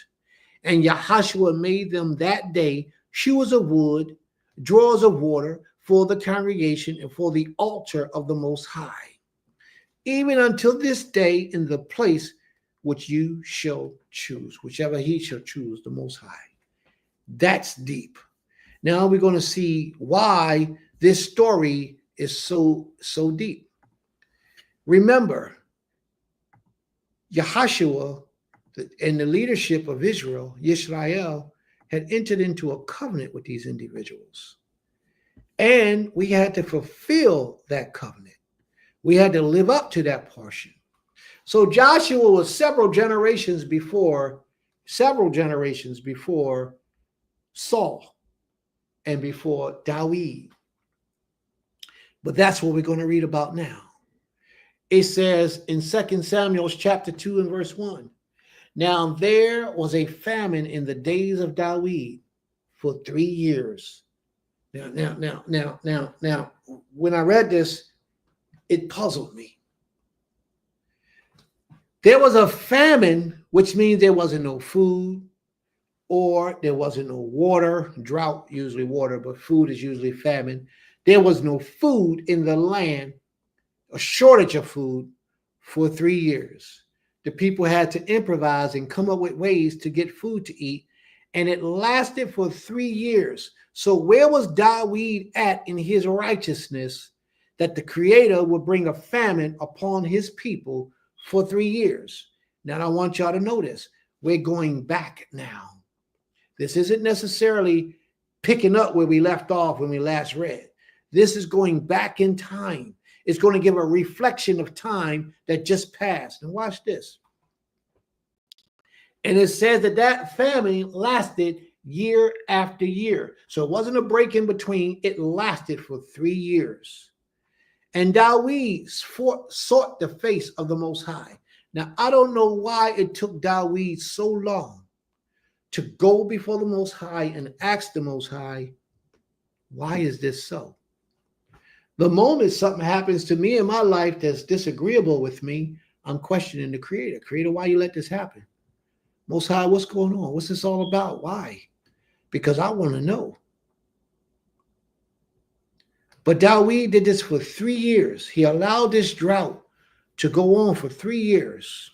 And Yahshua made them that day hewers of wood, drawers of water for the congregation and for the altar of the Most High. even until this day in the place which you shall choose, whichever he shall choose, the Most High. That's deep. Now we're going to see why this story is so deep. Remember, Yahshua and the leadership of Israel, Yisrael, had entered into a covenant with these individuals. And we had to fulfill that covenant. We had to live up to that portion. So Joshua was several generations before Saul and before DAWID. But that's what we're going to read about now. It says in 2 Samuel chapter 2 and verse 1, now there was a famine in the days of DAWID for 3 years. Now, when I read this, it puzzled me. There was a famine, which means there wasn't no food or there wasn't no water. Drought, usually water, but food is usually famine. There was no food in the land, a shortage of food for 3 years. The people had to improvise and come up with ways to get food to eat, and it lasted for 3 years. So where was DAWID at in his righteousness that the Creator would bring a famine upon his people for 3 years? Now, I want y'all to notice, we're going back now. This isn't necessarily picking up where we left off when we last read. This is going back in time. It's going to give a reflection of time that just passed. And watch this. And it says that famine lasted year after year. So it wasn't a break in between. It lasted for 3 years. And Dawid sought the face of the Most High. Now, I don't know why it took Dawid so long to go before the Most High and ask the Most High, why is this so? The moment something happens to me in my life that's disagreeable with me, I'm questioning the Creator. Creator, why you let this happen? Most High, what's going on? What's this all about? Why? Because I want to know. But Dawid did this for 3 years. He allowed this drought to go on for 3 years.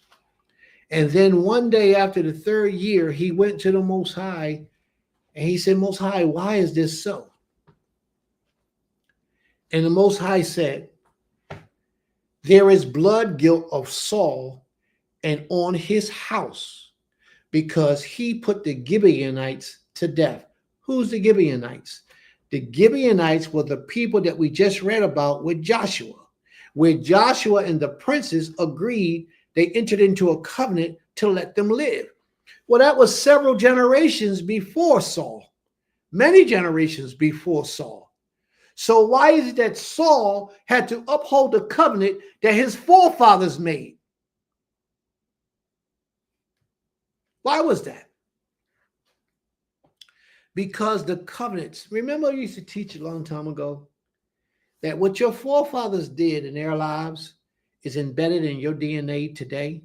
And then one day after the 3rd year, he went to the Most High and he said, Most High, why is this so? And the Most High said, there is blood guilt of Saul and on his house because he put the Gibeonites to death. Who's the Gibeonites? The Gibeonites were the people that we just read about with Joshua, where Joshua and the princes agreed, they entered into a covenant to let them live. Well, that was several generations before Saul, many generations before Saul. So why is it that Saul had to uphold the covenant that his forefathers made? Why was that? Because the covenants, remember I used to teach a long time ago that what your forefathers did in their lives is embedded in your DNA today.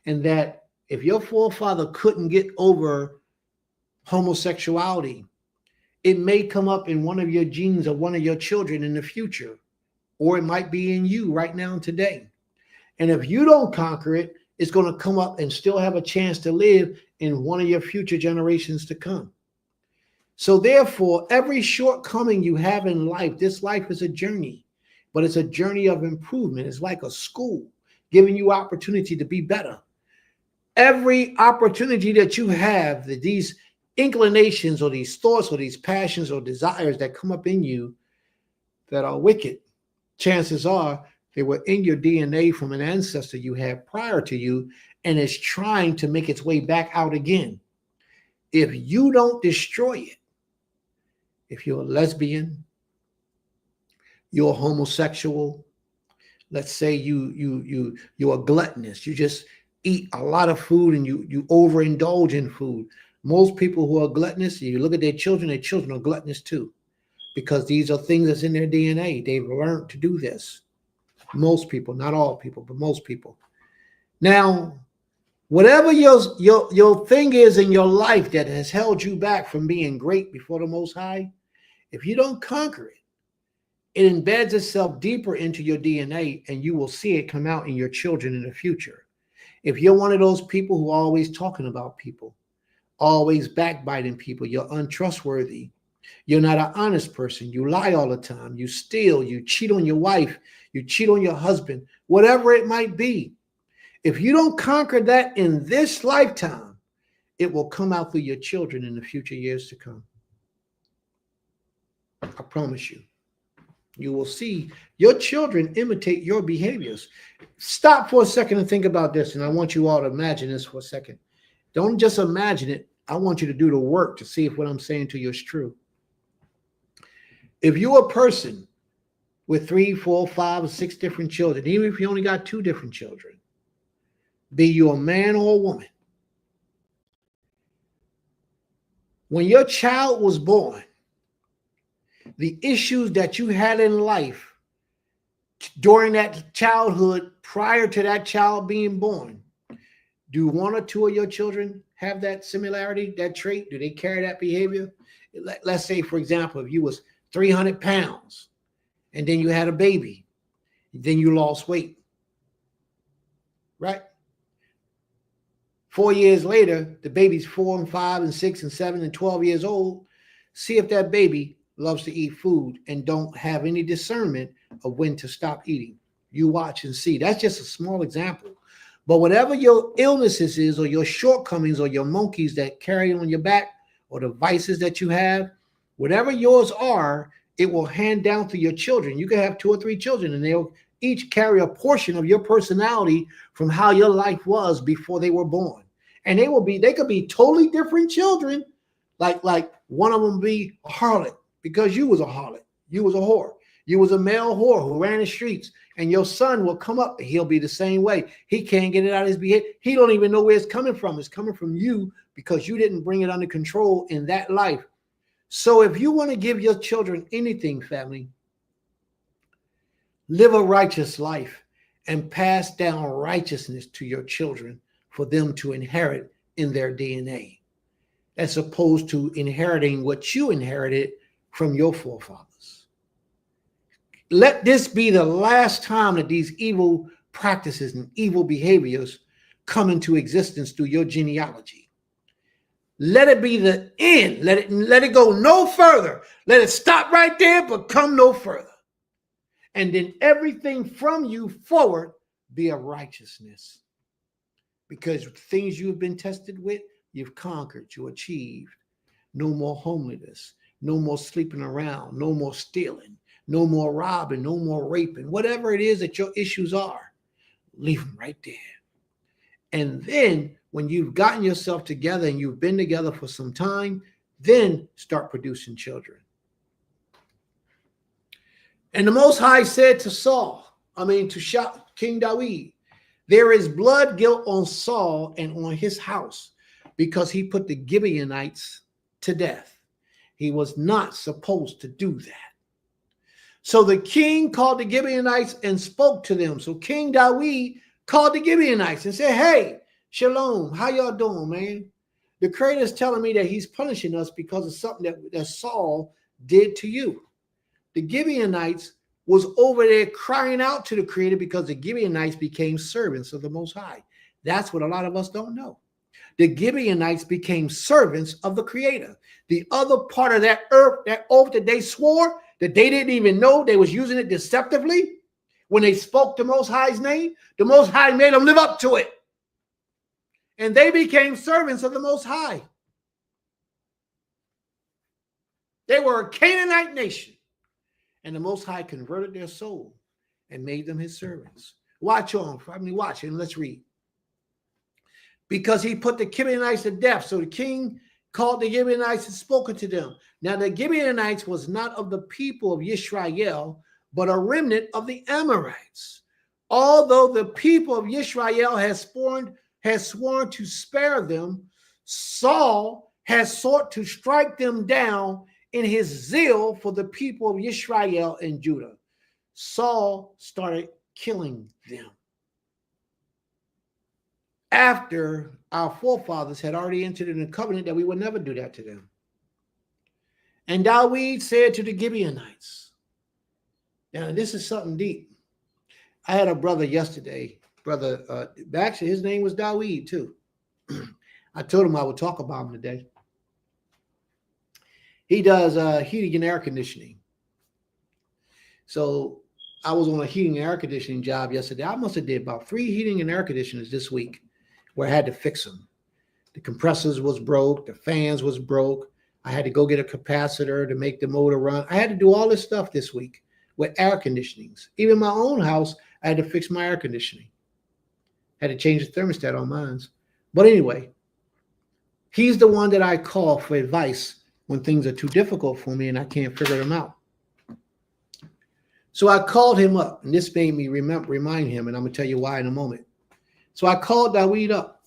And that if your forefather couldn't get over homosexuality, it may come up in one of your genes or one of your children in the future, or it might be in you right now today. And if you don't conquer it, it's going to come up and still have a chance to live in one of your future generations to come. So therefore, every shortcoming you have in life, this life is a journey, but it's a journey of improvement. It's like a school giving you opportunity to be better. Every opportunity that you have, that these inclinations or these thoughts or these passions or desires that come up in you that are wicked, chances are they were in your DNA from an ancestor you had prior to you, and it's trying to make its way back out again. If you don't destroy it, if you're a lesbian, you're a homosexual, let's say you're a gluttonous, you just eat a lot of food and you overindulge in food. Most people who are gluttonous, you look at their children are gluttonous too, because these are things that's in their DNA. They've learned to do this. Most people, not all people, but most people. Now, whatever your thing is in your life that has held you back from being great before the Most High, if you don't conquer it, It embeds itself deeper into your DNA, and you will see it come out in your children in the future. If you're one of those people who are always talking about people, always backbiting people, you're untrustworthy, you're not an honest person, you lie all the time, you steal, you cheat on your wife, you cheat on your husband, whatever it might be. If you don't conquer that in this lifetime, it will come out through your children in the future years to come. I promise you. You will see your children imitate your behaviors. Stop for a second and think about this, and I want you all to imagine this for a second. Don't just imagine it. I want you to do the work to see if what I'm saying to you is true. If you're a person with 3, 4, 5, or 6 different children, even if you only got 2 different children, be you a man or a woman, when your child was born, the issues that you had in life during that childhood, prior to that child being born, do 1 or 2 of your children have that similarity, that trait? Do they carry that behavior? Let's say, for example, if you was 300 pounds and then you had a baby, then you lost weight, right? 4 years later, the baby's 4 and 5 and 6 and 7 and 12 years old. See if that baby loves to eat food and don't have any discernment of when to stop eating. You watch and see. That's just a small example. But whatever your illnesses is, or your shortcomings, or your monkeys that carry on your back, or the vices that you have, whatever yours are, it will hand down to your children. You can have 2 or 3 children, and they'll each carry a portion of your personality from how your life was before they were born. And they could be totally different children. Like one of them be a harlot because you was a harlot. You was a whore. You was a male whore who ran the streets, and your son will come up. He'll be the same way. He can't get it out of his behavior. He don't even know where it's coming from. It's coming from you because you didn't bring it under control in that life. So if you want to give your children anything, family, live a righteous life and pass down righteousness to your children for them to inherit in their DNA, as opposed to inheriting what you inherited from your forefathers. Let this be the last time that these evil practices and evil behaviors come into existence through your genealogy. Let it be the end. Let it go no further. Let it stop right there, but come no further. And then everything from you forward be of righteousness. Because things you've been tested with, you've conquered, you achieved. No more homelessness, no more sleeping around, no more stealing, no more robbing, no more raping. Whatever it is that your issues are, leave them right there. And then when you've gotten yourself together and you've been together for some time, then start producing children. And the Most High said to King Dawid, there is blood guilt on Saul and on his house because he put the Gibeonites to death. He was not supposed to do that. So the king called the Gibeonites and spoke to them. So King Dawid called the Gibeonites and said, hey, Shalom, how y'all doing, man? The Creator is telling me that he's punishing us because of something that Saul did to you. The Gibeonites was over there crying out to the Creator because the Gibeonites became servants of the Most High. That's what a lot of us don't know. The Gibeonites became servants of the Creator. The other part of that oath that they swore, that they didn't even know, they was using it deceptively. When they spoke the Most High's name, the Most High made them live up to it. And they became servants of the Most High. They were a Canaanite nation. And the Most High converted their soul and made them his servants. Watch and let's read. Because he put the Gibeonites to death. So the king called the Gibeonites and spoken to them. Now the Gibeonites was not of the people of Israel, but a remnant of the Amorites. Although the people of Israel has sworn to spare them, Saul has sought to strike them down in his zeal for the people of Israel and Judah. Saul started killing them after our forefathers had already entered in a covenant that we would never do that to them. And Dawid said to the Gibeonites, Now, this is something deep. I had a brother yesterday, brother Bathsheba, his name was DAWID too. I told him I would talk about him today. He does heating and air conditioning. So I was on a heating and air conditioning job yesterday. I must have did about 3 heating and air conditioners this week where I had to fix them. The compressors was broke. The fans was broke. I had to go get a capacitor to make the motor run. I had to do all this stuff this week with air conditionings. Even my own house, I had to fix my air conditioning. Had to change the thermostat on mine. But anyway, he's the one that I call for advice when things are too difficult for me and I can't figure them out. So I called him up, and this made me remind him, and I'm going to tell you why in a moment. So I called DAWID up.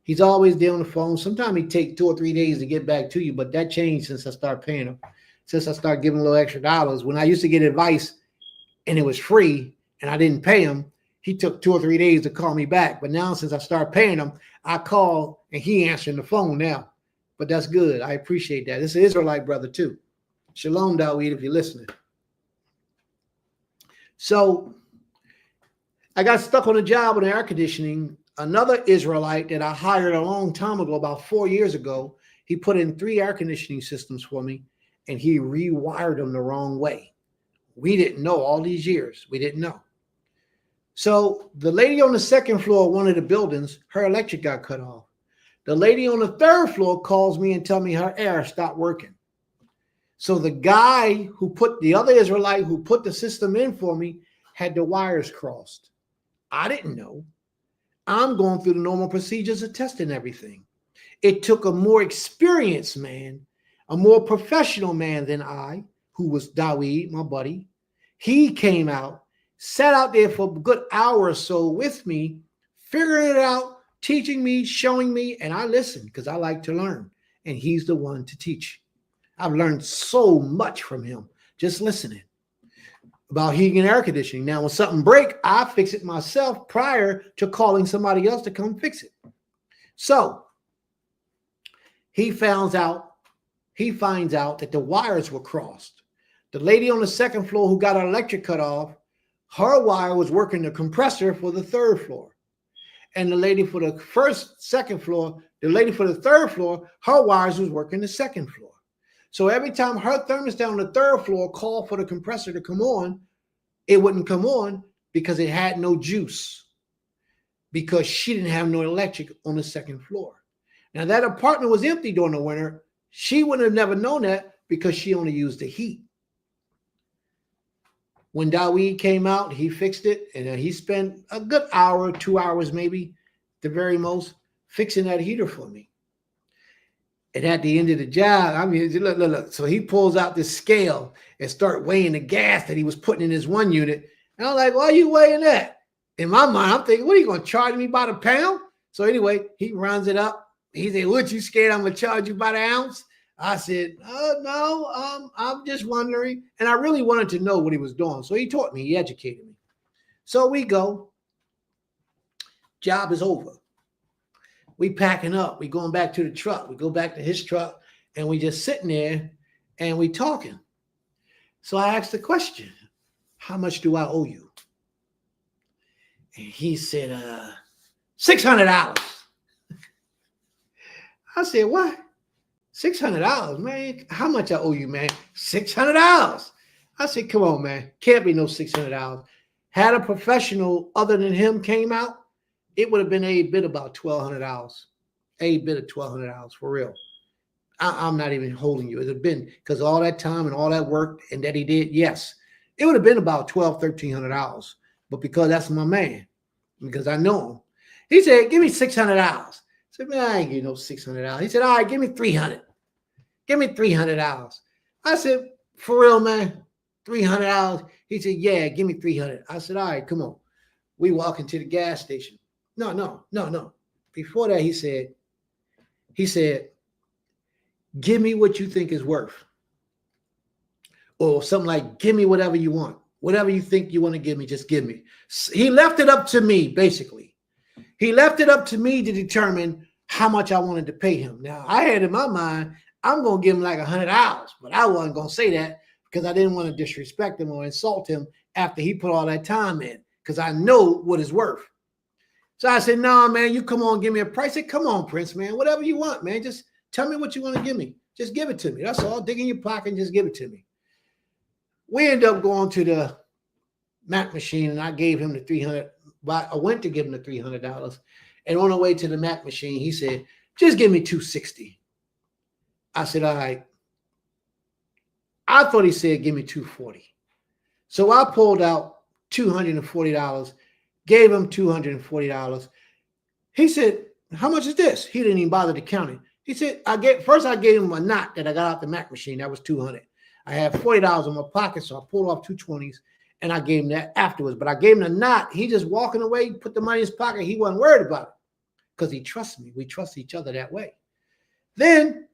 He's always there on the phone. Sometimes he takes 2 or 3 days to get back to you, but that changed since I started paying him. Since I started giving a little extra dollars. When I used to get advice and it was free and I didn't pay him, he took 2 or 3 days to call me back. But now since I started paying him, I call and he answering the phone now. But that's good. I appreciate that. This is an Israelite brother too. Shalom, DAWID, if you're listening. So I got stuck on a job with air conditioning. Another Israelite that I hired a long time ago, about 4 years ago, he put in 3 air conditioning systems for me and he rewired them the wrong way. We didn't know all these years. We didn't know. So the lady on the 2nd floor of one of the buildings, her electric got cut off. The lady on the 3rd floor calls me and tells me her air stopped working. So the guy who put the other Israelite who put the system in for me had the wires crossed. I didn't know. I'm going through the normal procedures of testing everything. It took a more experienced man, a more professional man than I, who was DAWID, my buddy. He came out, sat out there for a good hour or so with me, figuring it out, teaching me, showing me, and I listened because I like to learn, and he's the one to teach. I've learned so much from him just listening about heating and air conditioning. Now, when something breaks, I fix it myself prior to calling somebody else to come fix it. So he finds out that the wires were crossed. The lady on the 2nd floor who got her electric cut off, her wire was working the compressor for the 3rd floor. And the lady for the 2nd floor, the lady for the 3rd floor, her wires was working the 2nd floor. So every time her thermostat on the 3rd floor called for the compressor to come on, it wouldn't come on because it had no juice, because she didn't have no electric on the 2nd floor. Now that apartment was empty during the winter. She wouldn't have never known that because she only used the heat. When DAWID came out, he fixed it, and he spent a good hour, 2 hours maybe, the very most, fixing that heater for me. And at the end of the job, I mean, look. So he pulls out this scale and start weighing the gas that he was putting in his 1 unit. And I'm like, why are you weighing that? In my mind, I'm thinking, what are you going to charge me by the pound? So anyway, he runs it up. He said, what, you scared I'm going to charge you by the ounce? I said, no, I'm just wondering. And I really wanted to know what he was doing. So he taught me, he educated me. So we go. Job is over. We packing up. We going back to the truck. We go back to his truck, and we just sitting there, and we talking. So I asked the question, how much do I owe you? And he said, $600. I said, what? $600, man? How much I owe you, man? $600. I said, come on, man. Can't be no $600. Had a professional other than him came out, it would have been a bit about $1,200. A bit of $1,200 for real. I'm not even holding you. It would have been because all that time and all that work and that he did, yes. It would have been about $1,200, $1,300. But because that's my man, because I know him, he said, give me $600. I said, man, I ain't give no $600. He said, all right, give me $300. Give me $300. I said, for real, man, $300? He said, yeah, give me $300. I said, all right, come on. We walk into the gas station. No. Before that, he said, give me what you think is worth. Or something like, give me whatever you want. Whatever you think you want to give me, just give me. He left it up to me, basically. He left it up to me to determine how much I wanted to pay him. Now, I had in my mind, I'm going to give him like $100, but I wasn't going to say that. because I didn't want to disrespect him or insult him after he put all that time in, because I know what it's worth. So I said, "Nah, man, you come on, give me a price." I said, "Come on, Prince, man, whatever you want, man. Just tell me what you want to give me. Just give it to me. That's all. Dig in your pocket and just give it to me." We ended up going to the Mac machine, and I gave him the $300. I went to give him the $300, and on the way to the Mac machine, he said, "Just give me $260." I said, "All right." I thought he said, "Give me $240." So I pulled out $240, gave him $240. He said, "How much is this?" He didn't even bother to count it. He said, I gave him a knot that I got out the Mac machine. That was $200. I had $40 in my pocket, so I pulled off 220s, and I gave him that afterwards. But I gave him a knot. He just walking away, put the money in his pocket. He wasn't worried about it because he trusts me. We trust each other that way. Then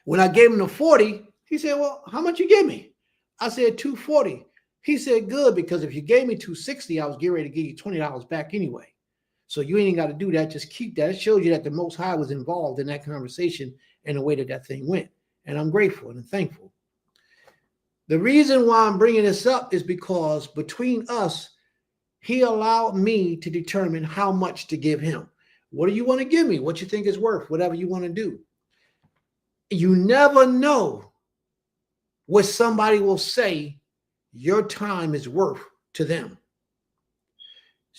when I gave him the 40, he said, "Well, how much you give me?" I said, $240. He said, "Good, because if you gave me $260, I was getting ready to give you $20 back anyway. So you ain't got to do that. Just keep that." It shows you that the Most High was involved in that conversation and the way that that thing went. And I'm grateful and thankful. The reason why I'm bringing this up is because between us, he allowed me to determine how much to give him. What do you want to give me? What you think is worth? Whatever you want to do. You never know what somebody will say your time is worth to them.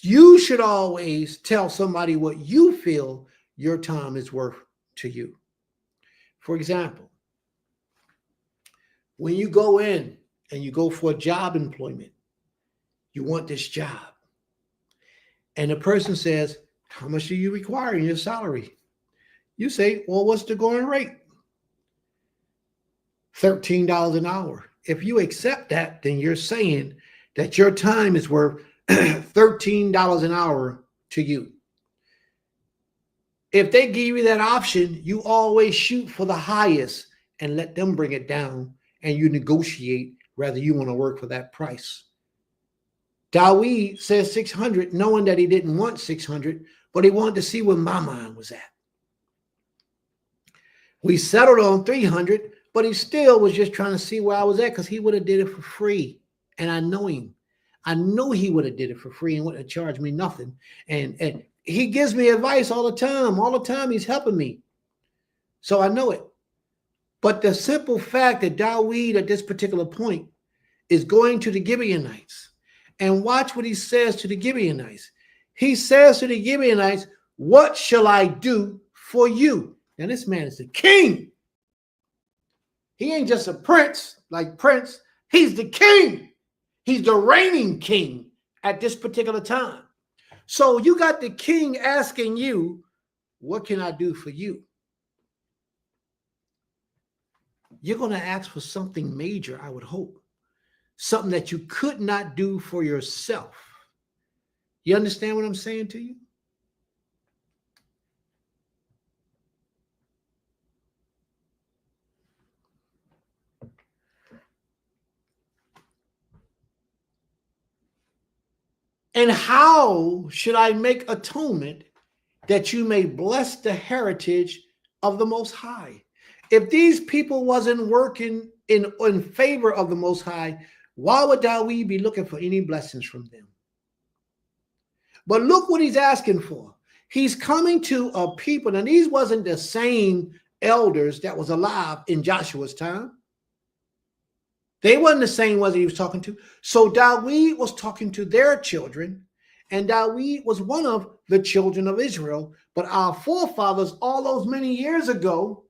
You should always tell somebody what you feel your time is worth to you. For example, when you go in and you go for a job employment, you want this job. And the person says, "How much do you require in your salary?" You say, "Well, what's the going rate?" $13 an hour. If you accept that, then you're saying that your time is worth $13 an hour to you. If they give you that option, you always shoot for the highest and let them bring it down, and you negotiate whether you want to work for that price. DAWID says 600, knowing that he didn't want 600, but he wanted to see where my mind was at. We settled on 300, but he still was just trying to see where I was at, because he would have did it for free. And I know him. I know he would have did it for free and wouldn't have charged me nothing. And he gives me advice all the time. All the time he's helping me. So I know it. But the simple fact that DAWID at this particular point is going to the Gibeonites, and watch what he says to the Gibeonites. He says to the Gibeonites, "What shall I do for you?" Now this man is the king. He ain't just a prince like Prince. He's the king. He's the reigning king at this particular time. So you got the king asking you, "What can I do for you?" You're going to ask for something major, I would hope. Something that you could not do for yourself. You understand what I'm saying to you? And how should I make atonement that you may bless the heritage of the Most High? If these people wasn't working in favor of the Most High, why would DAWID be looking for any blessings from them? But look what he's asking for. He's coming to a people, and these wasn't the same elders that was alive in Joshua's time. They wasn't the same ones that he was talking to. So DAWID was talking to their children, and DAWID was one of the children of Israel. But our forefathers, all those many years ago,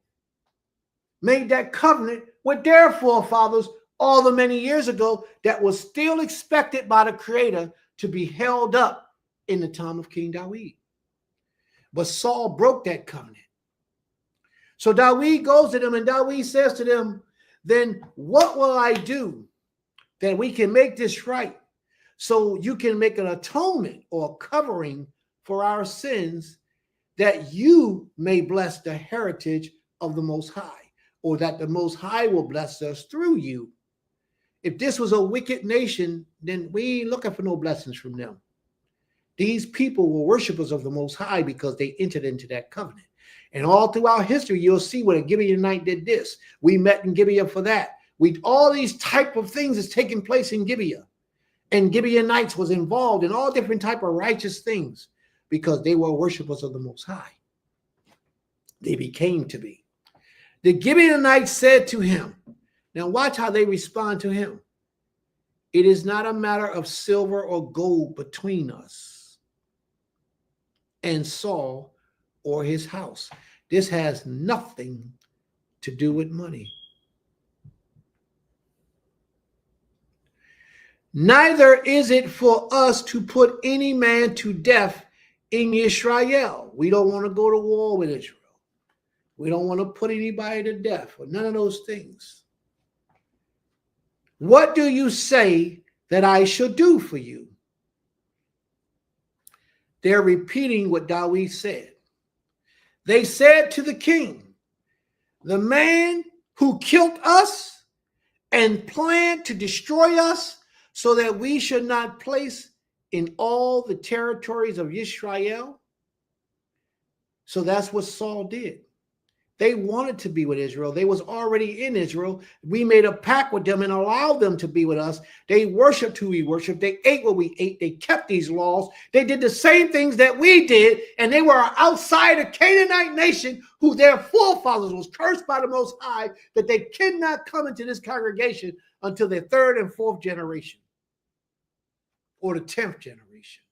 made that covenant with their forefathers all the many years ago that was still expected by the Creator to be held up in the time of King DAWID. But Saul broke that covenant. So DAWID goes to them, and DAWID says to them, "Then what will I do that we can make this right, so you can make an atonement or covering for our sins, that you may bless the heritage of the Most High, or that the Most High will bless us through you?" If this was a wicked nation, then we ain't looking for no blessings from them. These people were worshipers of the Most High because they entered into that covenant. And all throughout history, you'll see what a Gibeonite did this. We met in Gibeah for that. All these type of things is taking place in Gibeah. And Gibeonites was involved in all different type of righteous things because they were worshipers of the Most High. They became to be. The Gibeonites said to him, now watch how they respond to him. It is not a matter of silver or gold between us and Saul or his house. This has nothing to do with money. Neither is it for us to put any man to death in Israel. We don't want to go to war with Israel. We don't want to put anybody to death or none of those things. What do you say that I should do for you? They're repeating what DAWID said. They said to the king, the man who killed us and planned to destroy us so that we should not place in all the territories of Israel. So that's what Saul did. They wanted to be with Israel. They was already in Israel. We made a pact with them and allowed them to be with us. They worshiped who we worshiped. They ate what we ate. They kept these laws. They did the same things that we did. And they were outside a Canaanite nation who their forefathers was cursed by the Most High that they cannot come into this congregation until their third and fourth generation or the 10th generation.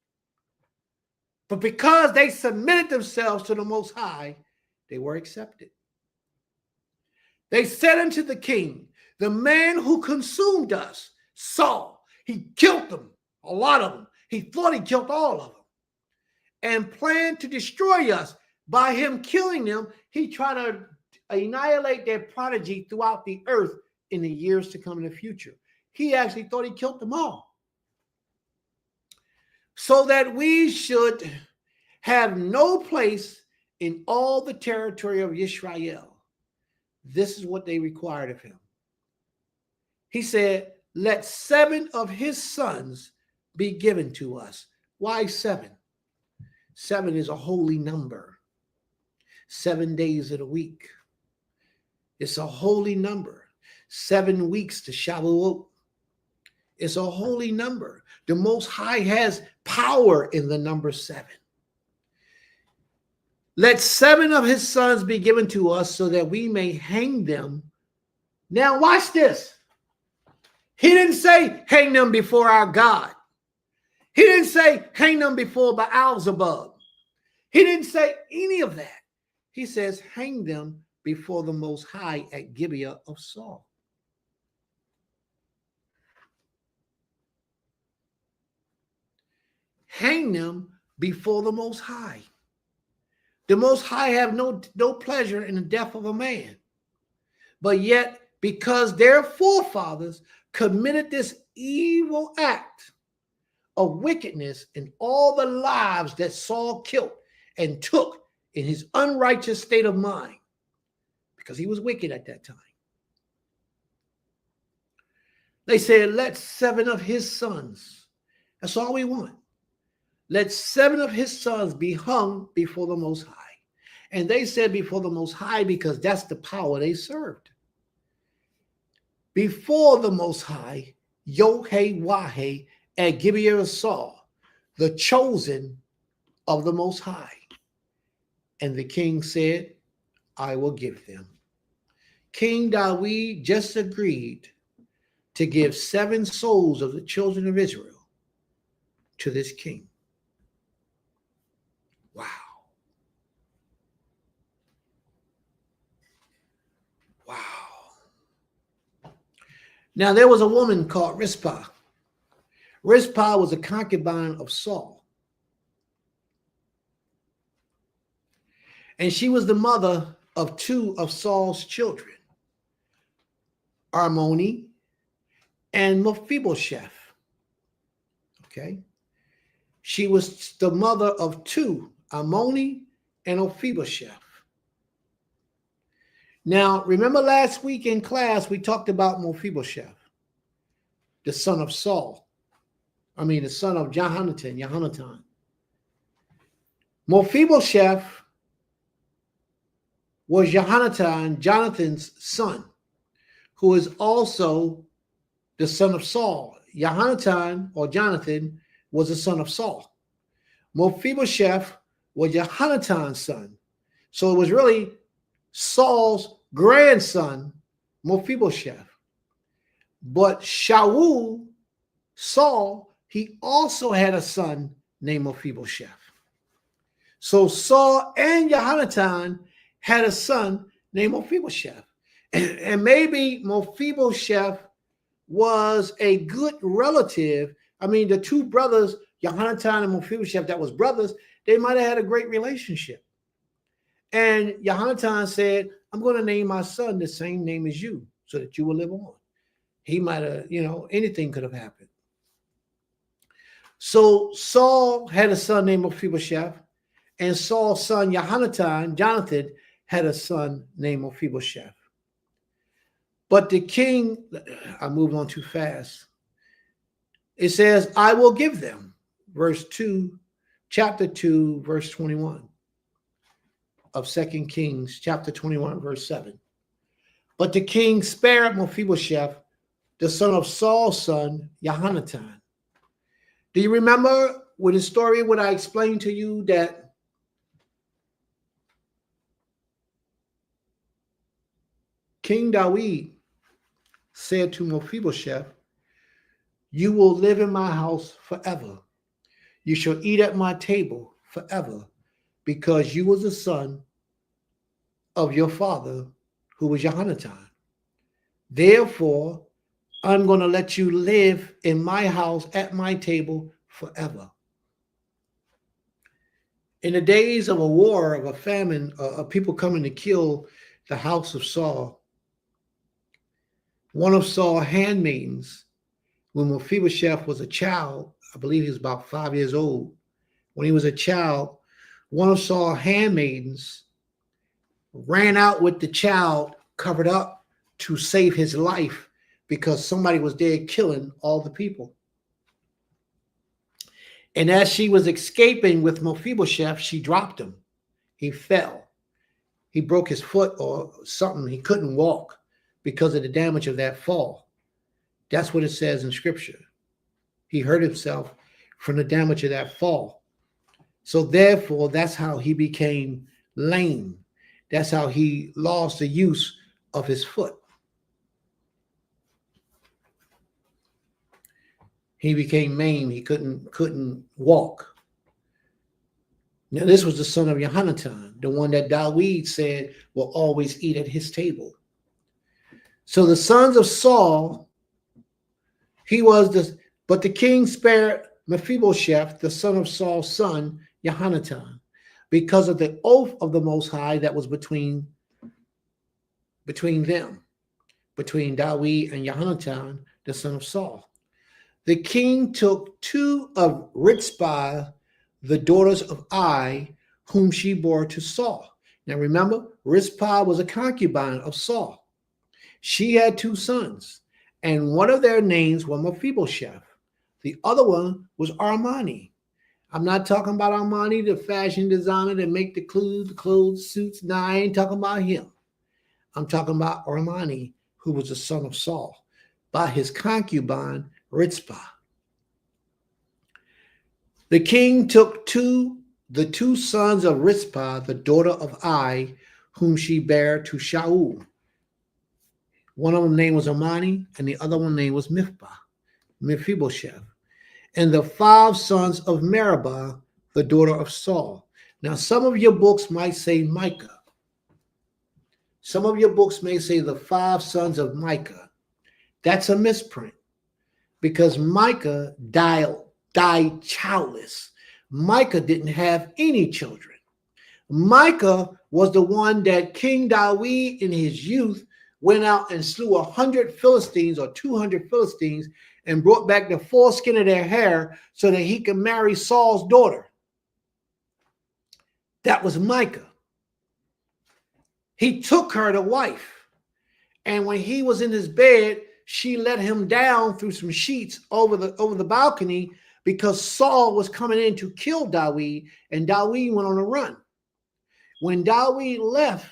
But because they submitted themselves to the Most High, they were accepted. They said unto the king, the man who consumed us, Saul, he killed them, a lot of them. He thought he killed all of them and planned to destroy us. By him killing them, he tried to annihilate their prodigy throughout the earth in the years to come in the future. He actually thought he killed them all. So that we should have no place in all the territory of Israel. This is what they required of him. He said, let 7 of his sons be given to us. Why 7? 7 is a holy number. 7 days of the week. It's a holy number. 7 weeks to Shavuot. It's a holy number. The Most High has power in the number 7. Let 7 of his sons be given to us so that we may hang them. Now watch this. He didn't say hang them before our God. He didn't say hang them before Baal-zebub. He didn't say any of that. He says hang them before the Most High at Gibeah of Saul. Hang them before the Most High. The Most High have no pleasure in the death of a man. But yet, because their forefathers committed this evil act of wickedness in all the lives that Saul killed and took in his unrighteous state of mind, because he was wicked at that time. They said, let 7 of his sons, that's all we want. Let 7 of his sons be hung before the Most High. And they said before the Most High because that's the power they served. Before the Most High, Yod-Heh-Wah-Heh at Gibeah of Saul, the chosen of the Most High. And the king said, I will give them. King DAWID just agreed to give 7 souls of the children of Israel to this king. Wow. Wow. Now, there was a woman called Rizpah. Rizpah was a concubine of Saul. And she was the mother of 2 of Saul's children, Armoni and Mephibosheth. Okay. She was the mother of 2, Armoni and Mephibosheth. Now, remember last week in class, we talked about Mephibosheth, the son of Saul. The son of Jonathan. Mephibosheth was Jonathan's son, who is also the son of Saul. Jonathan or Jonathan was the son of Saul. Mephibosheth was Jonathan's son. So it was really Saul's grandson, Mephibosheth. But Saul, he also had a son named Mephibosheth. So Saul and Jonathan had a son named Mephibosheth. And maybe Mephibosheth was a good relative. I mean, the two brothers, Jonathan and Mephibosheth, that was brothers, they might have had a great relationship. And Jonathan said, I'm going to name my son the same name as you so that you will live on. He might have, anything could have happened. So Saul had a son named Mephibosheth, and Saul's son Jonathan had a son named Mephibosheth. But the king, I moved on too fast. It says, I will give them, chapter 2, verse 21 of 2 Kings, chapter 21, verse 7. But the king spared Mephibosheth, the son of Saul's son, Jonathan. Do you remember with the story what I explained to you that King DAWID said to Mephibosheth, you will live in my house forever. You shall eat at my table forever, because you was the son of your father, who was Jonathan. Therefore, I'm going to let you live in my house at my table forever. In the days of a war, of a famine, of people coming to kill the house of Saul, one of Saul's handmaidens, when Mephibosheth was a child, I believe he was about 5 years old. When he was a child, one of Saul's handmaidens ran out with the child covered up to save his life because somebody was there killing all the people. And as she was escaping with Mephibosheth, she dropped him. He fell. He broke his foot or something. He couldn't walk because of the damage of that fall. That's what it says in scripture. He hurt himself from the damage of that fall. So therefore, that's how he became lame. That's how he lost the use of his foot. He became maimed. He couldn't walk. Now, this was the son of Jonathan, the one that Dawid said will always eat at his table. So the sons of Saul, but the king spared Mephibosheth, the son of Saul's son, Jonathan, because of the oath of the Most High that was between them, between Dawid and Jonathan, the son of Saul. The king took two of Rizpah, the daughters of Ai, whom she bore to Saul. Now remember, Rizpah was a concubine of Saul. She had two sons, and one of their names was Mephibosheth. The other one was Armani. I'm not talking about Armani, the fashion designer that make the clothes, suits. No, I ain't talking about him. I'm talking about Armani, who was the son of Saul, by his concubine, Rizpah. The king took the two sons of Rizpah, the daughter of Ai, whom she bare to Shaul. One of them name was Armani, and the other one name was Mephibosheth. And the 5 sons of Meribah, the daughter of Saul. Now, some of your books might say Micah. Some of your books may say the 5 sons of Micah. That's a misprint, because Micah died childless. Micah didn't have any children. Micah was the one that King Dawid in his youth went out and slew 100 Philistines or 200 Philistines and brought back the foreskin of their hair so that he could marry Saul's daughter. That was Micah. He took her to wife. And when he was in his bed, she let him down through some sheets over the balcony because Saul was coming in to kill Dawid, and Dawid went on a run. When Dawid left,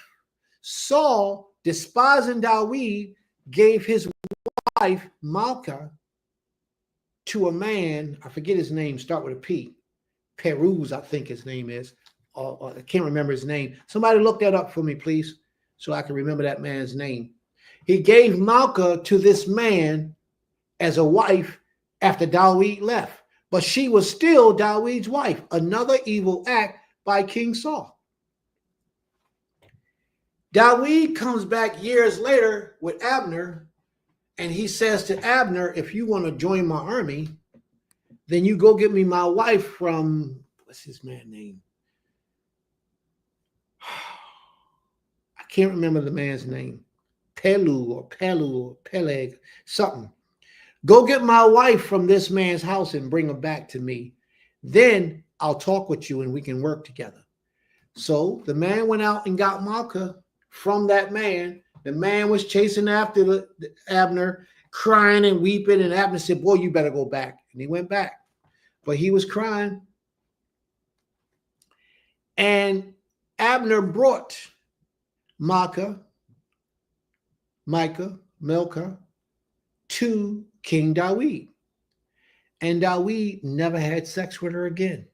Saul, despising Dawid, gave his wife Malka to a man, I forget his name, start with a P. Peruz, I think his name is. Or I can't remember his name. Somebody look that up for me, please, so I can remember that man's name. He gave Malka to this man as a wife after Dawid left, but she was still Dawid's wife. Another evil act by King Saul. Dawid comes back years later with Abner, and he says to Abner, if you want to join my army, then you go get me my wife from, what's his man's name? I can't remember the man's name. Pelu or Peleg, something. Go get my wife from this man's house and bring her back to me. Then I'll talk with you and we can work together. So the man went out and got Malka from that man. The man was chasing after Abner, crying and weeping. And Abner said, boy, you better go back. And he went back. But he was crying. And Abner brought Milcah to King Dawid. And Dawid never had sex with her again.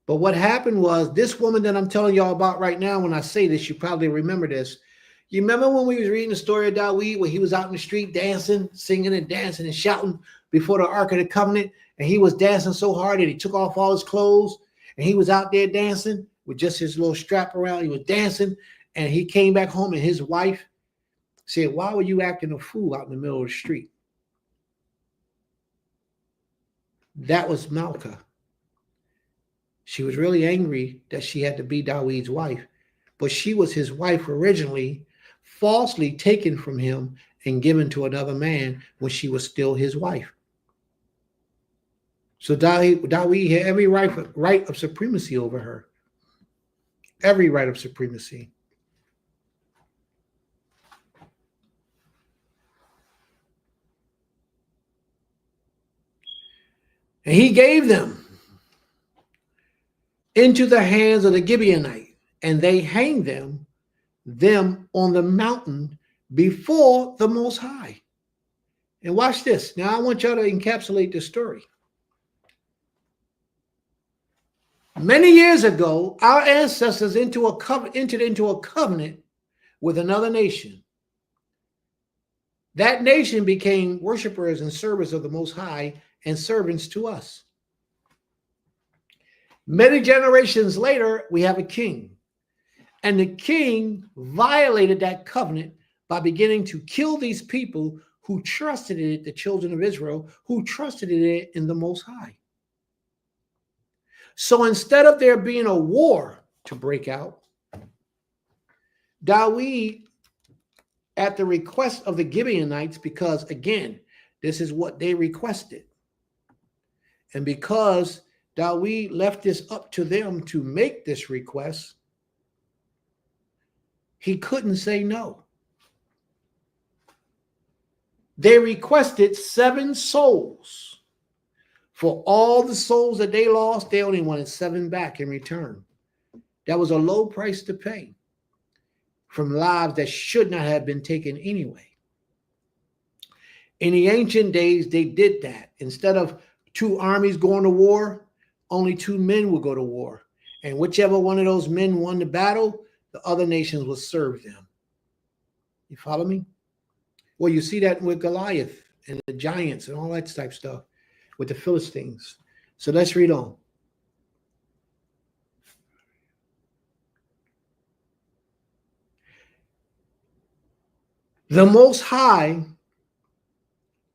But what happened was, this woman that I'm telling y'all about right now, when I say this, you probably remember this. You remember when we was reading the story of Dawid, where he was out in the street dancing, singing and dancing and shouting before the Ark of the Covenant, and he was dancing so hard that he took off all his clothes, and he was out there dancing with just his little strap around. He was dancing, and he came back home, and his wife said, why were you acting a fool out in the middle of the street? That was Malka. She was really angry that she had to be Dawid's wife, but she was his wife originally, falsely taken from him and given to another man when she was still his wife. So Dawid had every right of supremacy over her. Every right of supremacy. And he gave them into the hands of the Gibeonite, and they hanged them on the mountain before the Most High. And watch this. Now I want y'all to encapsulate this story. Many years ago, our ancestors entered into a covenant with another nation. That nation became worshipers and servants of the Most High and servants to us. Many generations later, we have a king. And the king violated that covenant by beginning to kill these people who trusted in it, the children of Israel, who trusted in it in the Most High. So instead of there being a war to break out, Dawid, at the request of the Gibeonites, because again, this is what they requested, and because Dawid left this up to them to make this request, he couldn't say no. They requested 7 souls. For all the souls that they lost, they only wanted 7 back in return. That was a low price to pay from lives that should not have been taken anyway. In the ancient days, they did that. Instead of 2 armies going to war, only 2 men would go to war. And whichever one of those men won the battle, the other nations would serve them. You follow me? Well, you see that with Goliath and the giants and all that type of stuff with the Philistines. So let's read on. The Most High,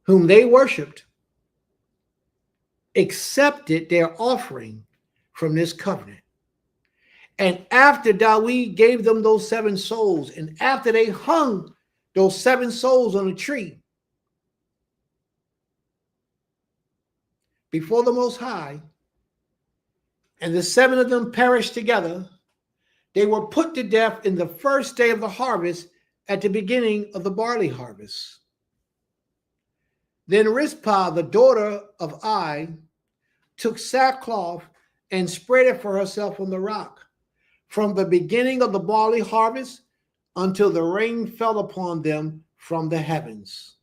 whom they worshipped, accepted their offering from this covenant. And after Dawid gave them those 7 souls, and after they hung those 7 souls on a tree before the Most High, and the 7 of them perished together, they were put to death in the first day of the harvest at the beginning of the barley harvest. Then Rizpah, the daughter of Ai, took sackcloth and spread it for herself on the rock from the beginning of the barley harvest until the rain fell upon them from the heavens.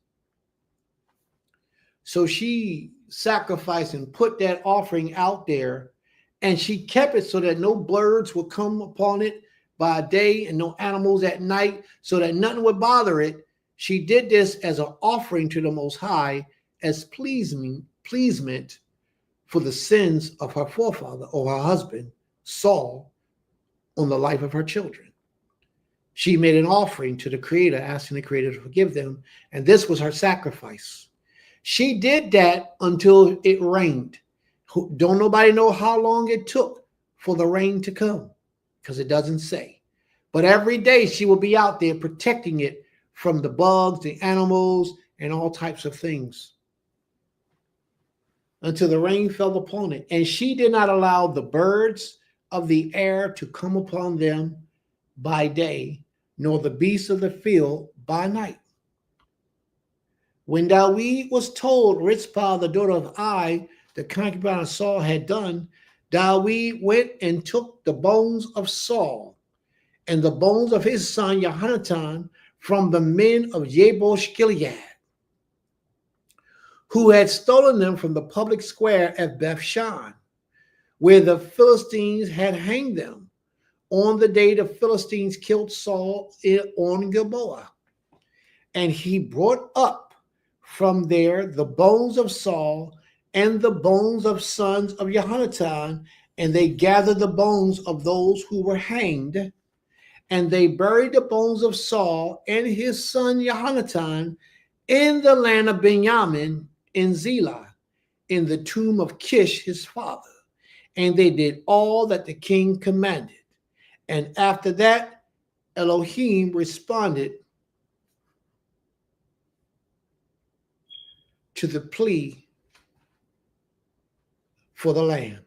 So she sacrificed and put that offering out there, and she kept it so that no birds would come upon it by day and no animals at night, so that nothing would bother it. She did this as an offering to the Most High, as pleasement for the sins of her forefather or her husband, Saul, on the life of her children. She made an offering to the Creator, asking the Creator to forgive them, and this was her sacrifice. She did that until it rained. Don't nobody know how long it took for the rain to come, because it doesn't say. But every day she will be out there protecting it from the bugs, the animals, and all types of things, until the rain fell upon it. And she did not allow the birds of the air to come upon them by day, nor the beasts of the field by night. When Dawid was told Rizpah, the daughter of Ai, the concubine of Saul, had done, Dawid went and took the bones of Saul and the bones of his son Jonathan from the men of Jabesh Gilead, who had stolen them from the public square at Bethshan, where the Philistines had hanged them on the day the Philistines killed Saul on Gilboa. And he brought up from there the bones of Saul and the bones of sons of Jonathan, and they gathered the bones of those who were hanged, and they buried the bones of Saul and his son Jonathan in the land of Benjamin in Zelah, in the tomb of Kish his father. And they did all that the king commanded. And after that, Elohim responded to the plea for the land.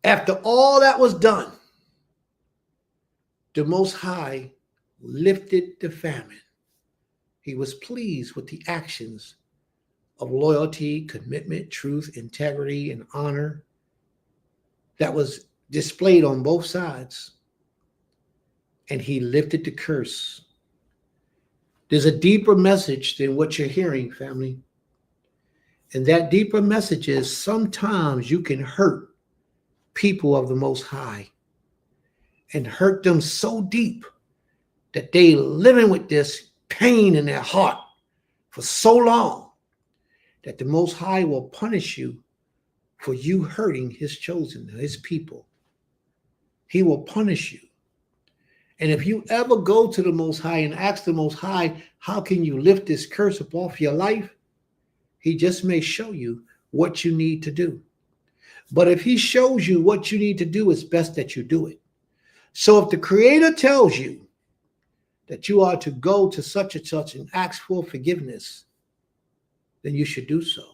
After all that was done, the Most High lifted the famine. He was pleased with the actions of loyalty, commitment, truth, integrity, and honor that was displayed on both sides. And he lifted the curse. There's a deeper message than what you're hearing, family. And that deeper message is sometimes you can hurt people of the Most High and hurt them so deep that they living with this pain in their heart for so long that the Most High will punish you for you hurting his chosen, his people. He will punish you. And if you ever go to the Most High and ask the Most High, how can you lift this curse up off your life? He just may show you what you need to do. But if he shows you what you need to do, it's best that you do it. So if the Creator tells you that you are to go to such and such and ask for forgiveness, then you should do so.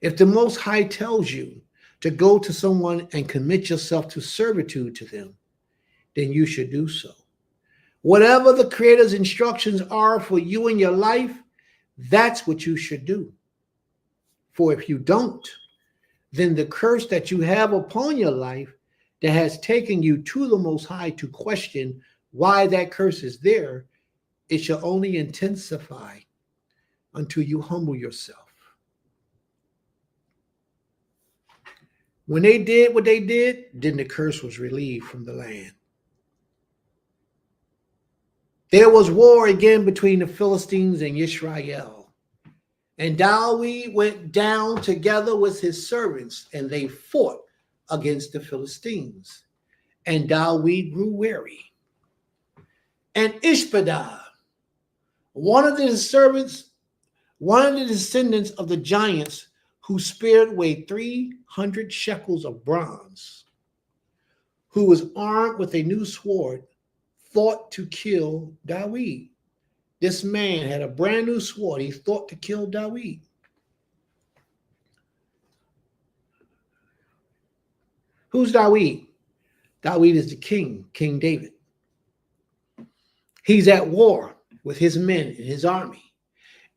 If the Most High tells you to go to someone and commit yourself to servitude to them, then you should do so. Whatever the Creator's instructions are for you in your life, that's what you should do. For if you don't, then the curse that you have upon your life that has taken you to the Most High to question why that curse is there, it shall only intensify until you humble yourself. When they did what they did, then the curse was relieved from the land. There was war again between the Philistines and Israel. And Dawid went down together with his servants, and they fought against the Philistines. And Dawid grew weary. And Ishbadah, one of the descendants of the giants whose spirit weighed 300 shekels of bronze, who was armed with a new sword, thought to kill Dawid. This man had a brand new sword. He thought to kill Dawid. Who's Dawid? Dawid is the king, King David. He's at war with his men and his army.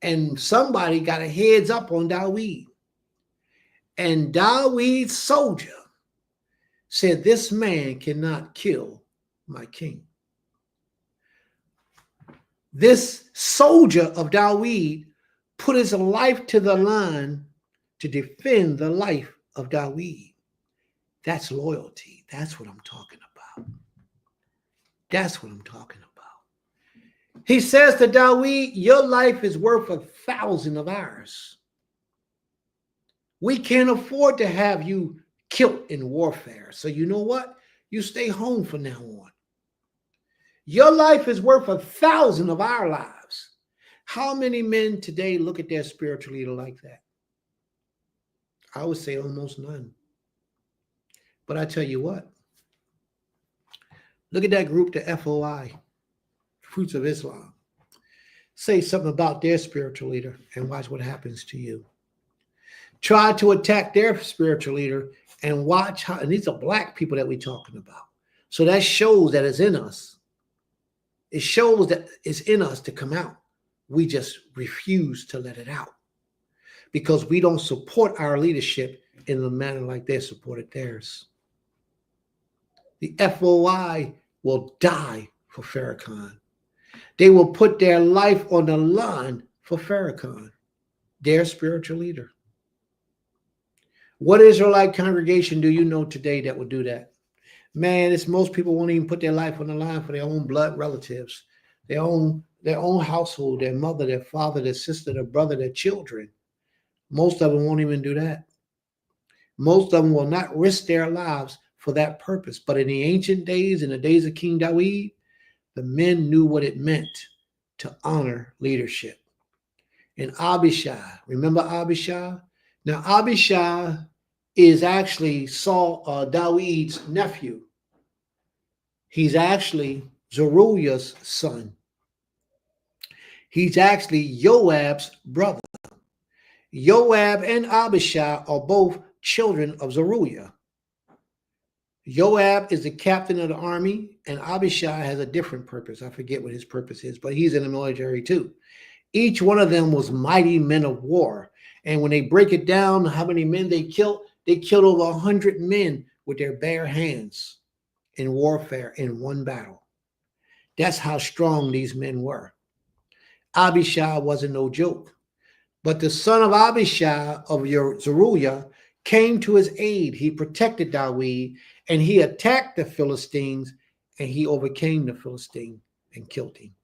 And somebody got a heads up on Dawid. And Dawid's soldier said, this man cannot kill my king. This soldier of Dawid put his life to the line to defend the life of Dawid. That's loyalty. That's what I'm talking about. That's what I'm talking about. He says to Dawid, your life is worth 1,000 of ours. We can't afford to have you killed in warfare. So you know what? You stay home from now on. Your life is worth 1,000 of our lives. How many men today look at their spiritual leader like that? I would say almost none. But I tell you what, look at that group, the FOI, Fruits of Islam. Say something about their spiritual leader and watch what happens to you. Try to attack their spiritual leader and watch how, and these are black people that we're talking about. So that shows that it's in us. It shows that it's in us to come out. We just refuse to let it out because we don't support our leadership in the manner like they supported theirs. The FOI will die for Farrakhan. They will put their life on the line for Farrakhan, their spiritual leader. What Israelite congregation do you know today that would do that? Man, it's most people won't even put their life on the line for their own blood relatives, their own household, their mother, their father, their sister, their brother, their children. Most of them won't even do that. Most of them will not risk their lives for that purpose. But in the ancient days, in the days of King Dawid, the men knew what it meant to honor leadership. And Abishai, remember Abishai? Now, Abishai is actually Dawid's nephew. He's actually Zeruiah's son. He's actually Joab's brother. Joab and Abishai are both children of Zeruiah. Joab is the captain of the army, and Abishai has a different purpose. I forget what his purpose is, but he's in the military too. Each one of them was mighty men of war. And when they break it down, how many men they killed over 100 men with their bare hands in warfare in one battle. That's how strong these men were. Abishai wasn't no joke. But the son of Abishai of Zeruiah came to his aid. He protected Dawid, and he attacked the Philistines, and he overcame the Philistine and killed him.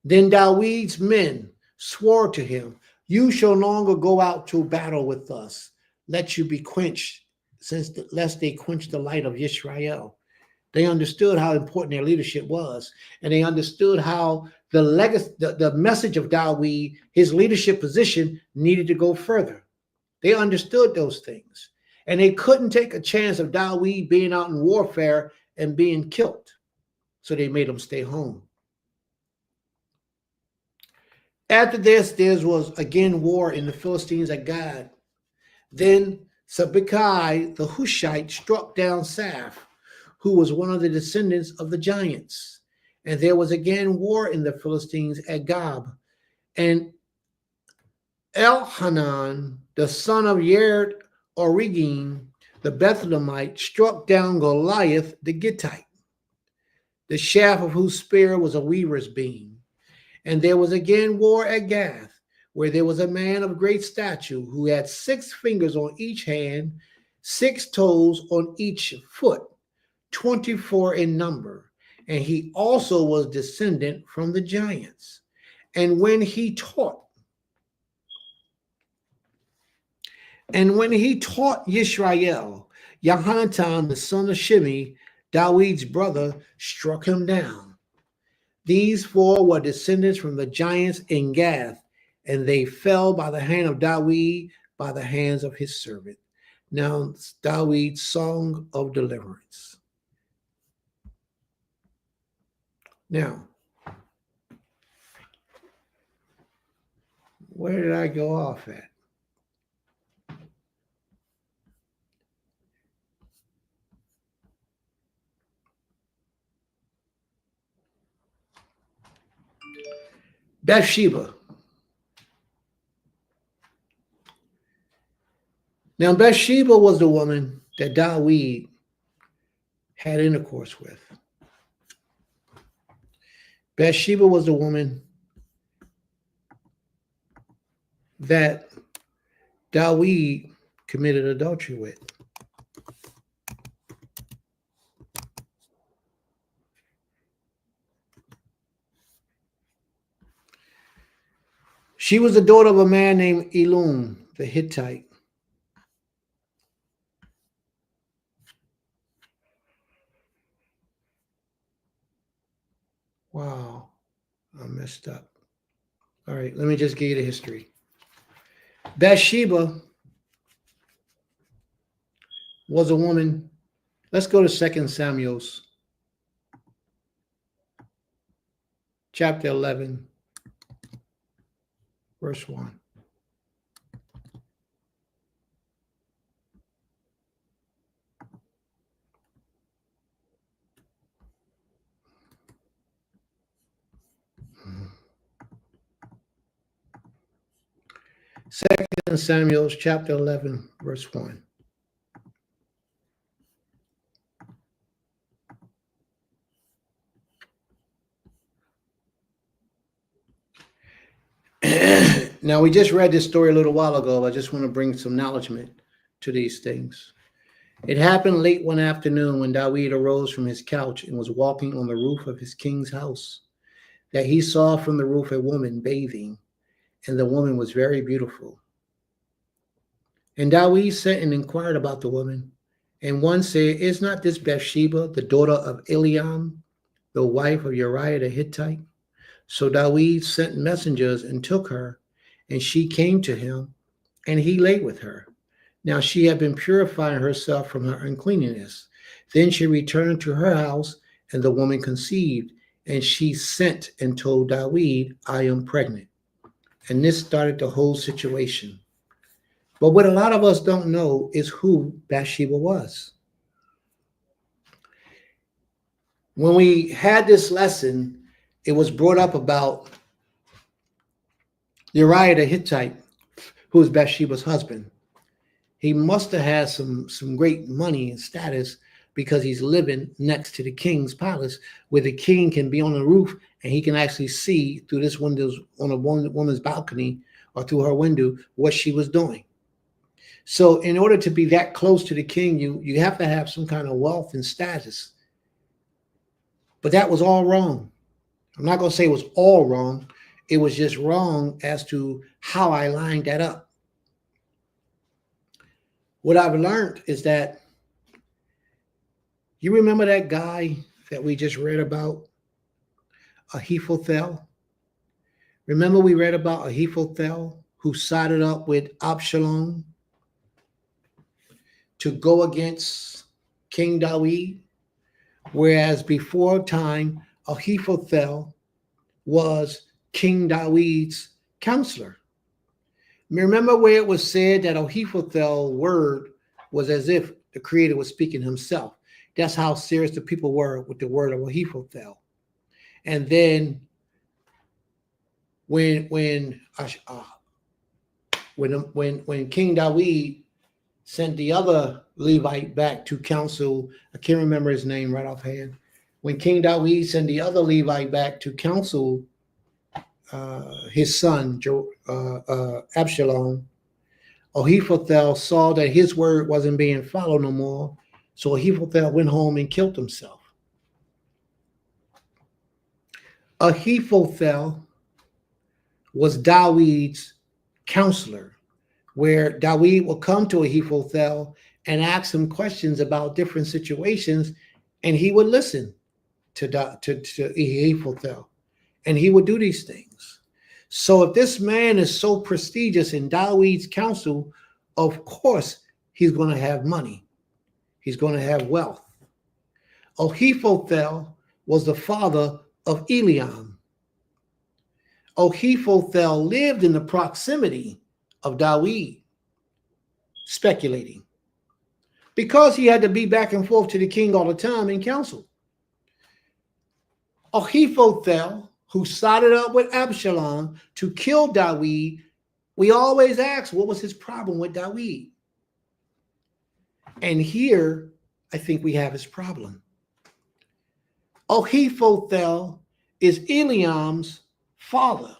Then Dawid's men swore to him, you shall no longer go out to battle with us, let you be quenched, lest they quench the light of Israel. They understood how important their leadership was, and they understood how the message of Dawid, his leadership position, needed to go further. They understood those things, and they couldn't take a chance of Dawid being out in warfare and being killed, so they made him stay home. After this, there was again war in the Philistines at Gad. Then Sibbecai the Hushite struck down Saph, who was one of the descendants of the giants. And there was again war in the Philistines at Gob. And Elhanan, the son of Yared Origim, the Bethlehemite, struck down Goliath the Gittite, the shaft of whose spear was a weaver's beam. And there was again war at Gath, where there was a man of great stature who had 6 fingers on each hand, 6 toes on each foot, 24 in number. And he also was descendant from the giants. And when he taught Yisrael, Yohanan, the son of Shimei, Dawid's brother, struck him down. These 4 were descendants from the giants in Gath, and they fell by the hand of Dawid, by the hands of his servant. Now, Dawid's song of deliverance. Now, where did I go off at? Bathsheba. Now, Bathsheba was the woman that Dawid had intercourse with. Bathsheba was the woman that Dawid committed adultery with. She was the daughter of a man named Elum, the Hittite. Wow, I messed up. All right, let me just give you the history. Bathsheba was a woman. Let's go to 2 Samuel, chapter 11, verse 1. Second Samuel chapter 11, verse 1. Now, we just read this story a little while ago. I just want to bring some acknowledgement to these things. It happened late one afternoon when Dawid arose from his couch and was walking on the roof of his king's house, that he saw from the roof a woman bathing, and the woman was very beautiful. And Dawid sent and inquired about the woman. And one said, Is not this Bathsheba, the daughter of Eliam, the wife of Uriah the Hittite? So Dawid sent messengers and took her, and she came to him, and he lay with her. Now she had been purifying herself from her uncleanness. Then she returned to her house, and the woman conceived, and she sent and told Dawid, I am pregnant. And this started the whole situation. But what a lot of us don't know is who Bathsheba was. When we had this lesson, it was brought up about Uriah the Hittite, who was Bathsheba's husband. He must have had some great money and status because he's living next to the king's palace, where the king can be on the roof and he can actually see through this windows on a woman's balcony or through her window what she was doing. So in order to be that close to the king, you have to have some kind of wealth and status. But that was all wrong. I'm not going to say it was all wrong. It was just wrong as to how I lined that up. What I've learned is that, you remember that guy that we just read about, Ahithophel? Remember we read about Ahithophel, who sided up with Absalom to go against King Dawid? Whereas before time, Ahithophel was King Dawid's counselor. Remember where it was said that Ahithophel's word was as if the Creator was speaking himself. That's how serious the people were with the word of Ahithophel. And then when King Dawid sent the other Levite back to counsel, I can't remember his name right offhand. When King Dawid sent the other Levite back to counsel his son Absalom, Ahithophel saw that his word wasn't being followed no more, so Ahithophel went home and killed himself. Ahithophel was Dawid's counselor, where Dawid will come to Ahithophel and ask him questions about different situations, and he would listen to Ahithophel, and he would do these things. So if this man is so prestigious in Dawid's counsel, of course he's going to have money. He's going to have wealth. Ahithophel was the father of Eliam. Ahithophel lived in the proximity of Dawid, speculating, because he had to be back and forth to the king all the time in counsel. Ahithophel, who sided up with Absalom to kill Dawid, we always ask, what was his problem with Dawid? And here, I think we have his problem. Ahithophel is Eliam's father.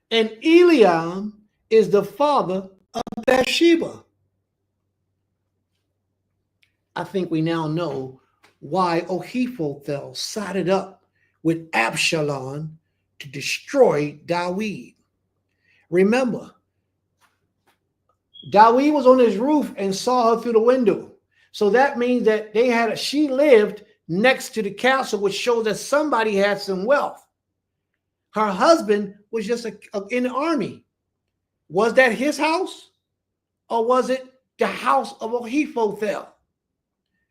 And Eliam is the father of Bathsheba. I think we now know why Ahithophel sided up with Absalom to destroy Dawid. Remember, Dawid was on his roof and saw her through the window. So that means that she lived next to the castle, which shows that somebody had some wealth. Her husband was just in the army. Was that his house? Or was it the house of Ahithophel?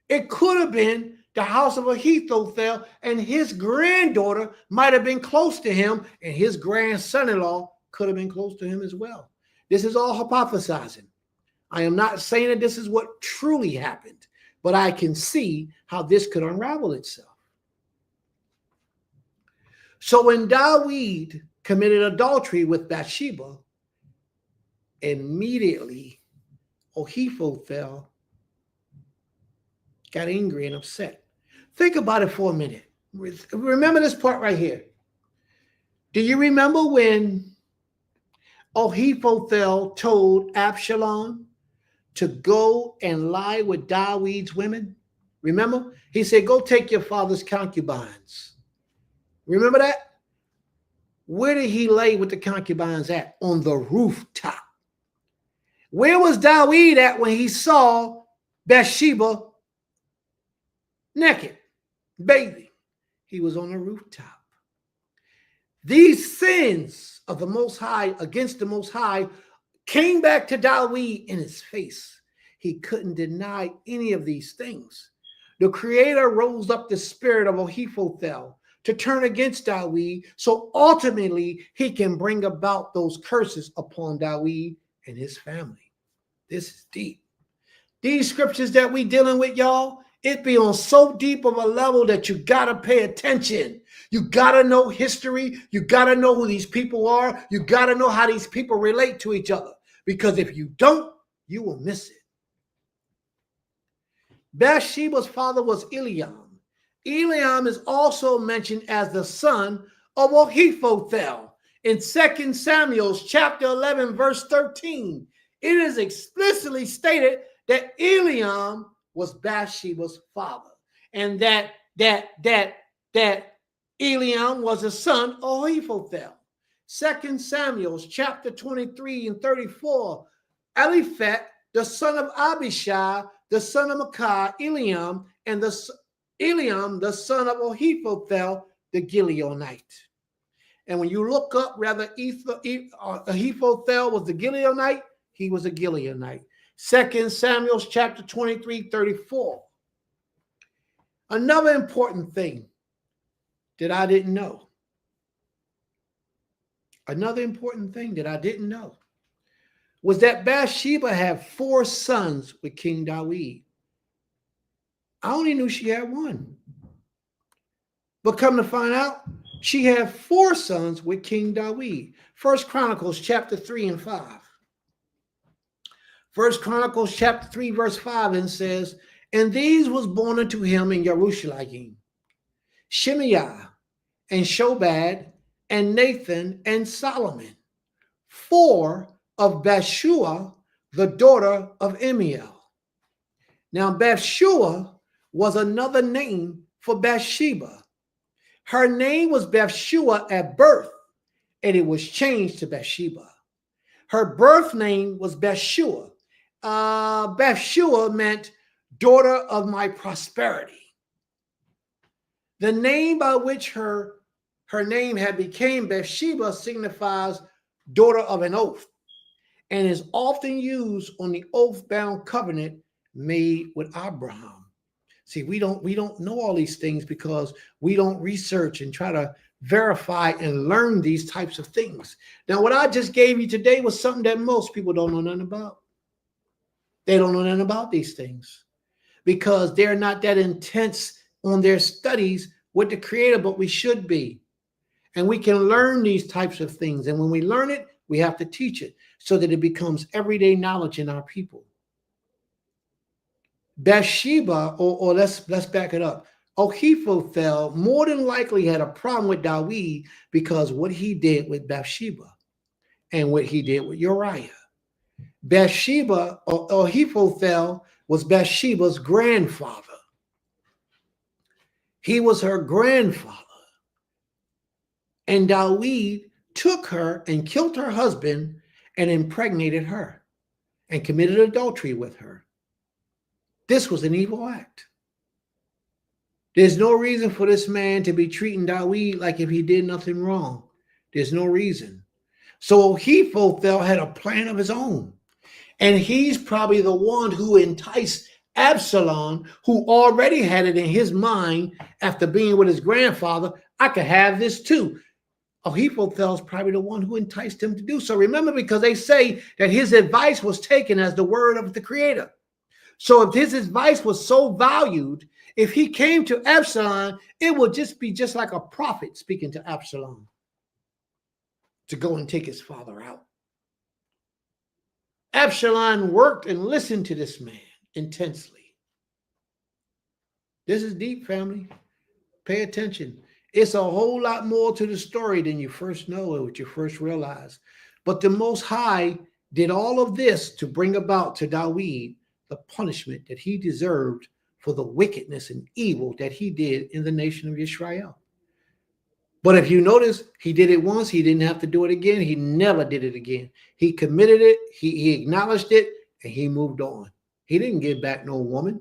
It could have been the house of Ahithophel, and his granddaughter might have been close to him, and his grandson-in-law could have been close to him as well. This is all hypothesizing. I am not saying that this is what truly happened, but I can see how this could unravel itself. So when Dawid committed adultery with Bathsheba, immediately Ahithophel got angry and upset. Think about it for a minute. Remember this part right here. Do you remember when Ahithophel told Absalom to go and lie with David's women? Remember? He said, go take your father's concubines. Remember that? Where did he lay with the concubines at? On the rooftop. Where was Dawid at when he saw Bathsheba naked, bathing? He was on the rooftop. These sins of the Most High against the Most High came back to Dawid in his face. He couldn't deny any of these things. The Creator rose up the spirit of Ahithophel to turn against Dawid, so ultimately he can bring about those curses upon Dawid and his family. This is deep. These scriptures that we dealing with, y'all, it be on so deep of a level that you got to pay attention. You got to know history. You got to know who these people are. You got to know how these people relate to each other. Because if you don't, you will miss it. Bathsheba's father was Eliam. Eliam is also mentioned as the son of Ahithophel. In 2 Samuel chapter 11, verse 13, it is explicitly stated that Eliam was Bathsheba's father, and that Eliam was a son of Ahithophel. 2 Samuel chapter 23 and 34, Eliphat, the son of Abishai, the son of Micah, Eliam, and Eliam, the son of Ahithophel, the Gileonite. And when you look up whether Ahithophel was the Gileonite, he was a Gileonite. 2 Samuel chapter 23, 34. Another important thing that I didn't know. Another important thing that I didn't know was that Bathsheba had 4 sons with King Dawid. I only knew she had 1. But come to find out, she had 4 sons with King Dawid. 1 Chronicles chapter 3 and 5. 1 Chronicles chapter 3 verse 5 and says, and these was born unto him in Jerusalem, Shemaiah and Shobad and Nathan and Solomon, 4 of Bathsheba, the daughter of Emiel. Now Bathsheba was another name for Bathsheba. Her name was Bathsheba at birth, and it was changed to Bathsheba. Her birth name was Bathsheba. Bathsheba meant daughter of my prosperity. The name by which her name had became Bathsheba signifies daughter of an oath, and is often used on the oath-bound covenant made with Abraham. See, we don't know all these things because we don't research and try to verify and learn these types of things. Now, what I just gave you today was something that most people don't know nothing about. They don't know nothing about these things because they're not that intense on their studies with the Creator, but we should be. And we can learn these types of things. And when we learn it, we have to teach it so that it becomes everyday knowledge in our people. Bathsheba, or let's back it up. Ahithophel more than likely had a problem with Dawid because what he did with Bathsheba and what he did with Uriah. Bathsheba, or Ahithophel, was Bathsheba's grandfather. He was her grandfather. And Dawid took her and killed her husband and impregnated her and committed adultery with her. This was an evil act. There's no reason for this man to be treating Dawid like if he did nothing wrong. There's no reason. So Ahithophel had a plan of his own. And he's probably the one who enticed Absalom, who already had it in his mind after being with his grandfather, I could have this too. Ahithophel is probably the one who enticed him to do so. Remember, because they say that his advice was taken as the word of the Creator. So if his advice was so valued, if he came to Absalom, it would just be just like a prophet speaking to Absalom to go and take his father out. Absalom worked and listened to this man intensely. This is deep, family. Pay attention. It's a whole lot more to the story than you first know or what you first realize. But the Most High did all of this to bring about to Dawid the punishment that he deserved for the wickedness and evil that he did in the nation of Israel. But if you notice, he did it once. He didn't have to do it again. He never did it again. He committed it. He acknowledged it, and he moved on. He didn't give back no woman.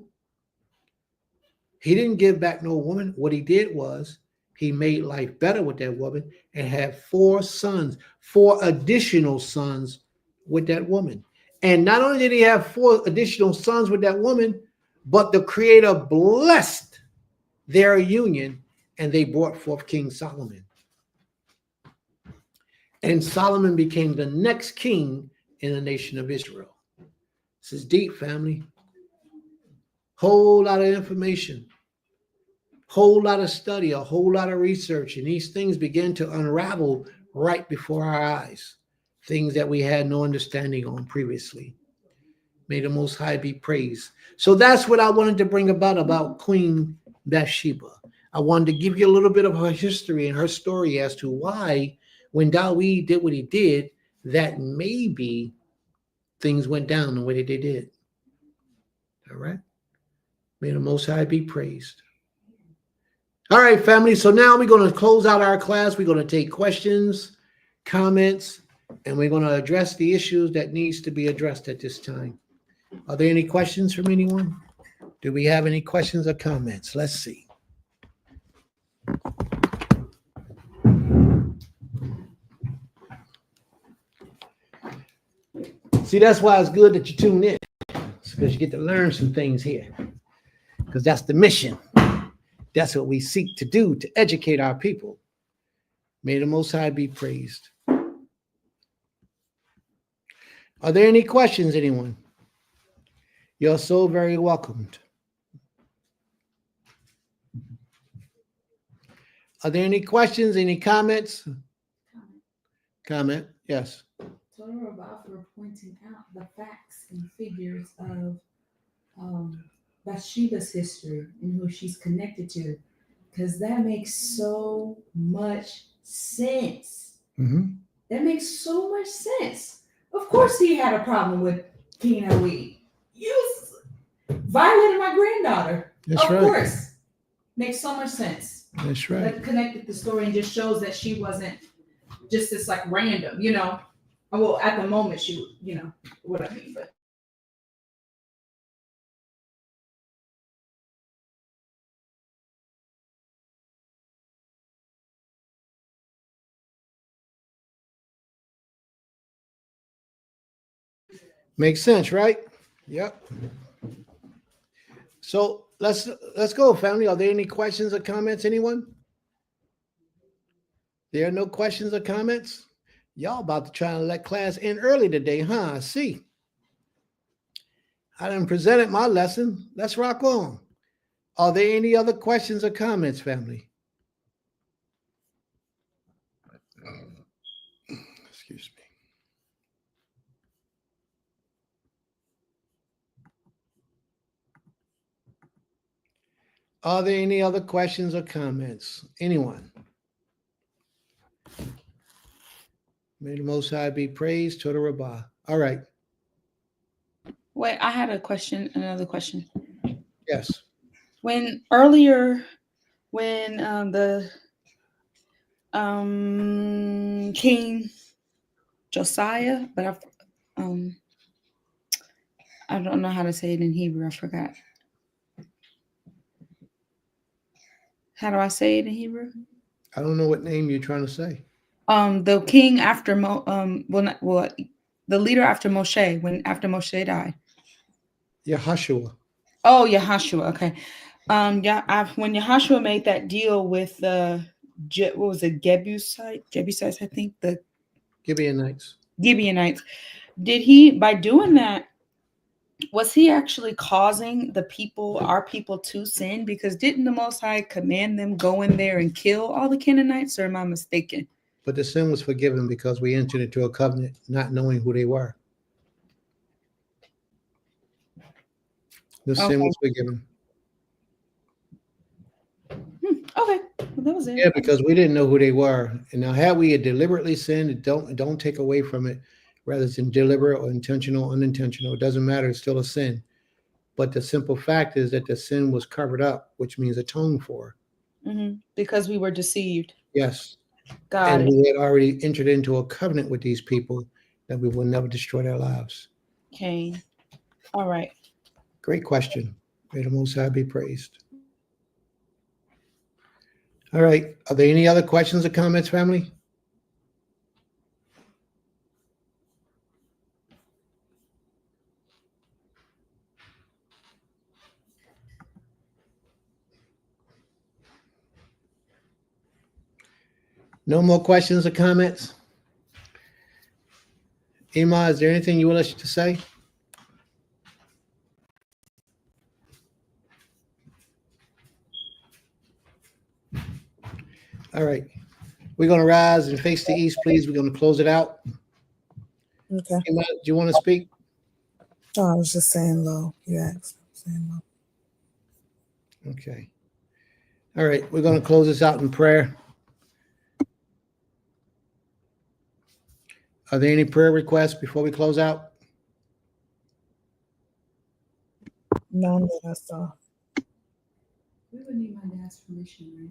He didn't give back no woman. What he did was he made life better with that woman and had 4 sons, 4 additional sons with that woman. And not only did he have 4 additional sons with that woman, but the Creator blessed their union, and they brought forth King Solomon. And Solomon became the next king in the nation of Israel. This is deep, family. Whole lot of information, whole lot of study, a whole lot of research, and these things begin to unravel right before our eyes. Things that we had no understanding on previously. May the Most High be praised. So that's what I wanted to bring about Queen Bathsheba. I wanted to give you a little bit of her history and her story as to why, when Dawid did what he did, that maybe things went down the way that they did. All right? May the Most High be praised. All right, family. So now we're going to close out our class. We're going to take questions, comments, and we're going to address the issues that needs to be addressed at this time. Are there any questions from anyone? Do we have any questions or comments? Let's see. See, that's why it's good that you tune in. It's because you get to learn some things here. Because that's the mission. That's what we seek to do, to educate our people. May the Most High be praised. Are there any questions, anyone? You're so very welcomed. Are there any questions, any comments? Comment, yes. Told her about for pointing out the facts and figures of Bathsheba's history and who she's connected to, because that makes so much sense. Mm-hmm. That makes so much sense. Of course, he had a problem with King Dawid. You violated my granddaughter. That's of right. course, makes so much sense. That's right. That connected the story and just shows that she wasn't just this like random, you know. Well, at the moment, she, you know, what I mean, but. Makes sense, right? Yep. So let's go, family. Are there any questions or comments, anyone? There are no questions or comments? Y'all about to try and let class end early today, huh? I see. I done presented my lesson. Let's rock on. Are there any other questions or comments, family? Excuse me. Are there any other questions or comments? Anyone? May the Most High be praised. To the Rabbah. All right. Wait, I had another question. Yes. When earlier, when the King Josiah, but I don't know how to say it in Hebrew. I forgot. How do I say it in Hebrew? I don't know what name you're trying to say. The king after the leader after Moshe, after Moshe died. Yahashua. Oh, Yahashua. Okay. When Yahashua made that deal with what was it, Jebusites, I think, the Gibeonites. Did he, by doing that, was he actually causing our people to sin? Because didn't the Most High command them go in there and kill all the Canaanites, or am I mistaken? But the sin was forgiven because we entered into a covenant not knowing who they were. The sin was forgiven. Okay, well, that was it. Yeah, because we didn't know who they were. And now, had we deliberately sinned, don't take away from it. Whether it's deliberate or intentional, unintentional, it doesn't matter. It's still a sin. But the simple fact is that the sin was covered up, which means atoned for. Because we were deceived. Yes. Got it. We had already entered into a covenant with these people that we will never destroy their lives. Okay. All right. Great question. May the Most High be praised. All right. Are there any other questions or comments, family? No more questions or comments? Ima, is there anything you would like to say? All right. We're going to rise and face the east, please. We're going to close it out. Okay. Ima, do you want to speak? Oh, I was just saying low. You asked. Saying low. Okay. All right. We're going to close this out in prayer. Are there any prayer requests before we close out? None that I saw. We would need my dad's permission, right?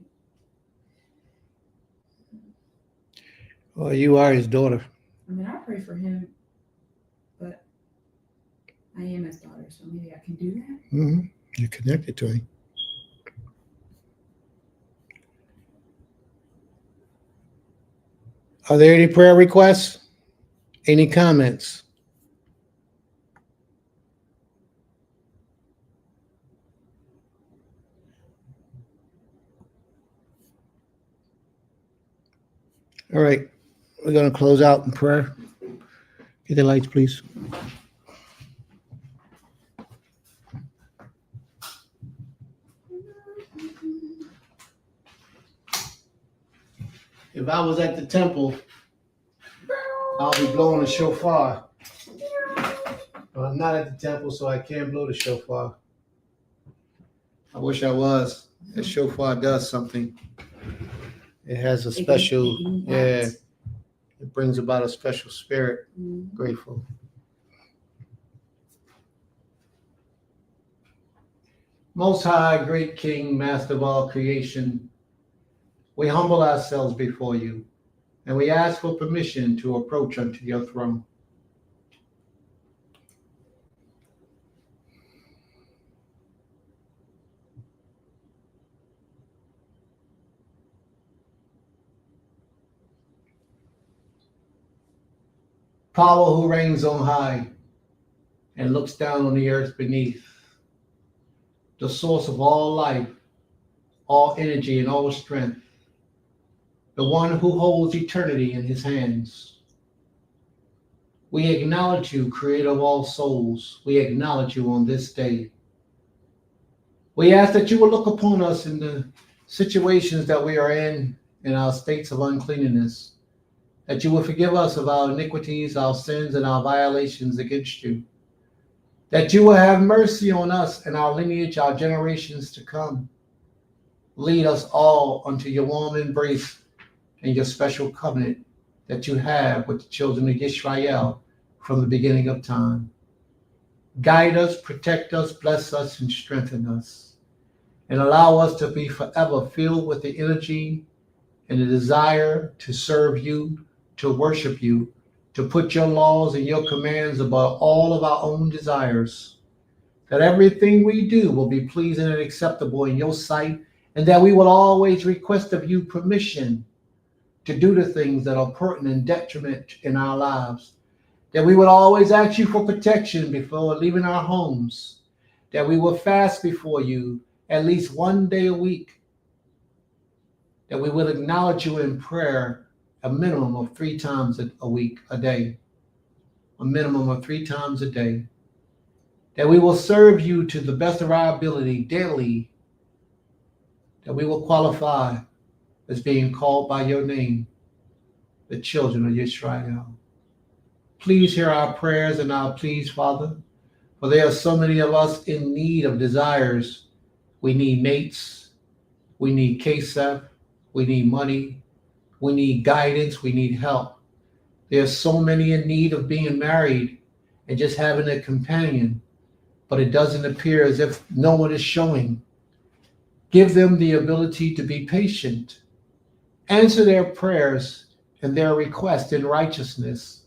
Well, you are his daughter. I mean, I pray for him, but I am his daughter, so maybe I can do that. Mm-hmm. You're connected to him. Are there any prayer requests? Any comments? All right. We're going to close out in prayer. Get the lights, please. If I was at the temple, I'll be blowing a shofar. But I'm not at the temple, so I can't blow the shofar. I wish I was. The shofar does something. It has a special, it brings about a special spirit. Grateful. Most High, great King, Master of all creation, we humble ourselves before you, and we ask for permission to approach unto your throne. Power who reigns on high and looks down on the earth beneath, the source of all life, all energy, and all strength, the one who holds eternity in his hands. We acknowledge you, creator of all souls. We acknowledge you on this day. We ask that you will look upon us in the situations that we are in our states of uncleanness, that you will forgive us of our iniquities, our sins, and our violations against you, that you will have mercy on us and our lineage, our generations to come, lead us all unto your warm embrace and your special covenant that you have with the children of Israel from the beginning of time. Guide us, protect us, bless us, and strengthen us, and allow us to be forever filled with the energy and the desire to serve you, to worship you, to put your laws and your commands above all of our own desires, that everything we do will be pleasing and acceptable in your sight, and that we will always request of you permission to do the things that are pertinent and detriment in our lives, that we would always ask you for protection before leaving our homes, that we will fast before you at least one day a week, that we will acknowledge you in prayer a minimum of 3 times a day, a minimum of 3 times a day, that we will serve you to the best of our ability daily, that we will qualify as being called by your name, the children of Israel. Please hear our prayers and our pleas, Father, for there are so many of us in need of desires. We need mates, we need KSF, we need money, we need guidance, we need help. There are so many in need of being married and just having a companion, but it doesn't appear as if no one is showing. Give them the ability to be patient. Answer their prayers and their requests in righteousness,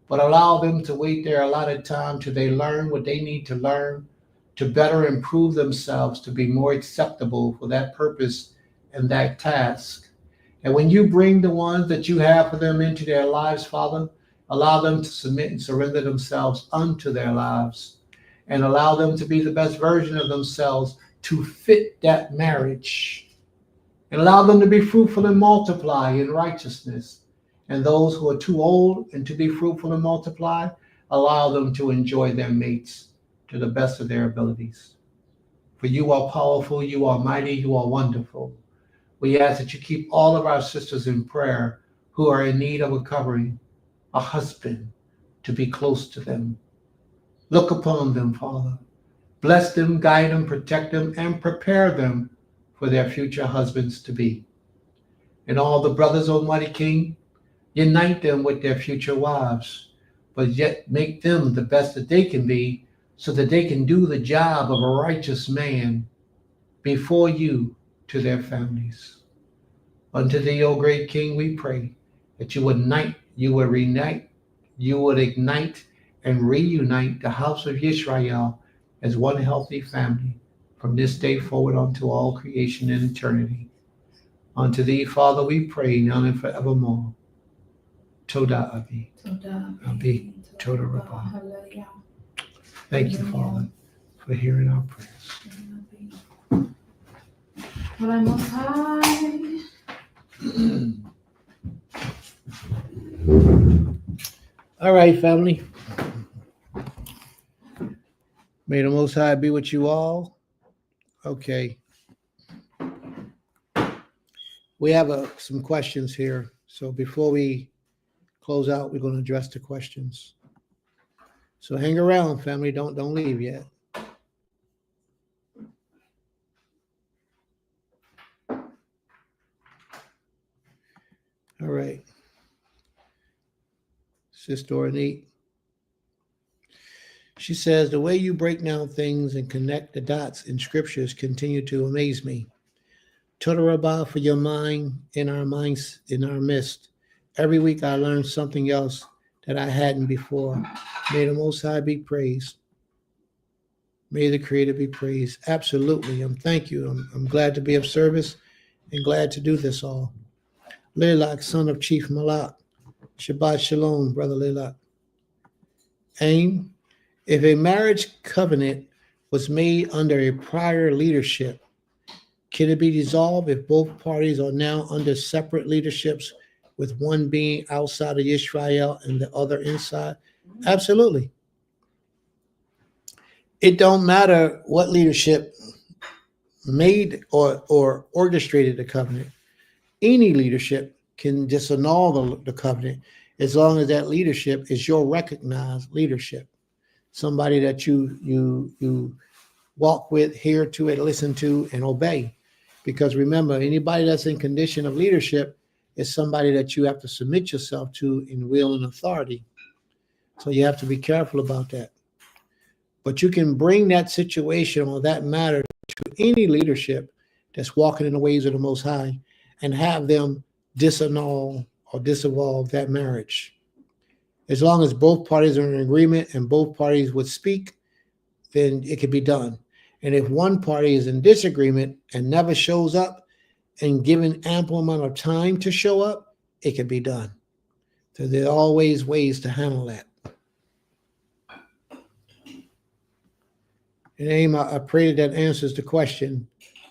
but allow them to wait their allotted time till they learn what they need to learn to better improve themselves, to be more acceptable for that purpose and that task. And when you bring the ones that you have for them into their lives, Father, allow them to submit and surrender themselves unto their lives, and allow them to be the best version of themselves to fit that marriage, and allow them to be fruitful and multiply in righteousness. And those who are too old and to be fruitful and multiply, allow them to enjoy their mates to the best of their abilities. For you are powerful, you are mighty, you are wonderful. We ask that you keep all of our sisters in prayer who are in need of a covering, a husband to be close to them. Look upon them, Father. Bless them, guide them, protect them, and prepare them for their future husbands to be. And all the brothers, Almighty King, unite them with their future wives, but yet make them the best that they can be so that they can do the job of a righteous man before you to their families. Unto thee, O great King, we pray that you would ignite and reunite the house of Israel as one healthy family from this day forward unto all creation and eternity. Unto thee, Father, we pray now and forevermore. Toda Abi. Abi. Toda Rabba. Thank you, Father, for hearing our prayers. Well, I'm most high. All right, family. May the Most High be with you all. Okay. We have some questions here. So before we close out, we're going to address the questions. So hang around, family. Don't leave yet. All right. Sister Ornate. She says, the way you break down things and connect the dots in scriptures continue to amaze me. Toda Rabbah for your mind in our minds, in our midst. Every week I learn something else that I hadn't before. May the Most High be praised. May the Creator be praised. Absolutely. Thank you. I'm glad to be of service and glad to do this all. Leilak, son of Chief Malak. Shabbat Shalom, Brother Leilak. Aim. If a marriage covenant was made under a prior leadership, can it be dissolved if both parties are now under separate leaderships, with one being outside of Israel and the other inside? Absolutely. It don't matter what leadership made or orchestrated the covenant. Any leadership can disannul the covenant as long as that leadership is your recognized leadership. Somebody that you walk with, hear to, and listen to, and obey. Because remember, anybody that's in condition of leadership is somebody that you have to submit yourself to in will and authority. So you have to be careful about that. But you can bring that situation or that matter to any leadership that's walking in the ways of the Most High and have them disannul or dissolve that marriage. As long as both parties are in agreement and both parties would speak, then it can be done. And if one party is in disagreement and never shows up and given ample amount of time to show up, it can be done. So there are always ways to handle that. And Aim, I pray that answers the question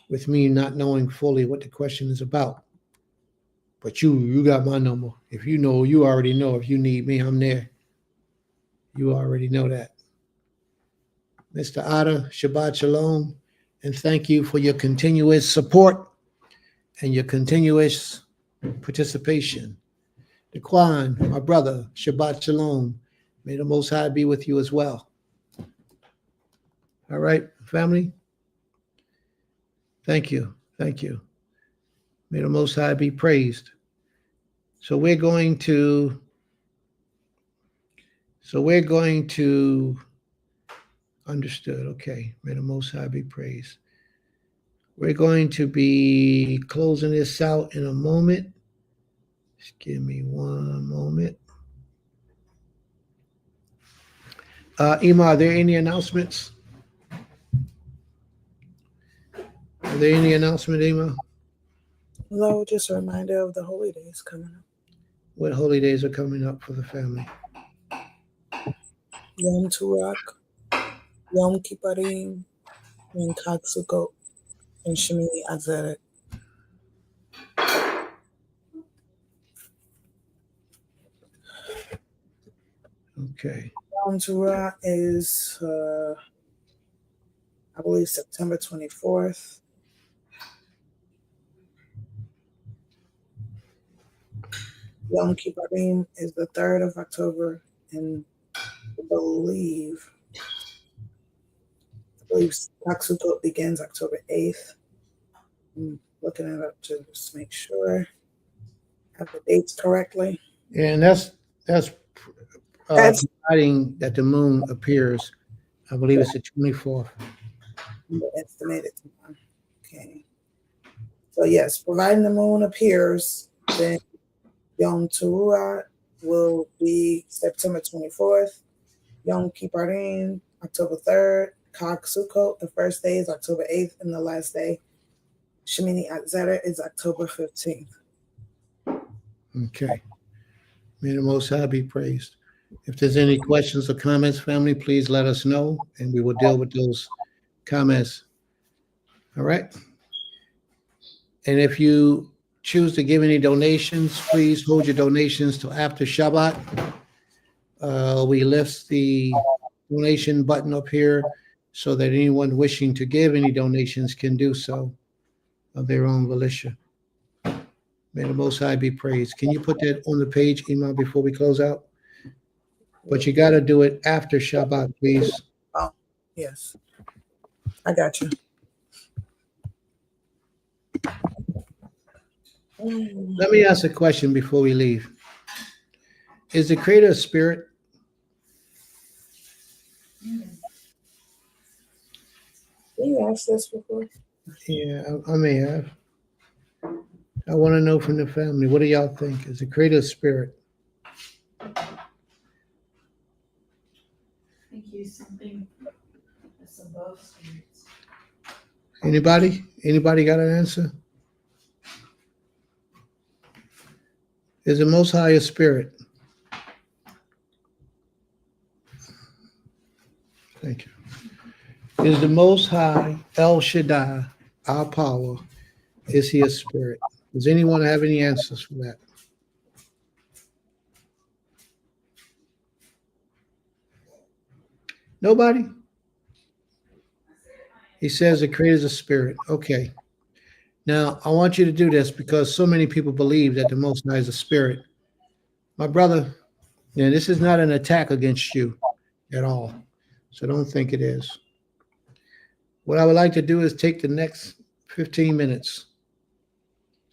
with me not knowing fully what the question is about. But you got my number. If you know, you already know. If you need me, I'm there. You already know that. Mr. Otter, Shabbat Shalom, and thank you for your continuous support and your continuous participation. Daquan, my brother, Shabbat Shalom. May the Most High be with you as well. All right, family. Thank you. Thank you. May the Most High be praised. So we're going to understood. Okay. May the Most High be praised. We're going to be closing this out in a moment. Just give me one moment. Ima, are there any announcements? Are there any announcement, Ima? No, just a reminder of the holy days coming up. What holy days are coming up for the family? Yom Turak, Yom Kippurim, and Chag Sukkot, and Shemini Atzeret. Okay. Yom Turak is, I believe, September 24th. Yom Kippurim is the 3rd of October, and I believe Chag Sukkot begins October 8th. I'm looking it up to just make sure I have the dates correctly. And that's providing that the moon appears. I believe it's the 24th. The estimated time. Okay. So yes, providing the moon appears, then Yom Teruah will be September 24th. Yom Kippurim, October 3rd. Chag Sukkot, the first day is October 8th, and the last day, Shemini Atzeret, is October 15th. Okay. May the Most High be praised. If there's any questions or comments, family, please let us know, and we will deal with those comments. All right. And if you choose to give any donations, please hold your donations till after Shabbat. We lift the donation button up here so that anyone wishing to give any donations can do so of their own volition. May the Most High be praised. Can you put that on the page, Imam, before we close out? But you got to do it after Shabbat, please. Oh, yes. I got you. Let me ask a question before we leave. Is the Creator a spirit? You asked this before? Yeah, I may have. I want to know from the family, what do y'all think? Is the Creator a spirit? I think he's something that's above spirits. Anybody? Anybody got an answer? Is the Most High a spirit? Thank you. Is the Most High, El Shaddai, our power, is he a spirit? Does anyone have any answers for that? Nobody? He says the Creator is a spirit. Okay. Now, I want you to do this because so many people believe that the Most High is a spirit. My brother, yeah, this is not an attack against you at all. So don't think it is. What I would like to do is take the next 15 minutes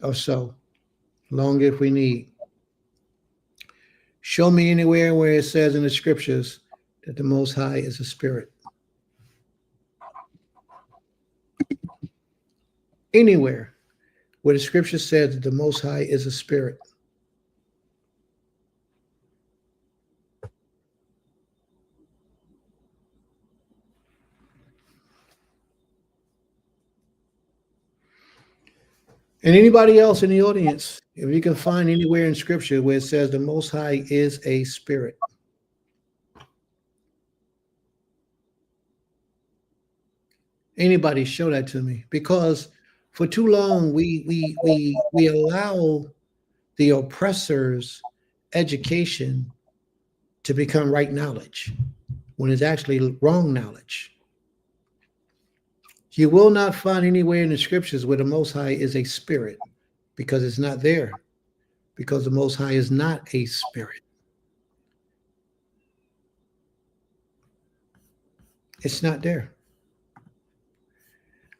or so, longer if we need. Show me anywhere where it says in the scriptures that the Most High is a spirit. Anywhere where the scripture says that the Most High is a spirit. And anybody else in the audience, if you can find anywhere in scripture where it says the Most High is a spirit. Anybody show that to me, because for too long we allow the oppressor's education to become right knowledge when it's actually wrong knowledge. You will not find anywhere in the scriptures where the Most High is a spirit, because it's not there, because the Most High is not a spirit. It's not there.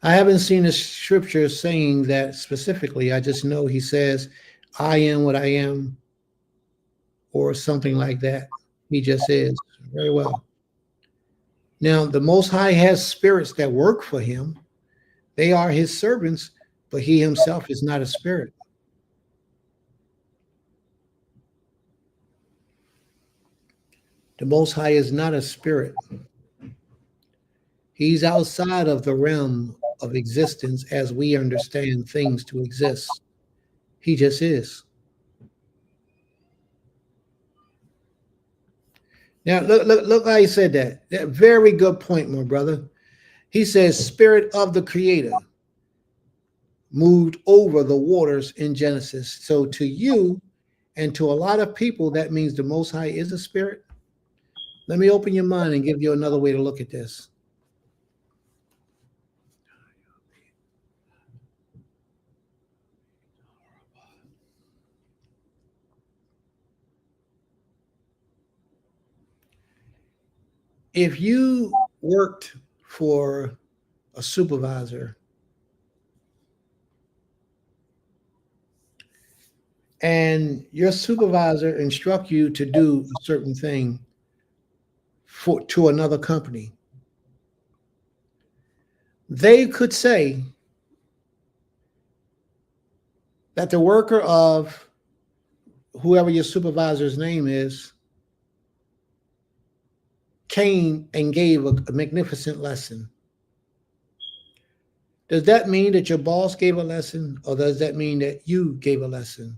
I haven't seen a scripture saying that specifically. I just know he says, I am what I am, or something like that. He just is. Very well. Now, the Most High has spirits that work for him. They are his servants, but he himself is not a spirit. The Most High is not a spirit. He's outside of the realm of existence as we understand things to exist. He just is. Now, look how he said that. That very good point, my brother. He says, Spirit of the Creator moved over the waters in Genesis. So to you and to a lot of people, that means the Most High is a spirit. Let me open your mind and give you another way to look at this. If you worked for a supervisor and your supervisor instruct you to do a certain thing to another company, they could say that the worker of whoever your supervisor's name is came and gave a magnificent lesson. Does that mean that your boss gave a lesson, or does that mean that you gave a lesson?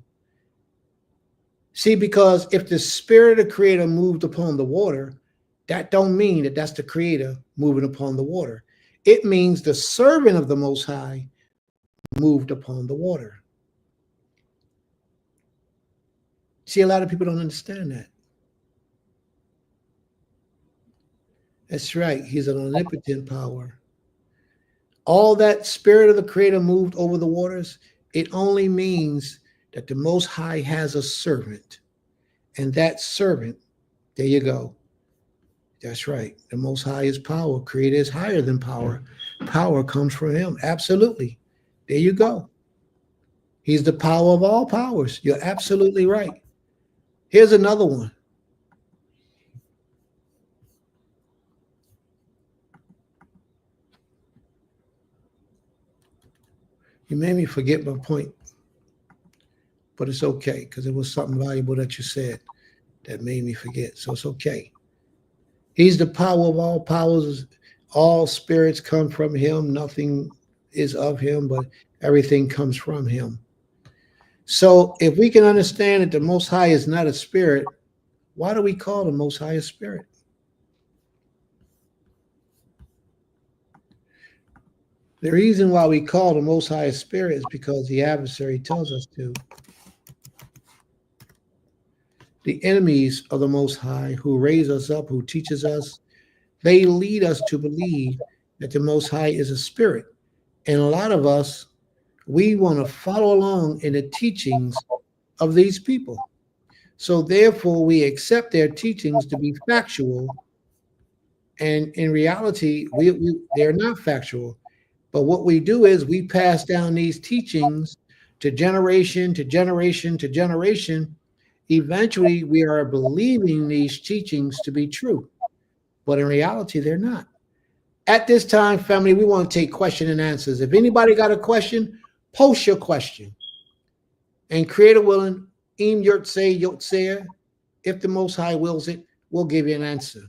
See, because if the Spirit of the Creator moved upon the water, that don't mean that that's the Creator moving upon the water. It means the servant of the Most High moved upon the water. See, a lot of people don't understand that. That's right. He's an omnipotent power. All that Spirit of the Creator moved over the waters, it only means that the Most High has a servant. And that servant, there you go. That's right. The Most High is power. Creator is higher than power. Power comes from him. Absolutely. There you go. He's the power of all powers. You're absolutely right. Here's another one. You made me forget my point, but it's okay, because it was something valuable that you said that made me forget, so it's okay. He's the power of all powers. All spirits come from him. Nothing is of him, but everything comes from him. So if we can understand that the Most High is not a spirit, why do we call the Most High a spirit? The reason why we call the Most High a spirit is because the adversary tells us to. The enemies of the Most High, who raise us up, who teaches us, they lead us to believe that the Most High is a spirit. And a lot of us, we want to follow along in the teachings of these people. So therefore, we accept their teachings to be factual. And in reality, they're not factual. But what we do is we pass down these teachings to generation to generation to generation. Eventually, we are believing these teachings to be true, but in reality, they're not. At this time, family, we want to take question and answers. If anybody got a question, post your question. And Creator willing, Im Yurtse Yotzer, if the Most High wills it, we'll give you an answer.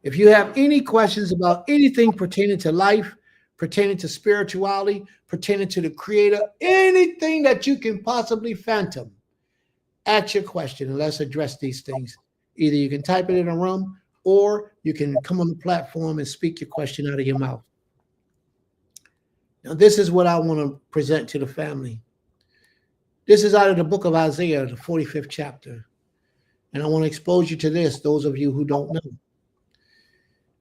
If you have any questions about anything pertaining to life, pertaining to spirituality, pertaining to the Creator, anything that you can possibly phantom, ask your question and let's address these things. Either you can type it in a room or you can come on the platform and speak your question out of your mouth. Now, this is what I want to present to the family. This is out of the book of Isaiah, the 45th chapter. And I want to expose you to this, those of you who don't know.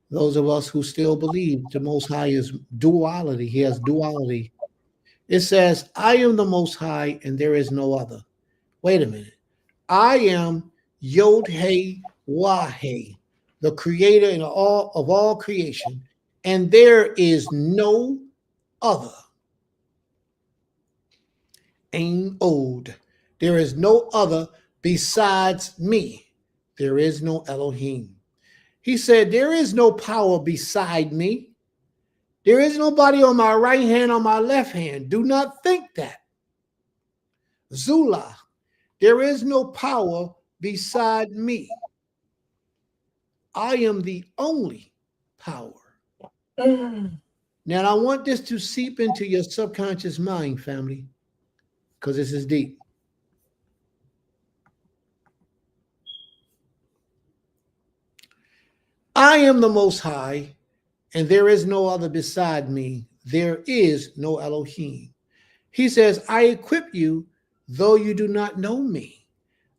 Those of us who still believe the Most High is duality. He has duality. It says, I am the Most High and there is no other. Wait a minute. I am Yod-Heh-Wah-Heh, the creator of all creation, and there is no other. Ain Od. There is no other besides me. There is no Elohim. He said, there is no power beside me. There is nobody on my right hand, on my left hand. Do not think that. Zula. There is no power beside me. I am the only power. Now, I want this to seep into your subconscious mind, family, because this is deep. I am the Most High, and there is no other beside me. There is no Elohim. He says, I equip you, though you do not know me.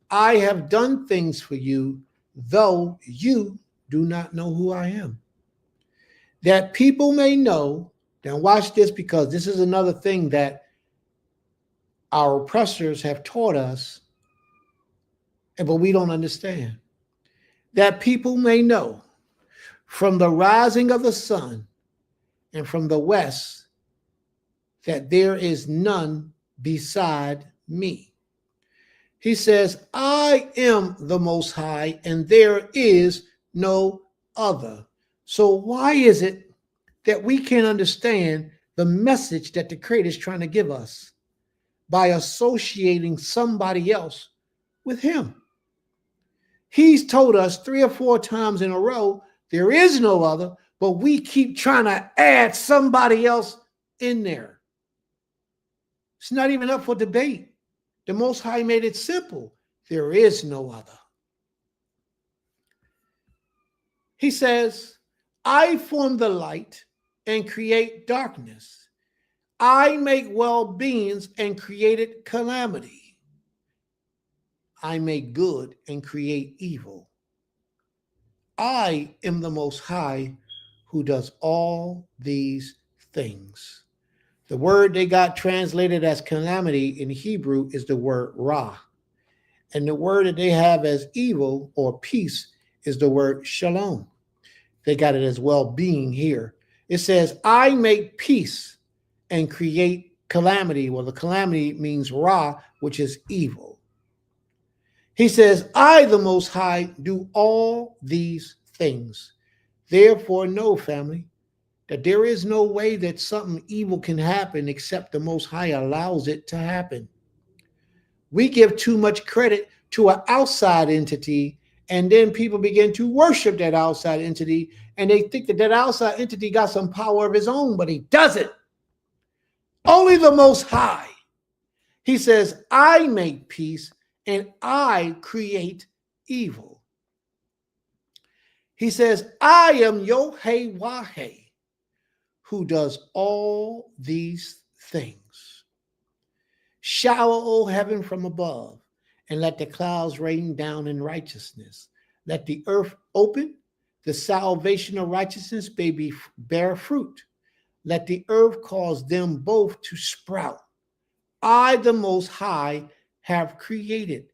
I have done things for you, though you do not know who I am. That people may know, now watch this, because this is another thing that our oppressors have taught us, but we don't understand. That people may know from the rising of the sun and from the west that there is none beside me. He says, I am the Most High and there is no other. So why is it that we can't understand the message that the Creator is trying to give us by associating somebody else with him? He's told us 3 or 4 times in a row, there is no other, but we keep trying to add somebody else in there. It's not even up for debate. The Most High made it simple. There is no other. He says, I form the light and create darkness. I make well-beings and created calamity. I make good and create evil. I am the Most High who does all these things. The word they got translated as calamity in Hebrew is the word Ra. And the word that they have as evil or peace is the word Shalom. They got it as well-being here. It says, I make peace and create calamity. Well, the calamity means Ra, which is evil. He says, I, the Most High, do all these things. Therefore, know, family, that there is no way that something evil can happen except the Most High allows it to happen. We give too much credit to an outside entity, and then people begin to worship that outside entity, and they think that that outside entity got some power of his own, but he doesn't. Only the Most High. He says, I make peace and I create evil. He says, I am Yod-Heh-Wah-Heh, who does all these things. Shower, O heaven, from above, and let the clouds rain down in righteousness. Let the earth open, the salvation of righteousness may bear fruit. Let the earth cause them both to sprout. I, the Most High, have created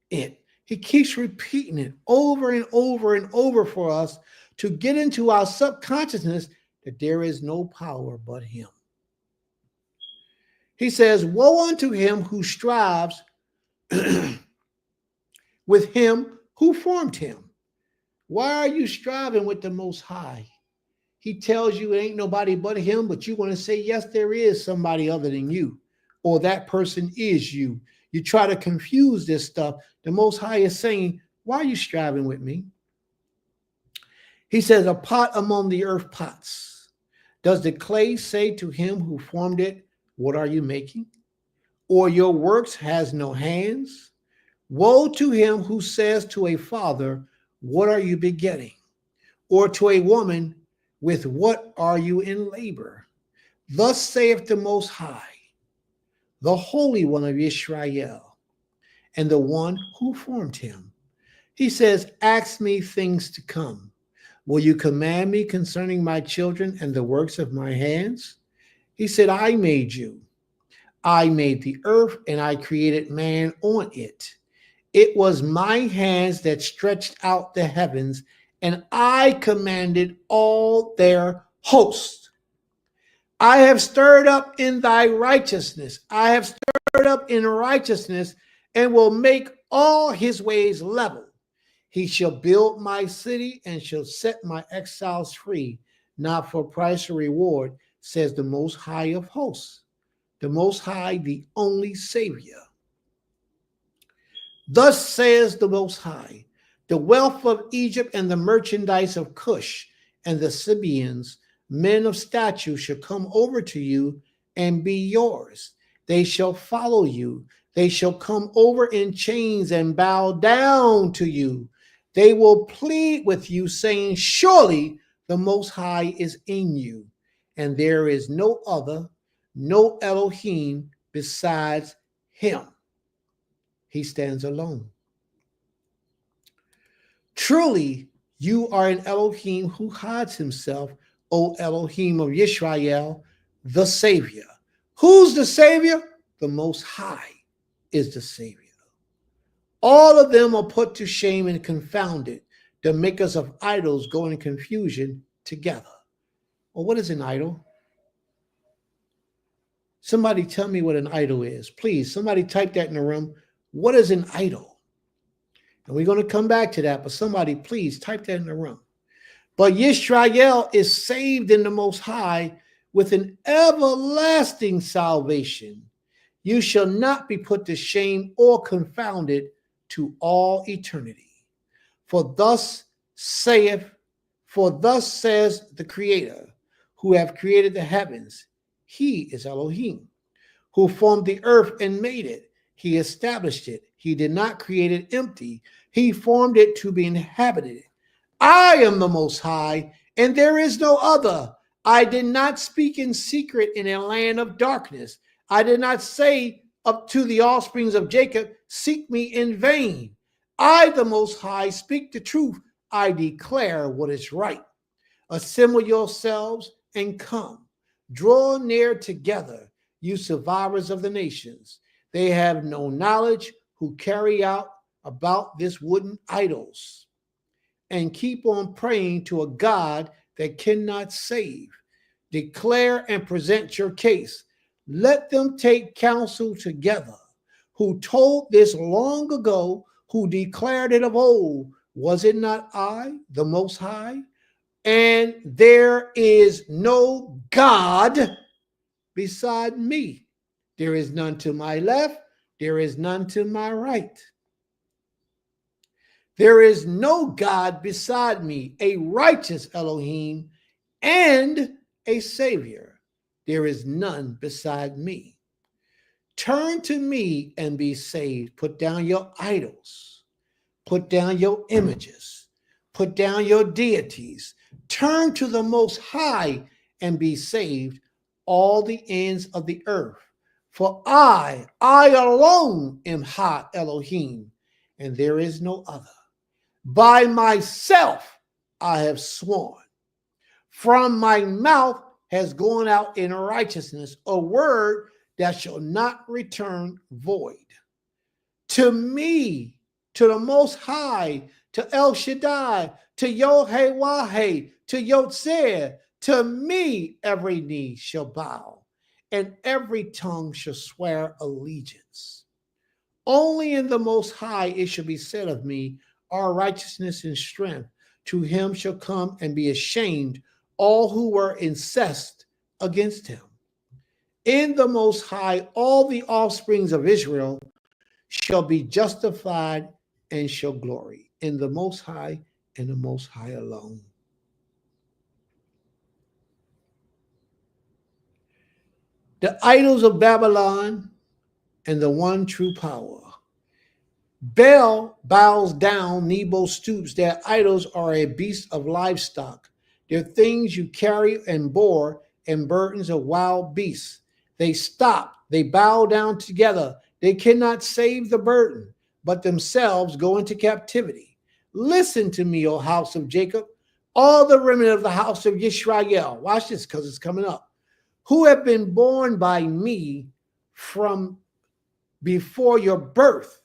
it. He keeps repeating it over and over and over for us to get into our subconsciousness that there is no power but him. He says, woe unto him who strives with him who formed him. Why are you striving with the Most High? He tells you it ain't nobody but him, but you want to say, yes, there is somebody other than you, or that person is you. You try to confuse this stuff. The Most High is saying, why are you striving with me? He says, a pot among the earth pots. Does the clay say to him who formed it, what are you making? Or your works has no hands? Woe to him who says to a father, what are you begetting? Or to a woman, with what are you in labor? Thus saith the Most High, the Holy One of Israel, and the one who formed him. He says, ask me things to come. Will you command me concerning my children and the works of my hands? He said, I made you. I made the earth, and I created man on it. It was my hands that stretched out the heavens, and I commanded all their hosts. I have stirred up in thy righteousness. I have stirred up in righteousness, and will make all his ways level. He shall build my city and shall set my exiles free, not for price or reward, says the Most High of hosts, the Most High, the only Savior. Thus says the Most High, the wealth of Egypt and the merchandise of Cush and the Sabaeans, men of stature, shall come over to you and be yours. They shall follow you. They shall come over in chains and bow down to you. They will plead with you, saying, surely the Most High is in you, and there is no other, no Elohim besides him. He stands alone. Truly, you are an Elohim who hides himself, O Elohim of Yisrael, the Savior. Who's the Savior? The Most High is the Savior. All of them are put to shame and confounded. The makers of idols go in confusion together. Well, what is an idol? Somebody tell me what an idol is. Please, somebody type that in the room. What is an idol? And we're going to come back to that, but somebody please type that in the room. But Yisrael is saved in the Most High with an everlasting salvation. You shall not be put to shame or confounded to all eternity. For thus says the Creator, who have created the heavens. He is Elohim, who formed the earth and made it. He established it. He did not create it empty. He formed it to be inhabited. I am the Most High, and there is no other. I did not speak in secret in a land of darkness. I did not say up to the offsprings of Jacob, seek me in vain. I, the Most High, speak the truth. I declare what is right. Assemble yourselves and come. Draw near together, you survivors of the nations. They have no knowledge who carry out about this wooden idols and keep on praying to a God that cannot save. Declare and present your case. Let them take counsel together. Who told this long ago, who declared it of old? Was it not I, the Most High? And there is no God beside me. There is none to my left. There is none to my right. There is no God beside me, a righteous Elohim and a Savior. There is none beside me. Turn to me and be saved. Put down your idols. Put down your images. Put down your deities. Turn to the Most High and be saved, all the ends of the earth. For I alone am Ha Elohim, and there is no other. By myself I have sworn. From my mouth has gone out in righteousness a word that shall not return void. To me, to the Most High, to El Shaddai, to Yod-Heh-Wah-Heh, to Yotzer, to me every knee shall bow, and every tongue shall swear allegiance. Only in the Most High it shall be said of me, our righteousness and strength. To him shall come and be ashamed all who were incensed against him. In the Most High, all the offsprings of Israel shall be justified and shall glory. In the Most High and the Most High alone. The idols of Babylon and the one true power. Baal bows down, Nebo stoops. Their idols are a beast of livestock. They're things you carry and bore, and burdens of wild beasts. They stop, they bow down together. They cannot save the burden, but themselves go into captivity. Listen to me, O house of Jacob, all the remnant of the house of Yisrael. Watch this, because it's coming up. Who have been born by me from before your birth,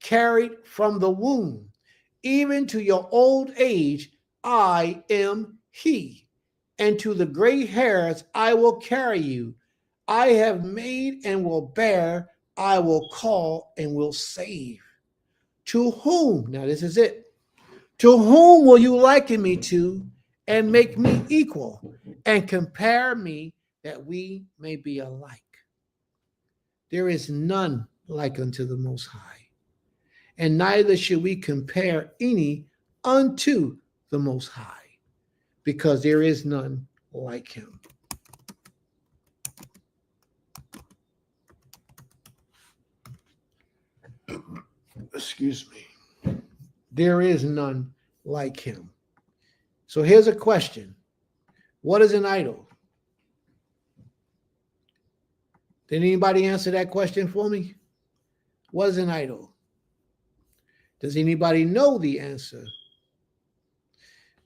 carried from the womb, even to your old age, I am he. And to the gray hairs I will carry you. I have made and will bear, I will call and will save. To whom, now this is it, to whom will you liken me to and make me equal and compare me that we may be alike? There is none like unto the Most High, and neither should we compare any unto the Most High, because there is none like him. Excuse me. There is none like him. So here's a question. What is an idol? Did anybody answer that question for me? What is an idol? Does anybody know the answer?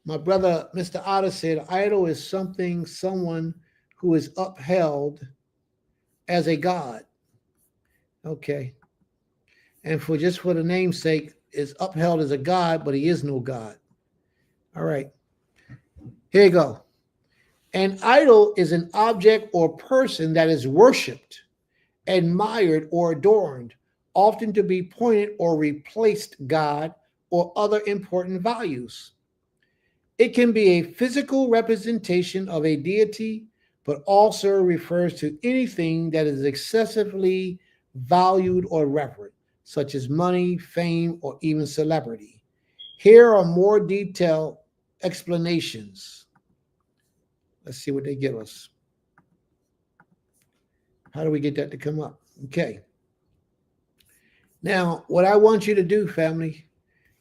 My brother, Mr. Otter, said idol is someone who is upheld as a god. Okay. And for the name's sake, is upheld as a god, but he is no god. All right. Here you go. An idol is an object or person that is worshipped, admired, or adorned, often to be pointed or replaced God or other important values. It can be a physical representation of a deity, but also refers to anything that is excessively valued or revered, such as money, fame, or even celebrity. Here are more detailed explanations. Let's see what they give us. How do we get that to come up? Okay. Now, what I want you to do, family,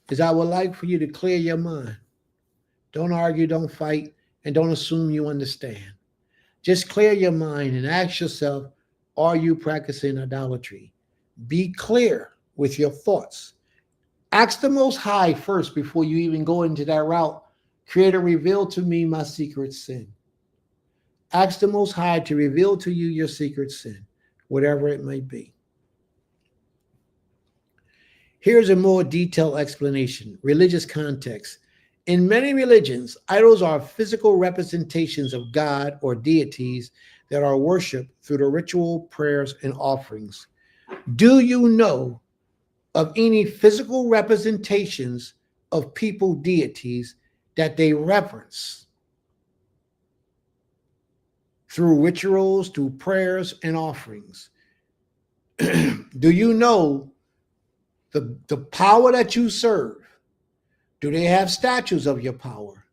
is I would like for you to clear your mind. Don't argue, don't fight, and don't assume you understand. Just clear your mind and ask yourself, are you practicing idolatry? Be clear with your thoughts. Ask the Most High first before you even go into that route. Creator, reveal to me my secret sin. Ask the Most High to reveal to you your secret sin, whatever it may be. Here's a more detailed explanation. Religious context. In many religions, idols are physical representations of God or deities that are worshipped through the ritual prayers and offerings. Do you know of any physical representations of people deities that they reverence through rituals, through prayers and offerings? Do you know the power that you serve? Do they have statues of your power?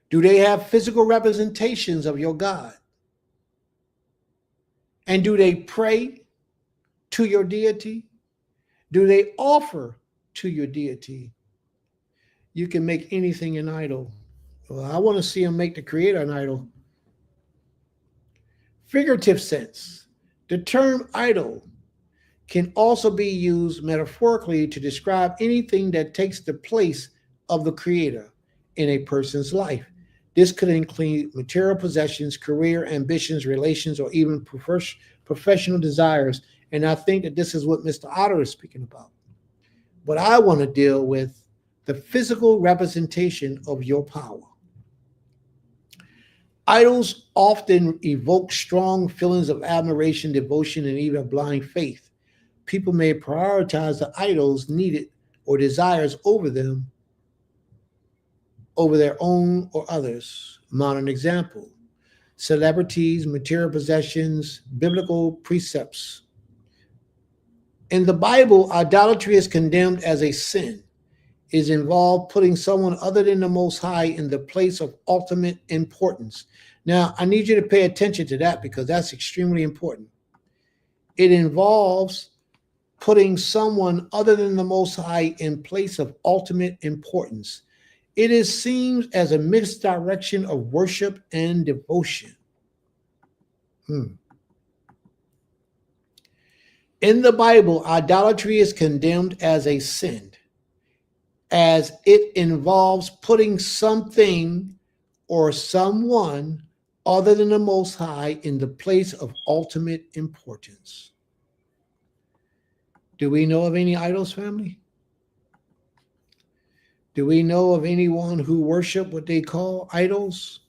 Do they have physical representations of your God? And do they pray to your deity? Do they offer to your deity? You can make anything an idol. Well, I want to see him make the Creator an idol. Figurative sense. The term idol can also be used metaphorically to describe anything that takes the place of the Creator in a person's life. This could include material possessions, career ambitions, relations, or even professional desires. And I think that this is what Mr. Otter is speaking about. But I want to deal with the physical representation of your power. Idols often evoke strong feelings of admiration, devotion, and even blind faith. People may prioritize the idols needed or desires over their own or others. Modern example: celebrities, material possessions, biblical precepts. In the Bible, idolatry is condemned as a sin. It is involved putting someone other than the Most High in the place of ultimate importance. Now, I need you to pay attention to that because that's extremely important. It involves putting someone other than the Most High in place of ultimate importance. It is seen as a misdirection of worship and devotion. In the Bible, idolatry is condemned as a sin, as it involves putting something or someone other than the Most High in the place of ultimate importance. Do we know of any idols, family? Do we know of anyone who worship what they call idols?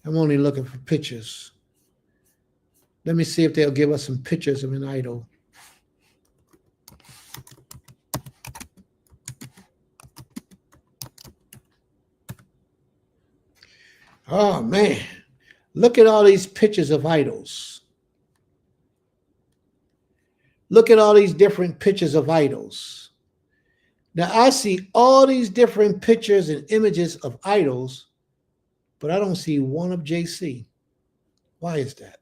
I'm only looking for pictures. Let me see if they'll give us some pictures of an idol. Oh, man. Look at all these pictures of idols. Look at all these different pictures of idols. Now, I see all these different pictures and images of idols, but I don't see one of JC. Why is that?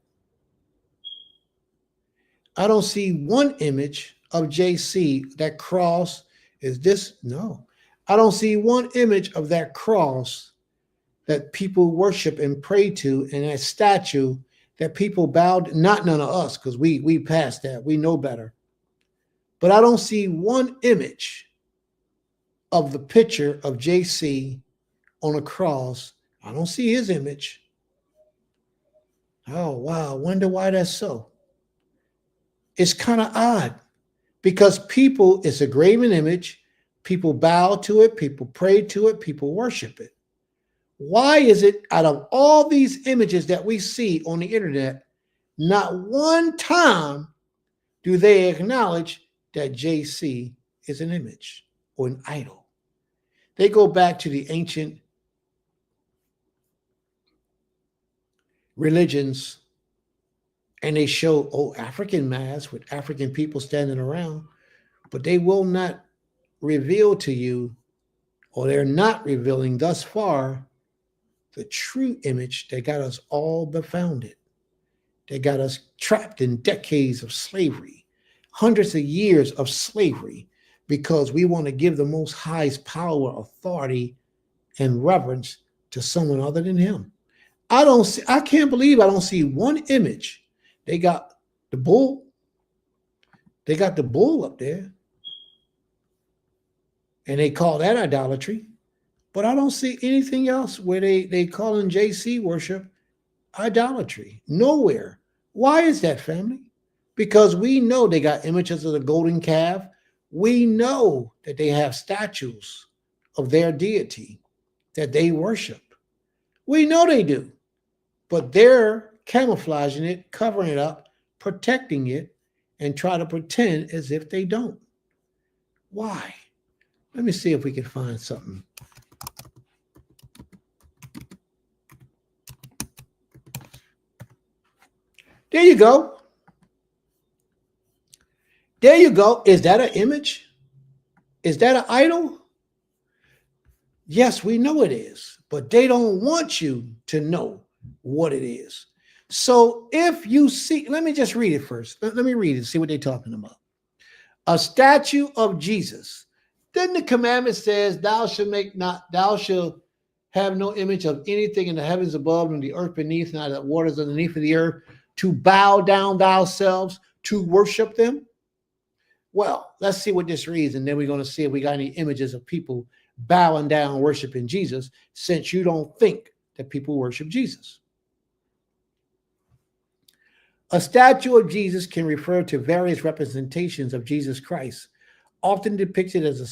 I don't see one image of JC. That cross is this? No. I don't see one image of that cross that people worship and pray to, and that statue that people bowed, not none of us, because we passed that. We know better. But I don't see one image of the picture of JC on a cross. I don't see his image. Oh, wow. Wonder why that's so. It's kind of odd because people, it's a graven image. People bow to it. People pray to it. People worship it. Why is it out of all these images that we see on the internet, not one time do they acknowledge that JC is an image or an idol? They go back to the ancient religions and they show, African masks with African people standing around, but they will not reveal to you, or they're not revealing thus far, the true image that got us all befounded, that got us trapped in decades of slavery, hundreds of years of slavery, because we want to give the Most High's power, authority, and reverence to someone other than him. I can't believe I don't see one image. They got the bull. They got the bull up there. And they call that idolatry. But I don't see anything else where they call in JC worship idolatry. Nowhere. Why is that, family? Because we know they got images of the golden calf. We know that they have statues of their deity that they worship. We know they do. But they're camouflaging it, covering it up, protecting it, and try to pretend as if they don't. Why? Let me see if we can find something. There you go. There you go. Is that an image? Is that an idol? Yes, we know it is, but they don't want you to know what it is. So if you see, let me just read it first. Let me read it, see what they're talking about. A statue of Jesus. Then the commandment says, thou shalt have no image of anything in the heavens above, and the earth beneath, and the waters underneath of the earth, to bow down thyself, to worship them. Well, let's see what this reads, and then we're going to see if we got any images of people bowing down, worshiping Jesus, since you don't think that people worship Jesus. A statue of Jesus can refer to various representations of Jesus Christ, often depicted as a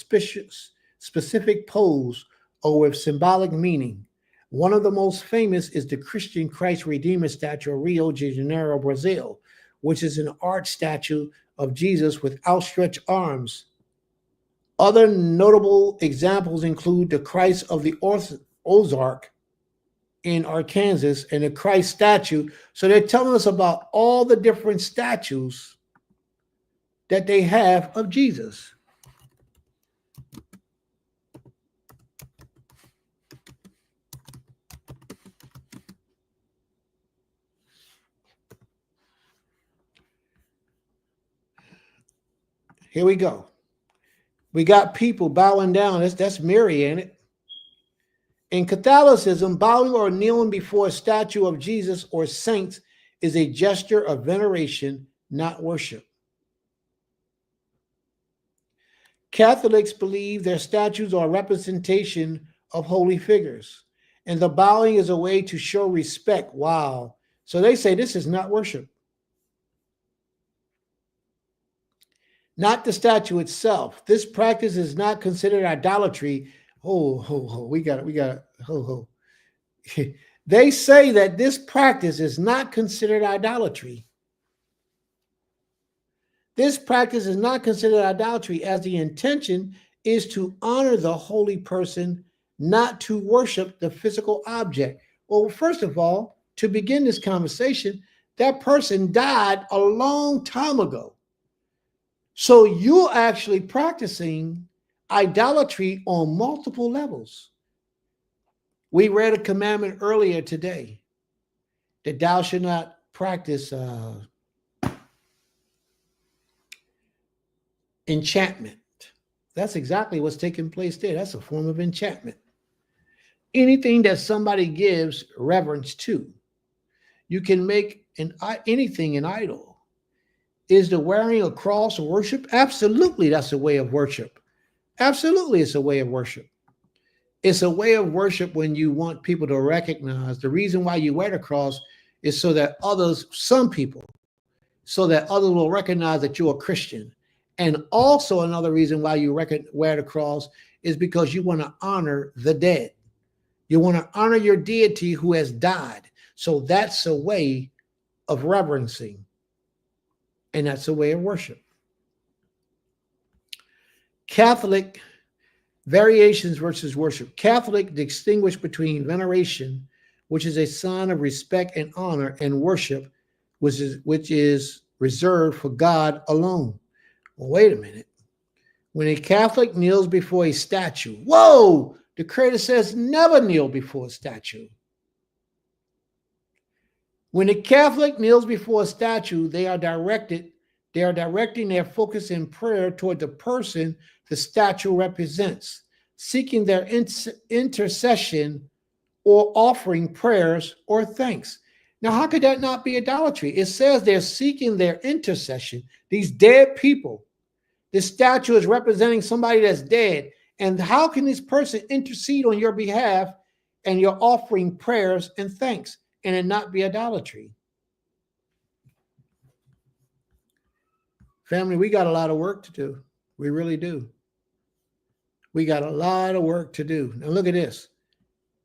specific pose or with symbolic meaning. One of the most famous is the Christian Christ Redeemer statue of Rio de Janeiro, Brazil, which is an art statue of Jesus with outstretched arms. Other notable examples include the Christ of the Ozark in Arkansas and the Christ statue. So they're telling us about all the different statues that they have of Jesus. Here we go. We got people bowing down. That's Mary, ain't it? In Catholicism, bowing or kneeling before a statue of Jesus or saints is a gesture of veneration, not worship. Catholics believe their statues are a representation of holy figures, and the bowing is a way to show respect. Wow. So they say this is not worship. Not the statue itself. This practice is not considered idolatry. We got it. They say that this practice is not considered idolatry. This practice is not considered idolatry, as the intention is to honor the holy person, not to worship the physical object. Well, first of all, to begin this conversation, that person died a long time ago. So you're actually practicing idolatry on multiple levels. We read a commandment earlier today that thou should not practice enchantment. That's exactly what's taking place there. That's a form of enchantment. Anything that somebody gives reverence to, you can make anything an idol. Is the wearing a cross worship? Absolutely, that's a way of worship. Absolutely, it's a way of worship. It's a way of worship when you want people to recognize the reason why you wear the cross is so that others, some people, so that others will recognize that you're a Christian. And also another reason why you wear the cross is because you want to honor the dead. You want to honor your deity who has died. So that's a way of reverencing. And that's a way of worship. Catholic variations versus worship. Catholic distinguish between veneration, which is a sign of respect and honor, and worship, which is reserved for God alone. Well, wait a minute. When a Catholic kneels before a statue, whoa, the Creator says never kneel before a statue. When a Catholic kneels before a statue, they are directing their focus in prayer toward the person the statue represents, seeking their intercession or offering prayers or thanks. Now, how could that not be idolatry? It says they're seeking their intercession. These dead people, this statue is representing somebody that's dead. And how can this person intercede on your behalf and you're offering prayers and thanks and it not be idolatry? Family, we got a lot of work to do. We really do. We got a lot of work to do. Now look at this.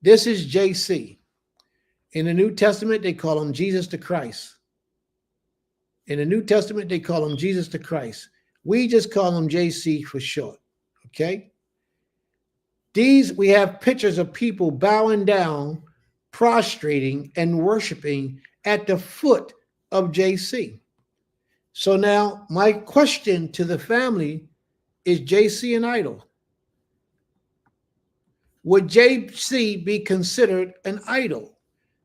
This is JC. In the New Testament, they call him Jesus the Christ. In the New Testament, they call him Jesus the Christ. We just call him JC for short. Okay? We have pictures of people bowing down, prostrating, and worshiping at the foot of JC. So now my question to the family is JC an idol? Would JC be considered an idol?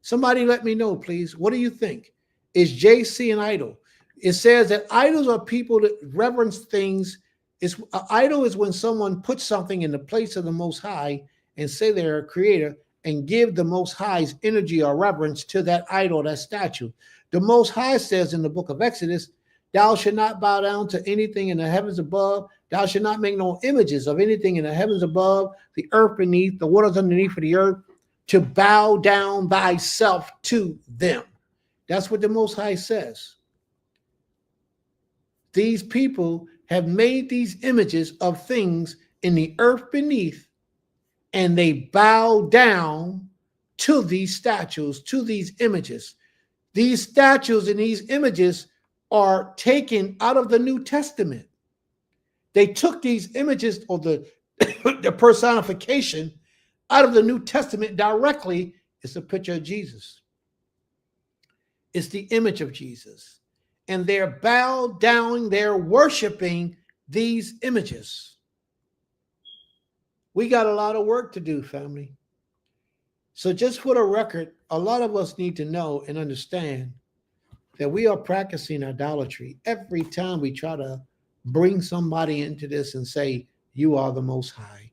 Somebody let me know, please. What do you think? Is JC an idol? It says that idols are people that reverence things. An idol is when someone puts something in the place of the Most High and say they're a creator and give the Most High's energy or reverence to that idol, that statue. The Most High says in the book of Exodus, thou shalt not bow down to anything in the heavens above. Thou shalt not make no images of anything in the heavens above, the earth beneath, the waters underneath of the earth, to bow down thyself to them. That's what the Most High says. These people have made these images of things in the earth beneath, and they bow down to these statues, to these images. These statues and these images are taken out of the New Testament. They took these images, or the personification, out of the New Testament directly. It's a picture of Jesus. It's the image of Jesus. And they're bowed down, they're worshiping these images. We got a lot of work to do, family. So just for the record, a lot of us need to know and understand that we are practicing idolatry every time we try to bring somebody into this and say, you are the Most High.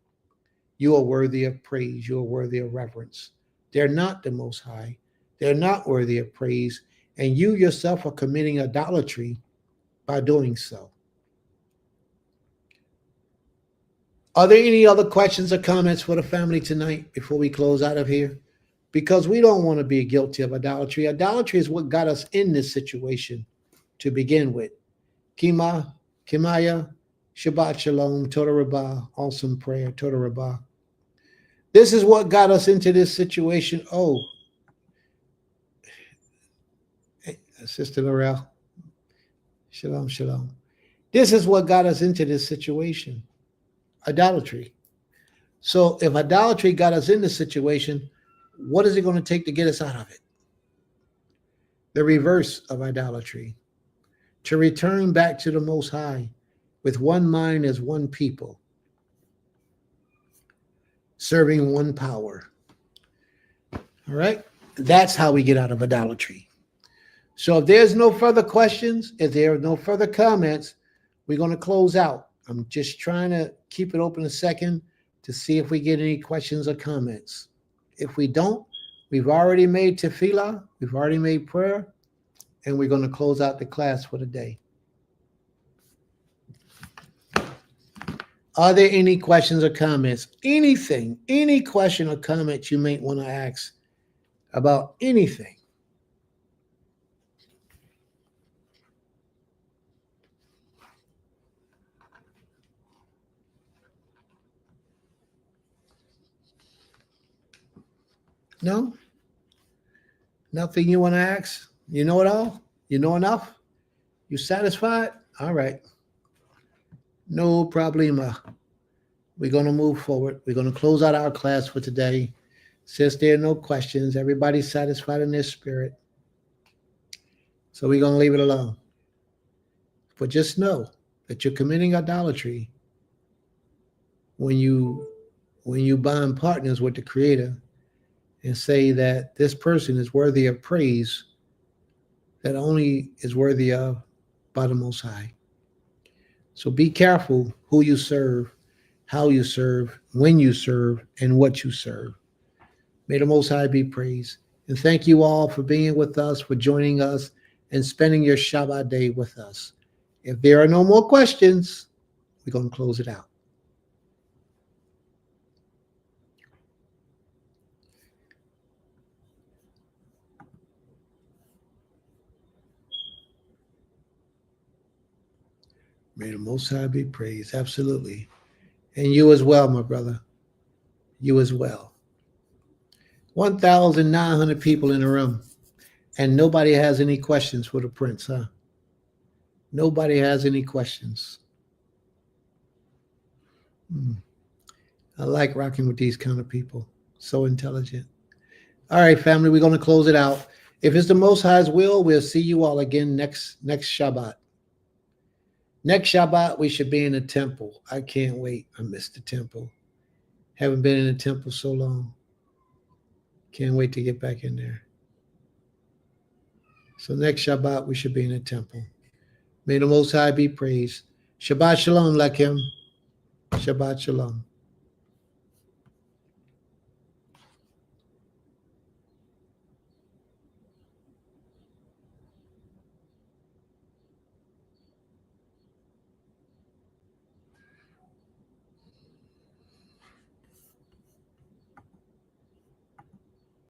You are worthy of praise. You are worthy of reverence. They're not the Most High. They're not worthy of praise. And you yourself are committing idolatry by doing so. Are there any other questions or comments for the family tonight before we close out of here? Because we don't want to be guilty of idolatry. Idolatry is what got us in this situation to begin with. Kimaya, Shabbat Shalom, Toda Rabbah, awesome prayer, Toda Rabbah. This is what got us into this situation. Oh, hey, Sister Laurel, Shalom, Shalom. This is what got us into this situation, idolatry. So if idolatry got us in this situation, what is it going to take to get us out of it? The reverse of idolatry. To return back to the Most High with one mind as one people, serving one power. All right? That's how we get out of idolatry. So if there's no further questions, if there are no further comments, we're going to close out. I'm just trying to keep it open a second to see if we get any questions or comments. If we don't, we've already made tefillah, we've already made prayer, and we're going to close out the class for the day. Are there any questions or comments? Anything, any question or comment you may want to ask about anything? No? Nothing you want to ask? You know it all? You know enough? You satisfied? All right. No problema. We're going to move forward. We're going to close out our class for today. Since there are no questions, everybody's satisfied in their spirit. So we're going to leave it alone. But just know that you're committing idolatry when you bind partners with the Creator and say that this person is worthy of praise that only is worthy of by the Most High. So be careful who you serve, how you serve, when you serve, and what you serve. May the Most High be praised. And thank you all for being with us, for joining us, and spending your Shabbat day with us. If there are no more questions, we're going to close it out. May the Most High be praised. Absolutely. And you as well, my brother. You as well. 1,900 people in the room. And nobody has any questions for the prince, huh? Nobody has any questions. I like rocking with these kind of people. So intelligent. All right, family, we're going to close it out. If it's the Most High's will, we'll see you all again next Shabbat. Next Shabbat, we should be in the temple. I can't wait. I miss the temple. Haven't been in the temple so long. Can't wait to get back in there. So next Shabbat, we should be in the temple. May the Most High be praised. Shabbat Shalom, Lakim. Shabbat Shalom.